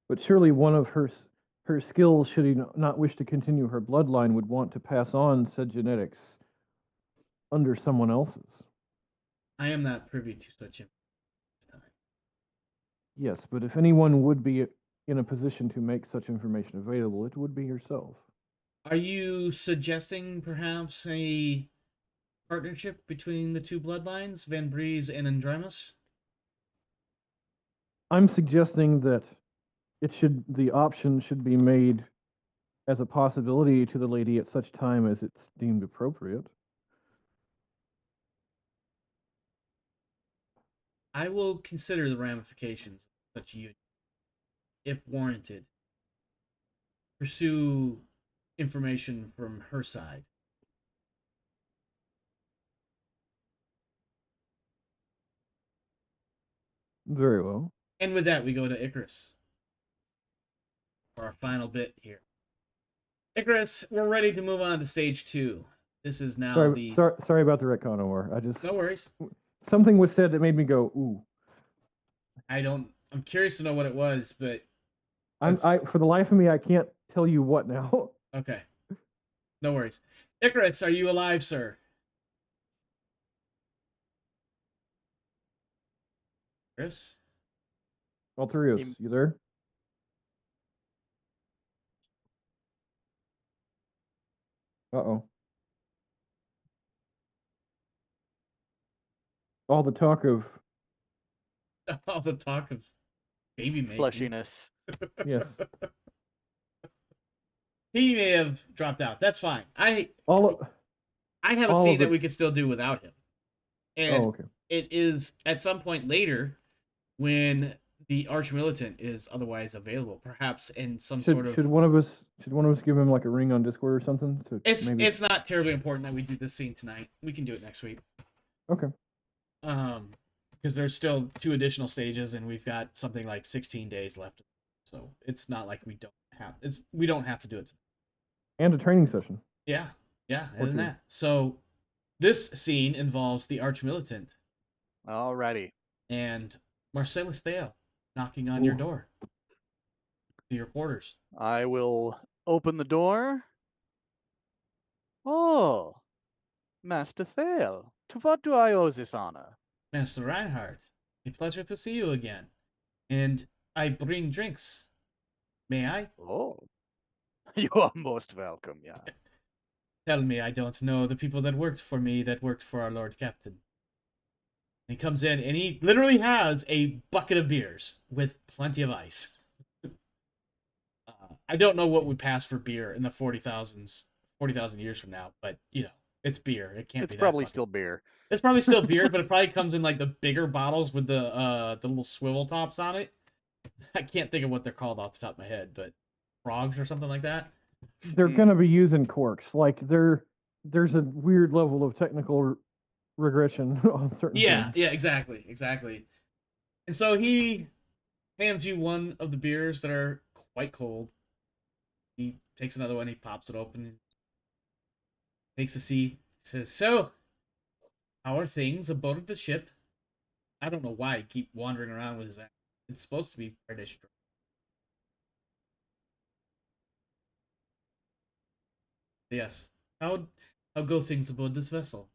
But surely one of her skills, should he not wish to continue her bloodline, would want to pass on said genetics under someone else's. I am not privy to such information this time. Yes, but if anyone would be in a position to make such information available, it would be yourself. Are you suggesting perhaps a partnership between the two bloodlines, Van Breeze and Andremus? I'm suggesting that the option should be made as a possibility to the lady at such time as it's deemed appropriate. I will consider the ramifications of such a union. If warranted, pursue information from her side. Very well. And with that, we go to Icarus for our final bit here. Icarus, we're ready to move on to stage 2. This is now the... Sorry about the retcon, Omar. I just... No worries. Something was said that made me go, ooh. I'm curious to know what it was, but... For the life of me, I can't tell you what now. Okay. No worries. Icarus, are you alive, sir? Icarus? Alterios, you there? Uh-oh. All the talk of... All the talk of baby making. Fleshiness. Yes. He may have dropped out. That's fine. I have a all scene of that it- we could still do without him. And Oh, okay. it is at some point later when the Archmilitant is otherwise available, perhaps in some sort of... Should one of us give him like a ring on Discord or something? So maybe... It's not terribly important that we do this scene tonight. We can do it next week. Okay. Because there's still 2 additional stages, and we've got something like 16 days left. So it's not like we don't have to do it. And a training session. Yeah, Or and 2. that. So this scene involves the Archmilitant Alrighty. and Marcellus Theo knocking on your Ooh. door to your quarters. I will open the door. Oh, Master Thale, to what do I owe this honor? Master Reinhardt, a pleasure to see you again. And I bring drinks. May I? Oh, you are most welcome, yeah. Tell me I don't know the people that worked for me that worked for our Lord Captain. He comes in and he literally has a bucket of beers with plenty of ice. I don't know what would pass for beer in the 40,000 years from now, but you know, it's beer. It can't It's be that probably fucking- still beer. It's probably still beer, but it probably comes in like the bigger bottles with the little swivel tops on it. I can't think of what they're called off the top of my head, but frogs or something like that. They're gonna be using corks. Like there's a weird level of technical regression on certain things. Yeah, exactly. And so he hands you one of the beers that are quite cold. He takes another one, he pops it open, takes a seat, says, "So, how are things aboard the ship?" I don't know why I keep wandering around with his accent. It's supposed to be British. Yes. How go things aboard this vessel?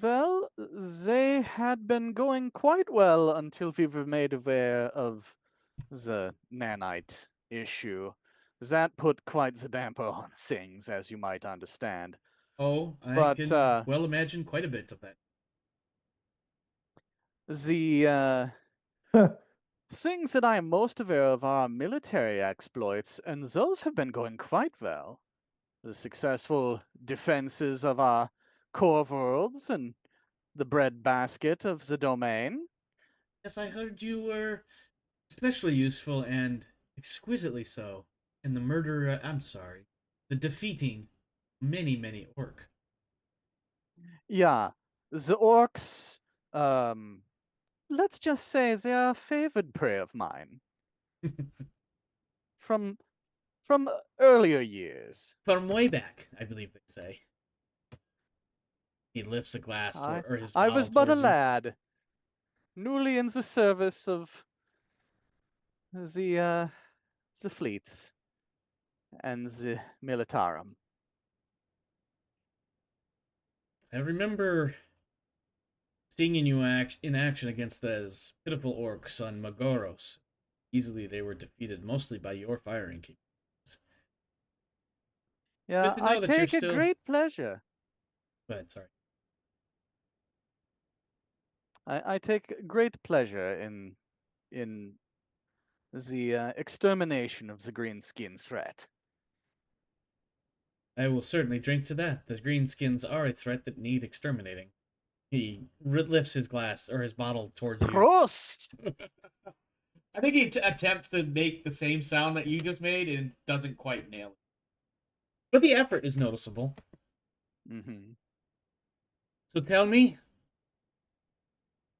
Well, they had been going quite well until we were made aware of the nanite issue. That put quite the damper on things, as you might understand. Oh, I But, can well imagine quite a bit of that. The things that I am most aware of are military exploits, and those have been going quite well. The successful defenses of our core worlds and the breadbasket of the domain. Yes, I heard you were especially useful and exquisitely so in the murder. The defeating many orc. Yeah, the orcs, let's just say they are favored prey of mine. From earlier years. From way back, I believe they say. He lifts a glass or his I bottle was but a towards you. lad, newly in the service of the fleets and the militarum. I remember seeing you in action against those pitiful orcs on Magoros. Easily they were defeated, mostly by your firing capabilities. Yeah, good to know I that you're take a still... great pleasure. Go ahead, sorry. I take great pleasure in the extermination of the green skin threat. I will certainly drink to that. The greenskins are a threat that need exterminating. He lifts his glass or his bottle towards you. Prost! I think he attempts to make the same sound that you just made and doesn't quite nail it. But the effort is noticeable. Mm-hmm. So tell me,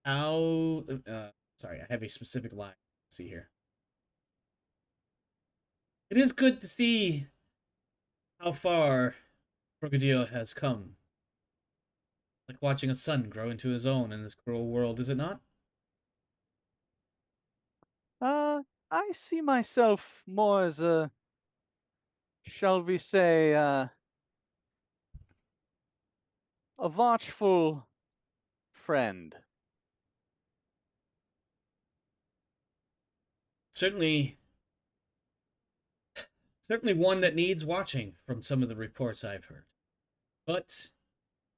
how sorry, I have a specific line. Let's see here. It is good to see how far Krokodil has come. Like watching a son grow into his own in this cruel world, is it not? I see myself more as a, shall we say, a watchful friend. Certainly one that needs watching from some of the reports I've heard. But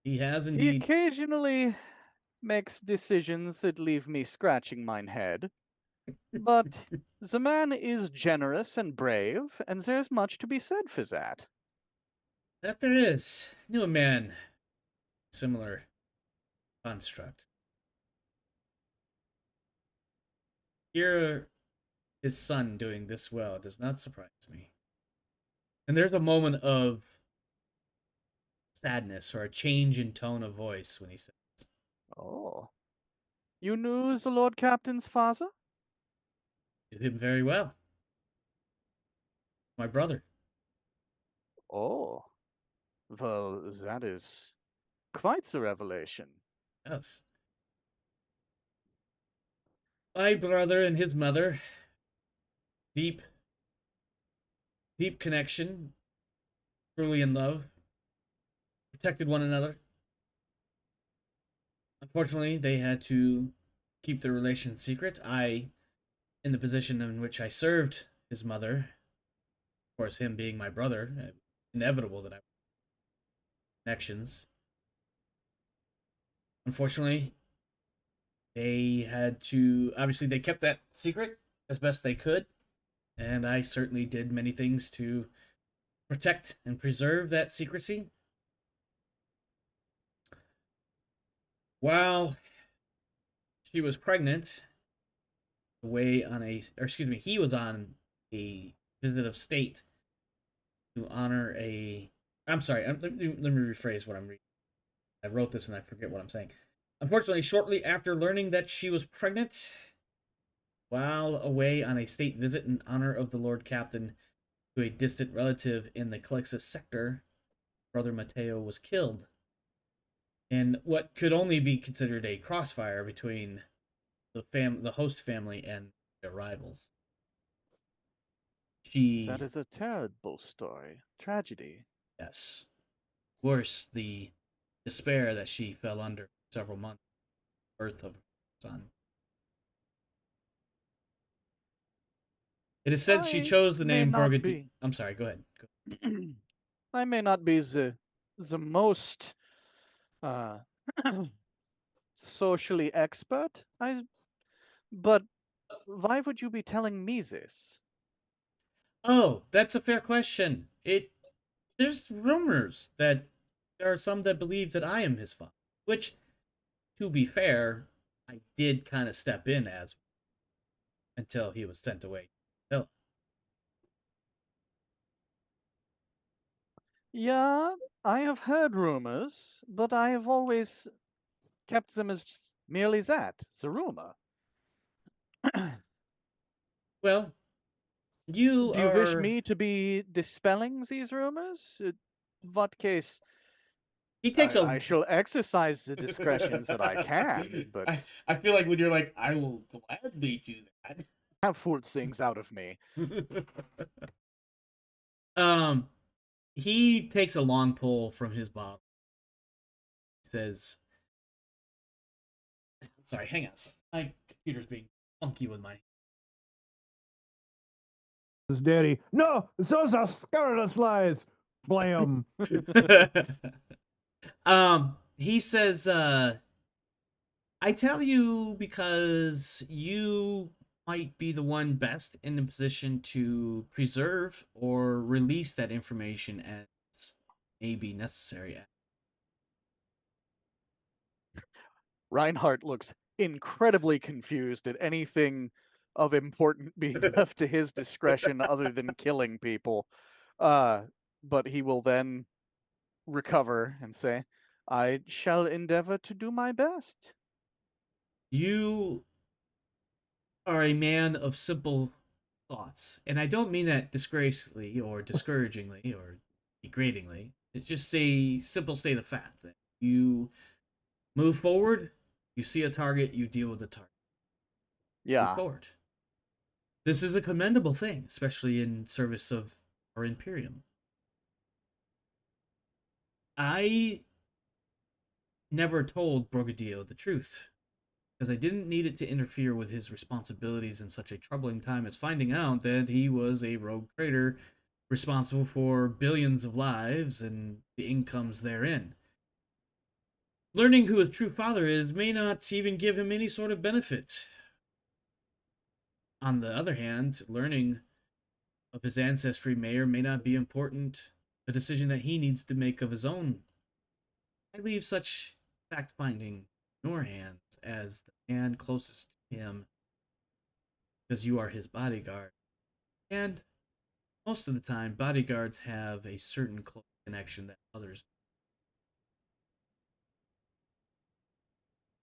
he has He indeed. occasionally makes decisions that leave me scratching mine head, but the man is generous and brave, and there's much to be said for that. That there is. Knew a man. Similar construct. Hear his son doing this well does not surprise me. And there's a moment of sadness or a change in tone of voice when he says, Oh. You knew the Lord Captain's father? "Knew him very well. My brother." Oh. Well, that is quite the revelation. Yes. My brother and his mother. Deep, deep connection. Truly in love. Protected one another. Unfortunately, they had to keep their relation secret. I, in the position in which I served his mother, of course, him being my brother, inevitable that I connections. Unfortunately, they had to. Obviously, they kept that secret as best they could, and I certainly did many things to protect and preserve that secrecy. While she was pregnant, away on a, or excuse me, he was on a visit of state to honor a. I'm sorry. Let me rephrase what I'm reading. I wrote this and I forget what I'm saying. Unfortunately, shortly after learning that she was pregnant, while away on a state visit in honor of the Lord Captain to a distant relative in the Calixus sector, Brother Mateo was killed in what could only be considered a crossfire between the host family and their rivals. That She, is a terrible story. Tragedy. yes, worse, the despair that she fell under for several months, birth of her son. It is said she I chose the may name not Burgundy. be. I'm sorry, go ahead. I may not be the most uh, socially expert. But why would you be telling me this? Oh, that's a fair question. There's rumors that there are some that believe that I am his father, which, to be fair, I did kind of step in as until he was sent away. Well, Yeah, I have heard rumors, but I have always kept them as merely that, the rumor. well, you Do you wish are. me to be dispelling these rumors? In what case, He takes I a. shall exercise the discretions that I can, I but I feel like when you're like, I will gladly do have fooled things out of me. that. um, he takes a long pull from his bottle. He says, "Sorry, hang on. My computer's being funky with my." His daddy. No, those are scurrilous lies. Blam. He says, I tell you because you might be the one best in the position to preserve or release that information as may be necessary. Reinhardt looks incredibly confused at anything of important being left to his discretion other than killing people. Uh, but he will then recover and say, I shall endeavor to do my best. You are a man of simple thoughts. And I don't mean that disgracefully or discouragingly or degradingly. It's just a simple state of fact that you move forward, you see a target, you deal with the target. Move Yeah. forward. This is a commendable thing, especially in service of our Imperium. I never told Brogadio the truth, because I didn't need it to interfere with his responsibilities in such a troubling time as finding out that he was a rogue trader responsible for billions of lives and the incomes therein. Learning who his true father is may not even give him any sort of benefit. On the other hand, learning of his ancestry may or may not be important, a decision that he needs to make of his own. I leave such fact finding in your hands as the man closest to him, because you are his bodyguard. And most of the time, bodyguards have a certain close connection that others.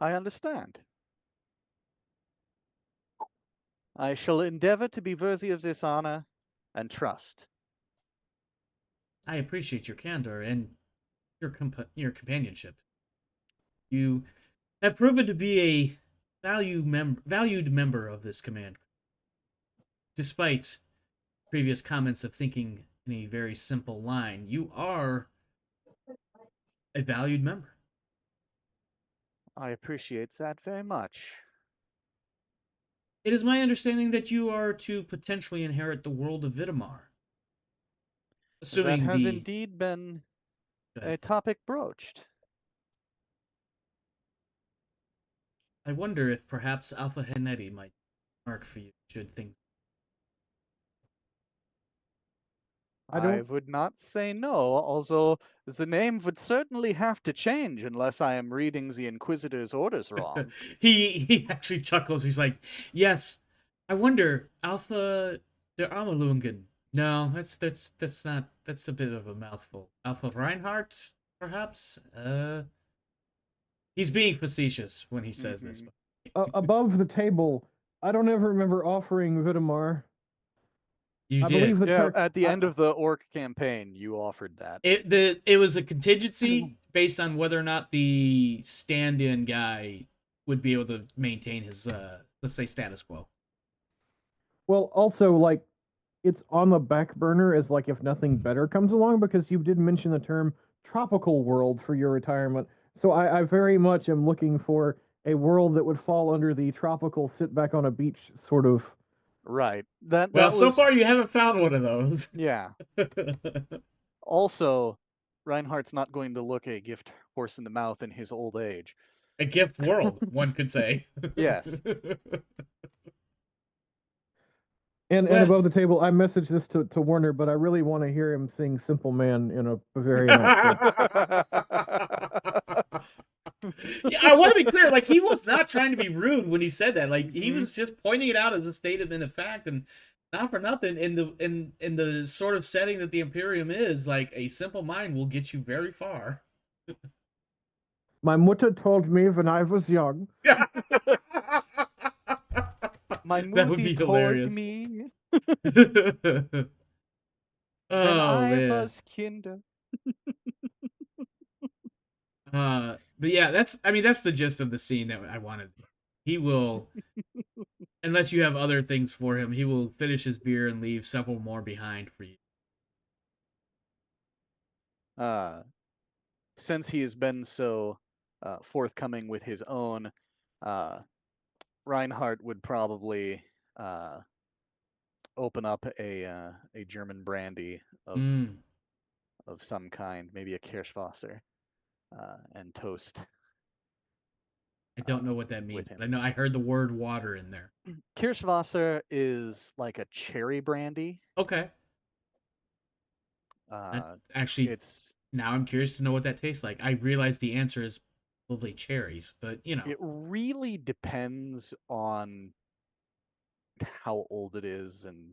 I understand. I shall endeavor to be worthy of this honor and trust. I appreciate your candor and your companionship. You have proven to be a valued member of this command, despite previous comments of thinking in a very simple line. You are a valued member. I appreciate that very much. It is my understanding that you are to potentially inherit the world of Vitamar. That Assuming has the. indeed been Go a ahead. topic broached. I wonder if perhaps Alpha Heneti might mark for you should things. I I don't. would not say no, although the name would certainly have to change unless I am reading the Inquisitor's orders wrong. he actually chuckles. He's like, "Yes, I wonder Alpha der Amalungen. No, that's not. That's a bit of a mouthful. Alpha Reinhardt, perhaps. He's being facetious when he says this. Mhm. Above the table, I don't ever remember offering Vitamar. You I did. believe the Yeah, ter- at the I- end of the orc campaign, you offered that. It was a contingency based on whether or not the stand-in guy would be able to maintain his let's say status quo. well, also like it's on the back burner as like if nothing better comes along because you did mention the term tropical world for your retirement. So I very much am looking for a world that would fall under the tropical sit back on a beach sort of. Right. That Well, that so was far you haven't found one of those. yeah. Also, Reinhardt's not going to look a gift horse in the mouth in his old age. A gift world, one could say. Yes. And Well- above the table, I messaged this to Werner, but I really want to hear him sing "Simple Man" in a Bavarian accent. Yeah, I want to be clear. Like, he was not trying to be rude when he said that. Like, he Mhm. was just pointing it out as a statement of fact, and not for nothing. In the sort of setting that the Imperium is, like, a simple mind will get you very far. My mutter told me when I was young. My That would Mutti be told hilarious. me Oh when I man. was kinder. But yeah, that's the gist of the scene that I wanted. He will, unless you have other things for him, he will finish his beer and leave several more behind for you. Since he has been so forthcoming with his own, Reinhardt would probably open up a German brandy of some kind, maybe a Kirschwasser, and toast. I don't know what that means, him. but I know I heard the word water in there. Kirschwasser is like a cherry brandy. Okay. Actually, It's now I'm curious to know what that tastes like. I realize the answer is probably cherries, but you know. it really depends on how old it is and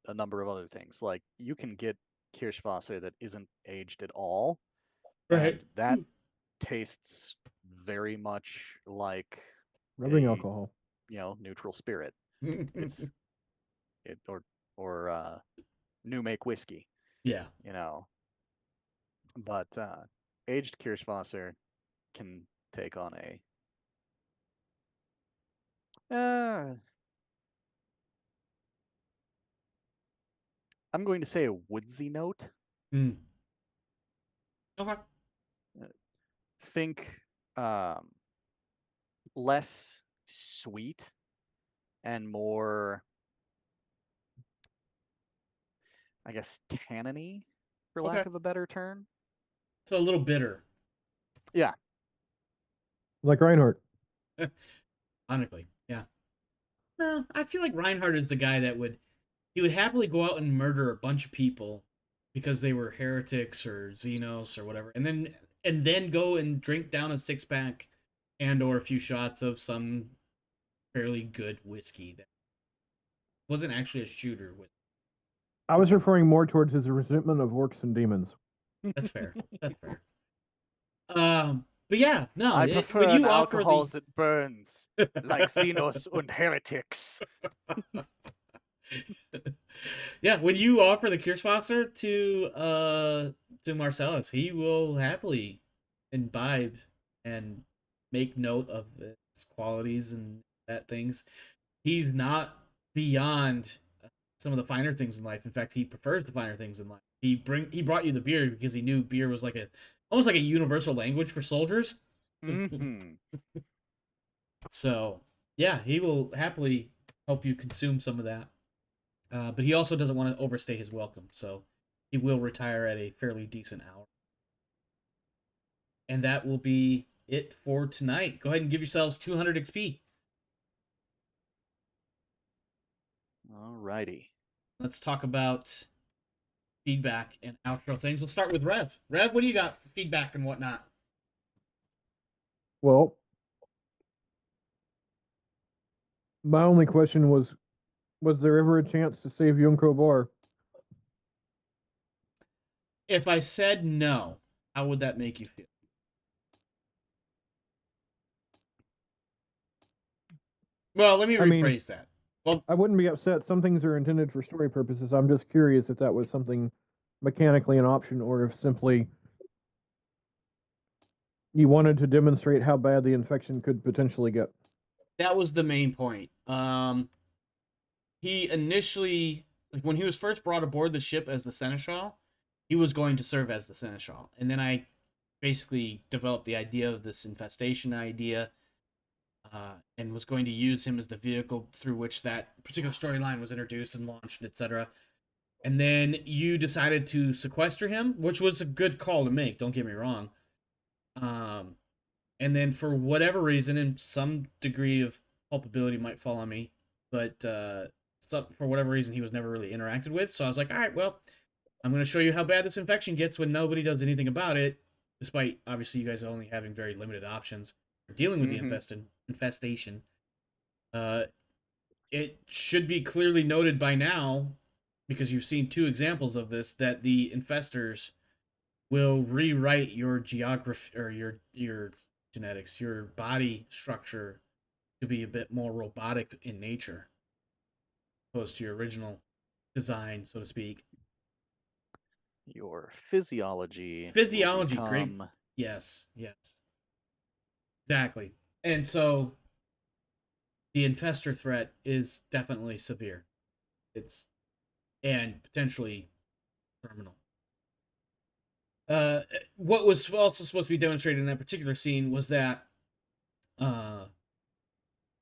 a number of other things. Like you can get Kirschwasser that isn't aged at all, and that tastes very much like Rubbing a alcohol. neutral spirit. It's it or new make whiskey. Yeah. But aged Kirschwasser can take on I'm going to say a woodsy note. Mm. Okay. Think less sweet and more, I guess, tanniny, for Okay. lack of a better term. So a little bitter, Yeah. Like Reinhardt. ironically. Yeah. No, I feel like Reinhardt is the guy that would happily go out and murder a bunch of people because they were heretics or Xenos or whatever, and then go and drink down a 6-pack and or a few shots of some fairly good whiskey that wasn't actually a shooter whiskey. I was referring more towards his resentment of orcs and demons. That's fair. That's fair. But yeah, no. I when prefer you an offer alcohol that burns, the like Xenos and heretics. Yeah, when you offer the Kirschwasser to Marcellus, he will happily imbibe and make note of its qualities and that things. He's not beyond some of the finer things in life. In fact, he prefers the finer things in life. He brought you the beer because he knew beer was like almost like a universal language for soldiers. Mm-hmm. So yeah, he will happily help you consume some of that. But he also doesn't want to overstay his welcome, so he will retire at a fairly decent hour. And that will be it for tonight. Go ahead and give yourselves 200 XP. Alrighty. Let's talk about feedback and outro things. We'll start with Rev. Rev, what do you got for feedback and whatnot? Well, my only question was there ever a chance to save Yunko Bar? If I said no, how would that make you feel? Well, let me rephrase that. Well, I wouldn't be upset. Some things are intended for story purposes. I'm just curious if that was something mechanically an option or if simply you wanted to demonstrate how bad the infection could potentially get. that was the main point. He initially, like when he was first brought aboard the ship as the Seneschal, he was going to serve as the Seneschal. And then I basically developed the idea of this infestation idea and was going to use him as the vehicle through which that particular storyline was introduced and launched, etc. And then you decided to sequester him, which was a good call to make, don't get me wrong. And then for whatever reason, and some degree of culpability might fall on me, but for whatever reason, he was never really interacted with. So I was like, all right, well, I'm going to show you how bad this infection gets when nobody does anything about it, despite obviously you guys only having very limited options for dealing with the infestation. It should be clearly noted by now, because you've seen 2 examples of this, that the infestors will rewrite your geography or your genetics, your body structure to be a bit more robotic in nature, opposed to your original design, so to speak. Your physiology. Physiology, will great. become... Yes. Exactly. And so the infestor threat is definitely severe. It's and potentially terminal. What was also supposed to be demonstrated in that particular scene was that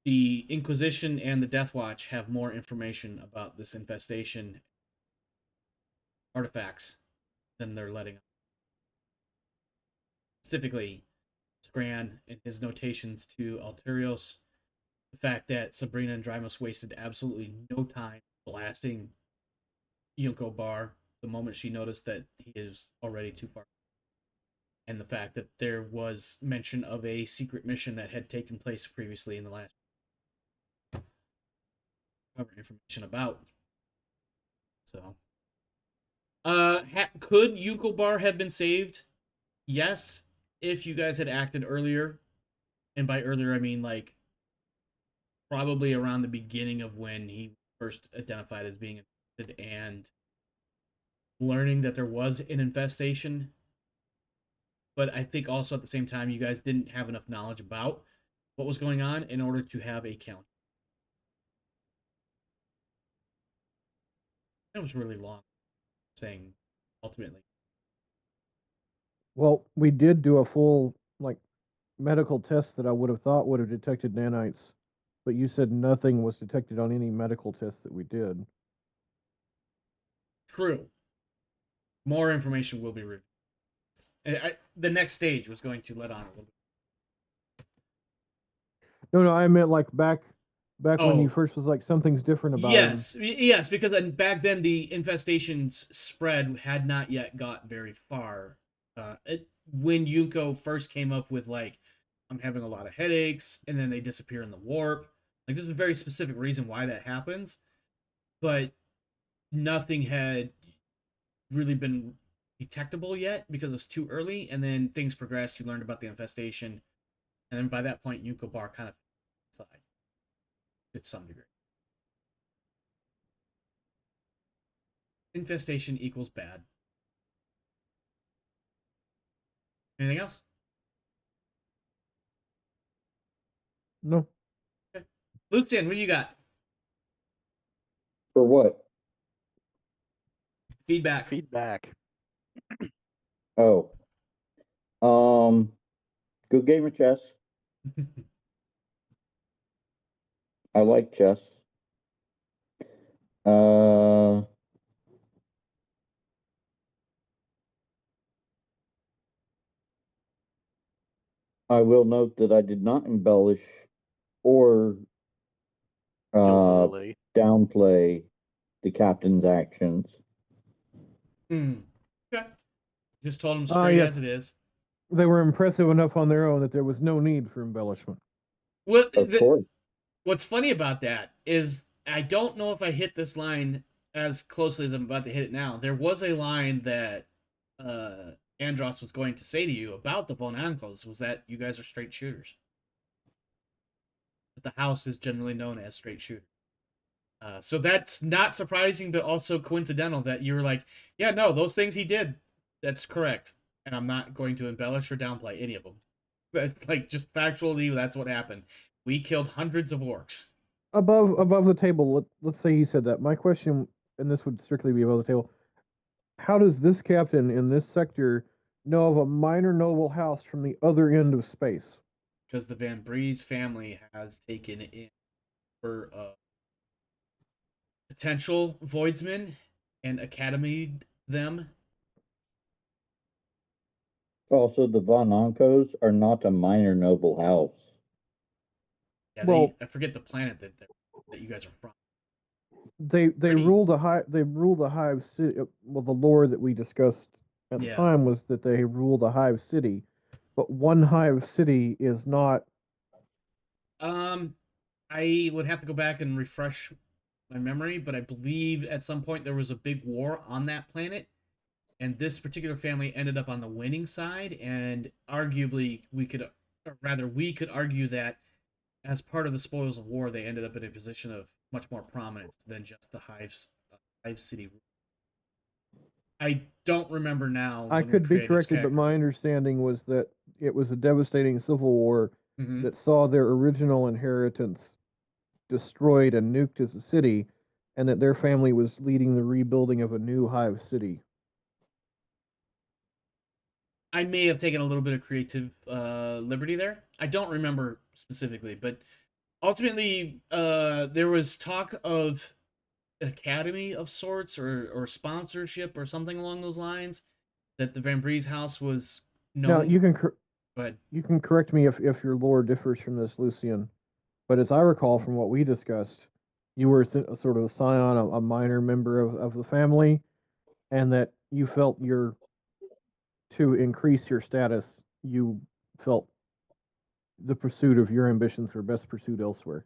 the Inquisition and the Death Watch have more information about this infestation artifacts than they're letting on. Specifically, Scran and his notations to Alterios, the fact that Sabrina and Drymus wasted absolutely no time blasting Yunko Bar the moment she noticed that he is already too far. And the fact that there was mention of a secret mission that had taken place previously in the last cover information about. So, could Yunko Bar have been saved? Yes, if you guys had acted earlier, and by earlier I mean like probably around the beginning of when he first identified as being infected and learning that there was an infestation. But I think also at the same time, you guys didn't have enough knowledge about what was going on in order to have a count. That was really long saying ultimately. Well, we did do a full like medical test that I would have thought would have detected nanites, but you said nothing was detected on any medical test that we did. True. More information will be revealed. The next stage was going to let on a little bit. No, I meant like back when you Oh, first was like something's different about him. yes, because back then the infestation's spread had not yet got very far. When Yuko first came up with like, I'm having a lot of headaches, and then they disappear in the warp. Like, there's a very specific reason why that happens, but nothing had really been detectable yet because it was too early. And then things progressed. You learned about the infestation, and then by that point, Yuko Bar kind of side to some degree. Infestation equals bad. Anything else? No. Okay. Lucian, what do you got? For what? Feedback. Feedback. Oh. Good game of chess. I like chess. I will note that I did not embellish or Hillbilly. downplay the captain's actions. Okay. Just told him straight Yes. as it is. They were impressive enough on their own that there was no need for embellishment. Well, Of course. what's funny about that is I don't know if I hit this line as closely as I'm about to hit it now. There was a line that Andros was going to say to you about the Von Ankles was that you guys are straight shooters. That the house is generally known as straight shooter. So that's not surprising, but also coincidental that you were like, yeah, no, those things he did, that's correct. And I'm not going to embellish or downplay any of them. That's like just factually, that's what happened. We killed hundreds of orcs. Above the table, let's say he said that. My question, and this would strictly be above the table, how does this captain in this sector know of a minor noble house from the other end of space? Because the Van Breeze family has taken in for potential voidsmen and academied them. Also, the Von Onkos are not a minor noble house. Yeah, Well, I forget the planet that you guys are from. they Pretty- ruled a hive city. Well, the lore that we discussed at the Yeah. time was that they ruled a hive city, but one hive city is not. I would have to go back and refresh my memory, but I believe at some point there was a big war on that planet, and this particular family ended up on the winning side, and arguably we could argue that as part of the spoils of war, they ended up in a position of much more prominence than just the hive city. I don't remember now. I When we could be created this corrected, but my understanding was that it was a devastating civil war that saw their original inheritance destroyed and nuked as a city, and that their family was leading the rebuilding of a new hive city. I may have taken a little bit of creative liberty there. I don't remember specifically, but ultimately, there was talk of an academy of sorts or sponsorship or something along those lines that the Van Breeze house was Now known. you can Go ahead. you can correct me if your lore differs from this, Lucian, but as I recall from what we discussed, you were sort of a scion, a minor member of the family, and that you felt to increase your status, you felt the pursuit of your ambitions were best pursued elsewhere.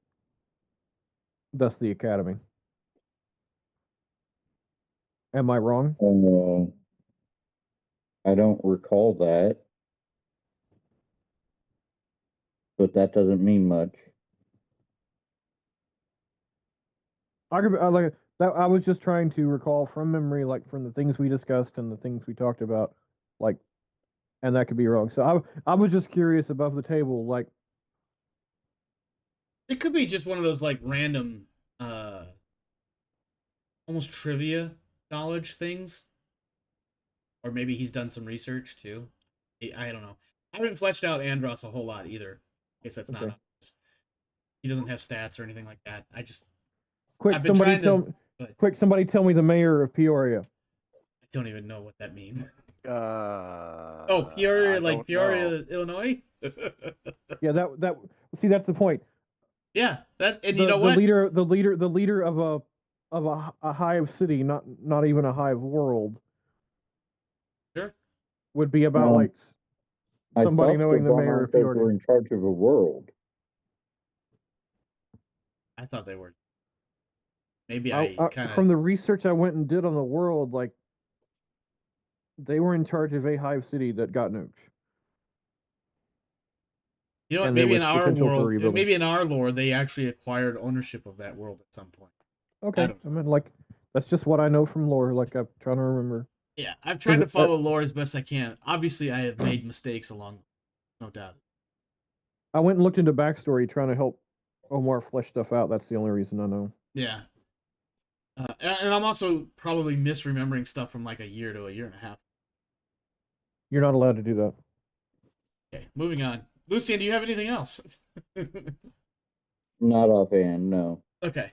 Thus, the academy. Am I wrong? I don't recall that, but that doesn't mean much. like that. I was just trying to recall from memory, like from the things we discussed and the things we talked about, like, and that could be wrong. So I was just curious above the table, like, It could be just one of those like random, almost trivia knowledge things, or maybe he's done some research too. I don't know. I haven't fleshed out Andros a whole lot either. I guess that's not okay. obvious. He doesn't have stats or anything like that. Quick, I've been trying to. But somebody tell me the mayor of Peoria. I don't even know what that means. I Oh, Peoria, like don't know. Peoria, Illinois. Yeah, that. See, that's the point. Yeah, that, and you know The what? leader of a hive city, not even a hive world, Sure. would be about Um, like I somebody thought the knowing the mayor of Vermontes were Peoria. in charge of a world. I thought they were. Maybe I kind of. From the research I went and did on the world, like they were in charge of a hive city that got nuked, You know what? and there Maybe was in our potential for world, rebuilding. maybe in our lore, they actually acquired ownership of that world at some point. Okay, I don't I know. mean, like that's just what I know from lore. Like I'm trying to remember. Yeah, I've tried Because to follow lore as best I can. Obviously, I have made mistakes along, no doubt. I went and looked into backstory trying to help Omar flesh stuff out. That's the only reason I know. Yeah, and I'm also probably misremembering stuff from like a year to a year and a half. You're not allowed to do that. Okay, moving on. Lucian, do you have anything else? Not offhand, no. Okay.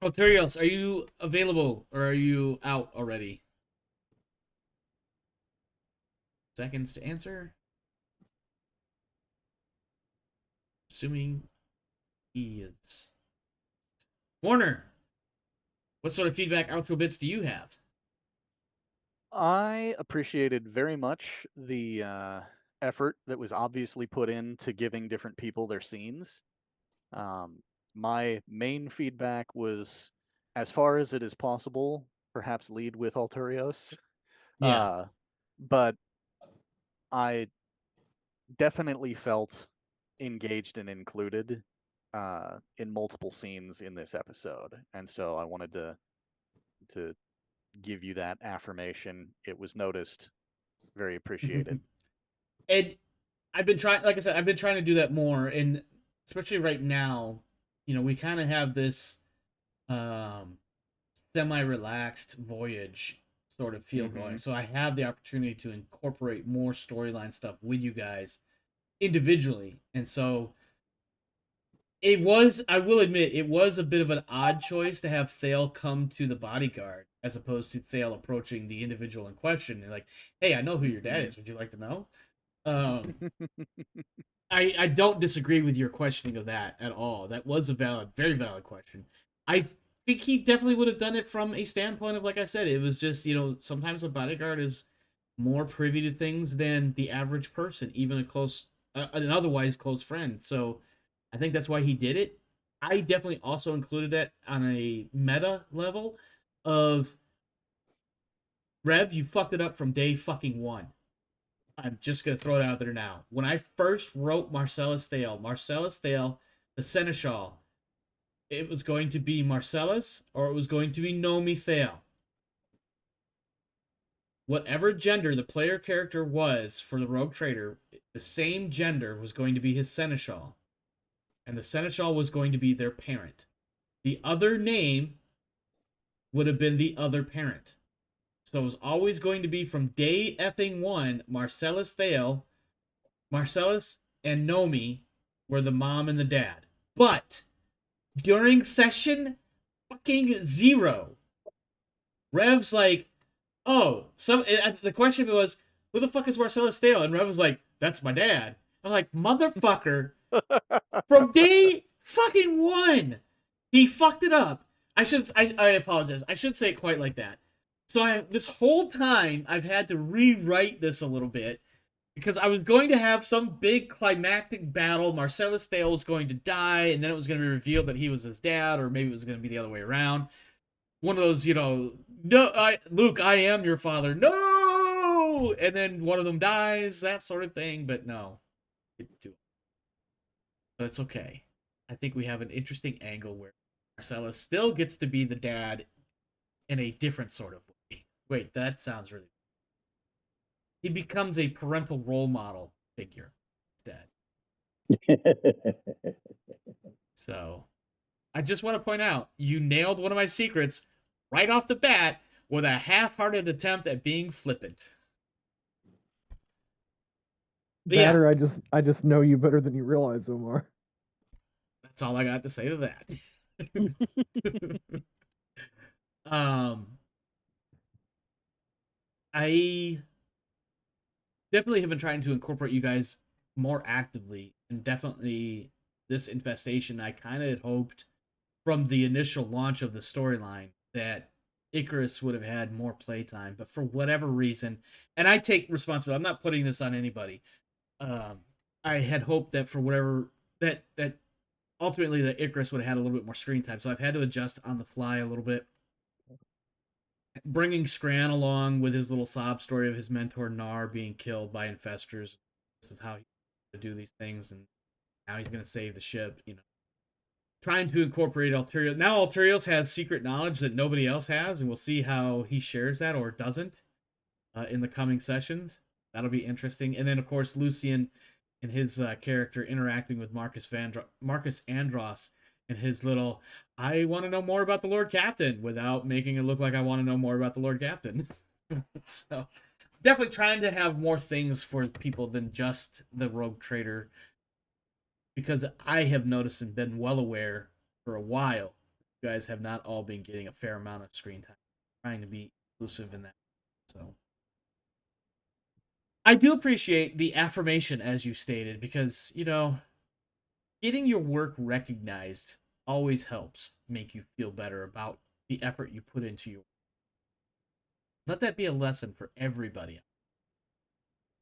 Alterios, are you available or are you out already? Seconds to answer. Assuming he is. Warner, what sort of feedback outro bits do you have? I appreciated very much the effort that was obviously put into giving different people their scenes. Um, my main feedback was, as far as it is possible, perhaps lead with Alturios. Yeah. But I definitely felt engaged and included in multiple scenes in this episode, and so I wanted to give you that affirmation. It was noticed, very appreciated. And I've been trying, like I said, I've been trying to do that more, and especially right now, we kind of have this um, semi-relaxed voyage sort of feel going. So I have the opportunity to incorporate more storyline stuff with you guys individually, and so it was, I will admit, it was a bit of an odd choice to have Thale come to the bodyguard as opposed to Thale approaching the individual in question and like, hey, I know who your dad is. Would you like to know? Um, I don't disagree with your questioning of that at all. That was a valid, very valid question. I think he definitely would have done it from a standpoint of, like I said, it was just, sometimes a bodyguard is more privy to things than the average person, even an otherwise close friend. So I think that's why he did it. I definitely also included that on a meta level of Rev, you fucked it up from day fucking one. I'm just gonna throw it out there now. When I first wrote Marcellus Thale, the Seneschal, it was going to be Marcellus or it was going to be Nomi Thale. Whatever gender the player character was for the rogue trader, the same gender was going to be his Seneschal. And the Seneschal was going to be their parent. The other name would have been the other parent. So it was always going to be from day effing one, Marcellus Thale, Marcellus and Nomi were the mom and the dad. But during session fucking 0, Rev's like, oh, the question was, who the fuck is Marcellus Thale? And Rev was like, that's my dad. I'm like, motherfucker, from day fucking 1, he fucked it up. I apologize. I should say it quite like that. So this whole time I've had to rewrite this a little bit because I was going to have some big climactic battle. Marcellus Thale was going to die, and then it was going to be revealed that he was his dad, or maybe it was going to be the other way around. One of those, no, Luke, I am your father. No, and then one of them dies, that sort of thing. But no, didn't do it. But it's okay. I think we have an interesting angle where Marcellus still gets to be the dad in a different sort of way. Wait, that sounds really. He becomes a parental role model figure instead. So, I just want to point out you nailed one of my secrets right off the bat with a half-hearted attempt at being flippant. But That yeah, or I just know you better than you realize, Omar. that's all I got to say to that. um, I definitely have been trying to incorporate you guys more actively, and definitely this infestation. I kind of hoped from the initial launch of the storyline that Icarus would have had more playtime, but for whatever reason, and I take responsibility. I'm not putting this on anybody. Um, I had hoped that for whatever that ultimately that Icarus would have had a little bit more screen time, so I've had to adjust on the fly a little bit. Bringing Scran along with his little sob story of his mentor Nar being killed by infestors, of how he to do these things, and now he's going to save the ship. Trying to incorporate Alterios. Now Alterios has secret knowledge that nobody else has, and we'll see how he shares that or doesn't in the coming sessions. That'll be interesting. And then, of course, Lucian and his character interacting with Marcus Andros and his little, I want to know more about the Lord Captain without making it look like I want to know more about the Lord Captain. So, definitely trying to have more things for people than just the rogue trader, because I have noticed and been well aware for a while, you guys have not all been getting a fair amount of screen time. Trying to be inclusive in that. So I do appreciate the affirmation, as you stated, because, getting your work recognized always helps make you feel better about the effort you put into your work. Let that be a lesson for everybody.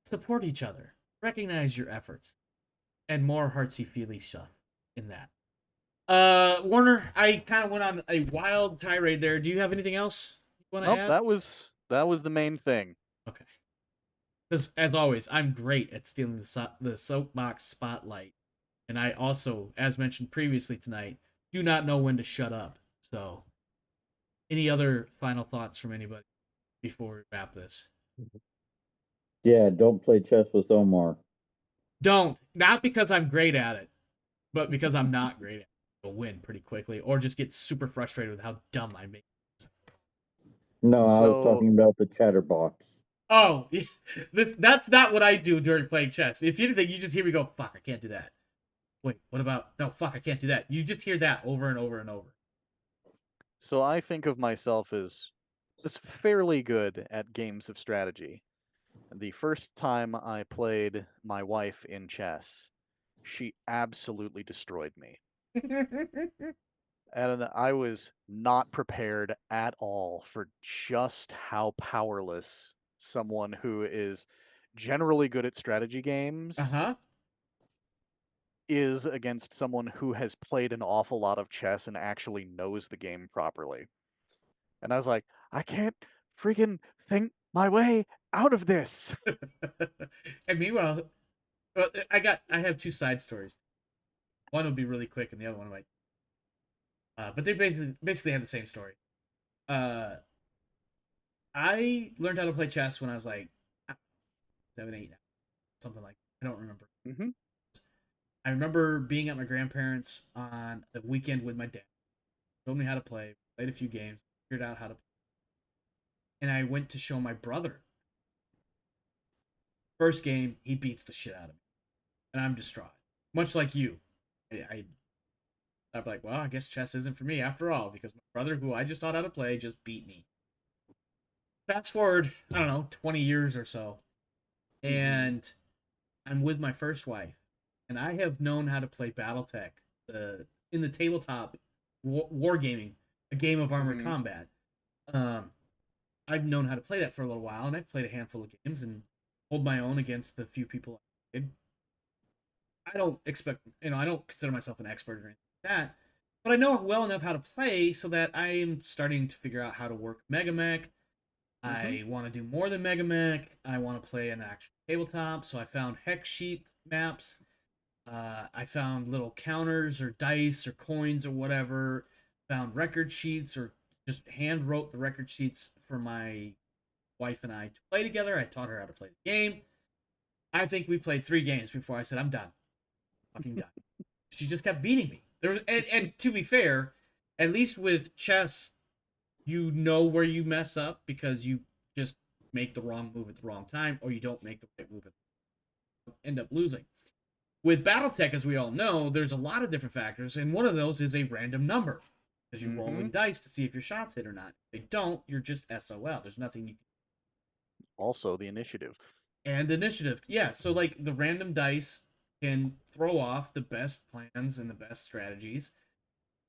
Support each other. Recognize your efforts. And more heartsy feely stuff in that. Warner, I kind of went on a wild tirade there. Do you have anything else you want to Nope, add? that was the main thing. Okay. Because, as always, I'm great at stealing the soapbox spotlight. And I also, as mentioned previously tonight, do not know when to shut up. So, any other final thoughts from anybody before we wrap this? Yeah, don't play chess with Omar. Don't. Not because I'm great at it, but because I'm not great at it. I'll win pretty quickly, or just get super frustrated with how dumb I make. No, I was So talking about the chatterbox. Oh, that's not what I do during playing chess. If anything, you just hear me go, fuck, I can't do that. Wait, what about, no, fuck, I can't do that. You just hear that over and over and over. so I think of myself as fairly good at games of strategy. The first time I played my wife in chess, she absolutely destroyed me. And I was not prepared at all for just how powerless someone who is generally good at strategy games Uh-huh. is against someone who has played an awful lot of chess and actually knows the game properly. And I was like, I can't freaking think my way out of this. And meanwhile, I have two side stories. One will be really quick, and the other one might. But they basically have the same story. Uh, I learned how to play chess when I was like 7, 8, something like that. I don't remember. Hmm. I remember being at my grandparents on a weekend with my dad. Showed me how to play, played a few games, figured out how to play. And I went to show my brother. First game, he beats the shit out of me. And I'm distraught. Much like you. I'm like, well, I guess chess isn't for me after all, because my brother, who I just taught how to play, just beat me. Fast forward, I don't know, 20 years or so, and I'm with my first wife, and I have known how to play BattleTech in the tabletop wargaming, a game of armored Hmm. combat. I've known how to play that for a little while, and I've played a handful of games and hold my own against the few people I did. I don't expect, I don't consider myself an expert or anything like that, but I know well enough how to play so that I'm starting to figure out how to work Megamech. Hmm. I want to do more than Megamech. I want to play an actual tabletop, so I found hex sheet maps. I found little counters or dice or coins or whatever. found record sheets or just hand wrote the record sheets for my wife and I to play together. I taught her how to play the game. I think we played 3 games before I said, I'm done. Fucking done. She just kept beating me. And to be fair, at least with chess, you know where you mess up because you just make the wrong move at the wrong time, or you don't make the right move, end up losing. With BattleTech, as we all know, there's a lot of different factors, and one of those is a random number, because you're rolling dice to see if your shots hit or not. If they don't, you're just SOL. There's nothing you can. Also, the initiative. And initiative, yeah. So like the random dice can throw off the best plans and the best strategies.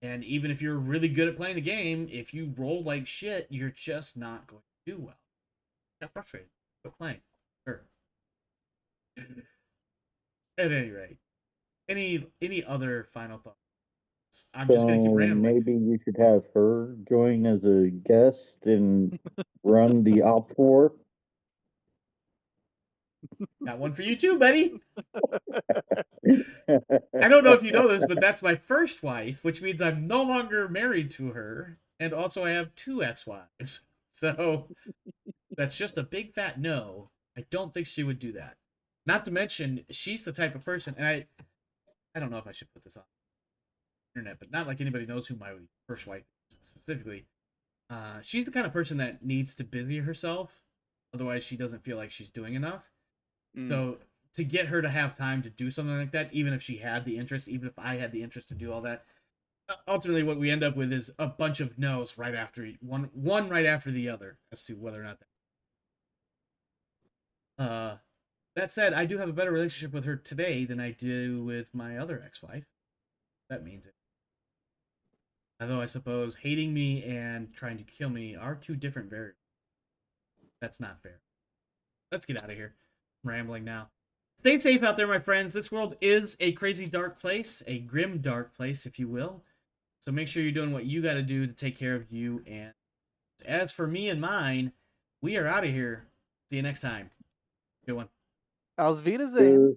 And even if you're really good at playing the game, if you roll like shit, you're just not going to do well. Get frustrated. Quit playing. Sure. At any rate, any other final thoughts? I'm just gonna keep So rambling. maybe you should have her join as a guest and run the Op 4. Got one for you too, buddy. I don't know if you know this, but that's my first wife, which means I'm no longer married to her, and also I have 2 ex-wives. So that's just a big fat no. I don't think she would do that. Not to mention, she's the type of person, and I don't know if I should put this on the internet, but not like anybody knows who my first wife is specifically. She's the kind of person that needs to busy herself, otherwise she doesn't feel like she's doing enough. So to get her to have time to do something like that, even if she had the interest, even if I had the interest to do all that, ultimately what we end up with is a bunch of no's right after one right after the other as to whether or not that. That said, I do have a better relationship with her today than I do with my other ex-wife. That means it. Although I suppose hating me and trying to kill me are 2 different variables. That's not fair. Let's get out of here. I'm rambling now. Stay safe out there, my friends. This world is a crazy dark place, a grim dark place, if you will. So make sure you're doing what you got to do to take care of you. And as for me and mine, we are out of here. See you next time. Good one. Auf Wiedersehen.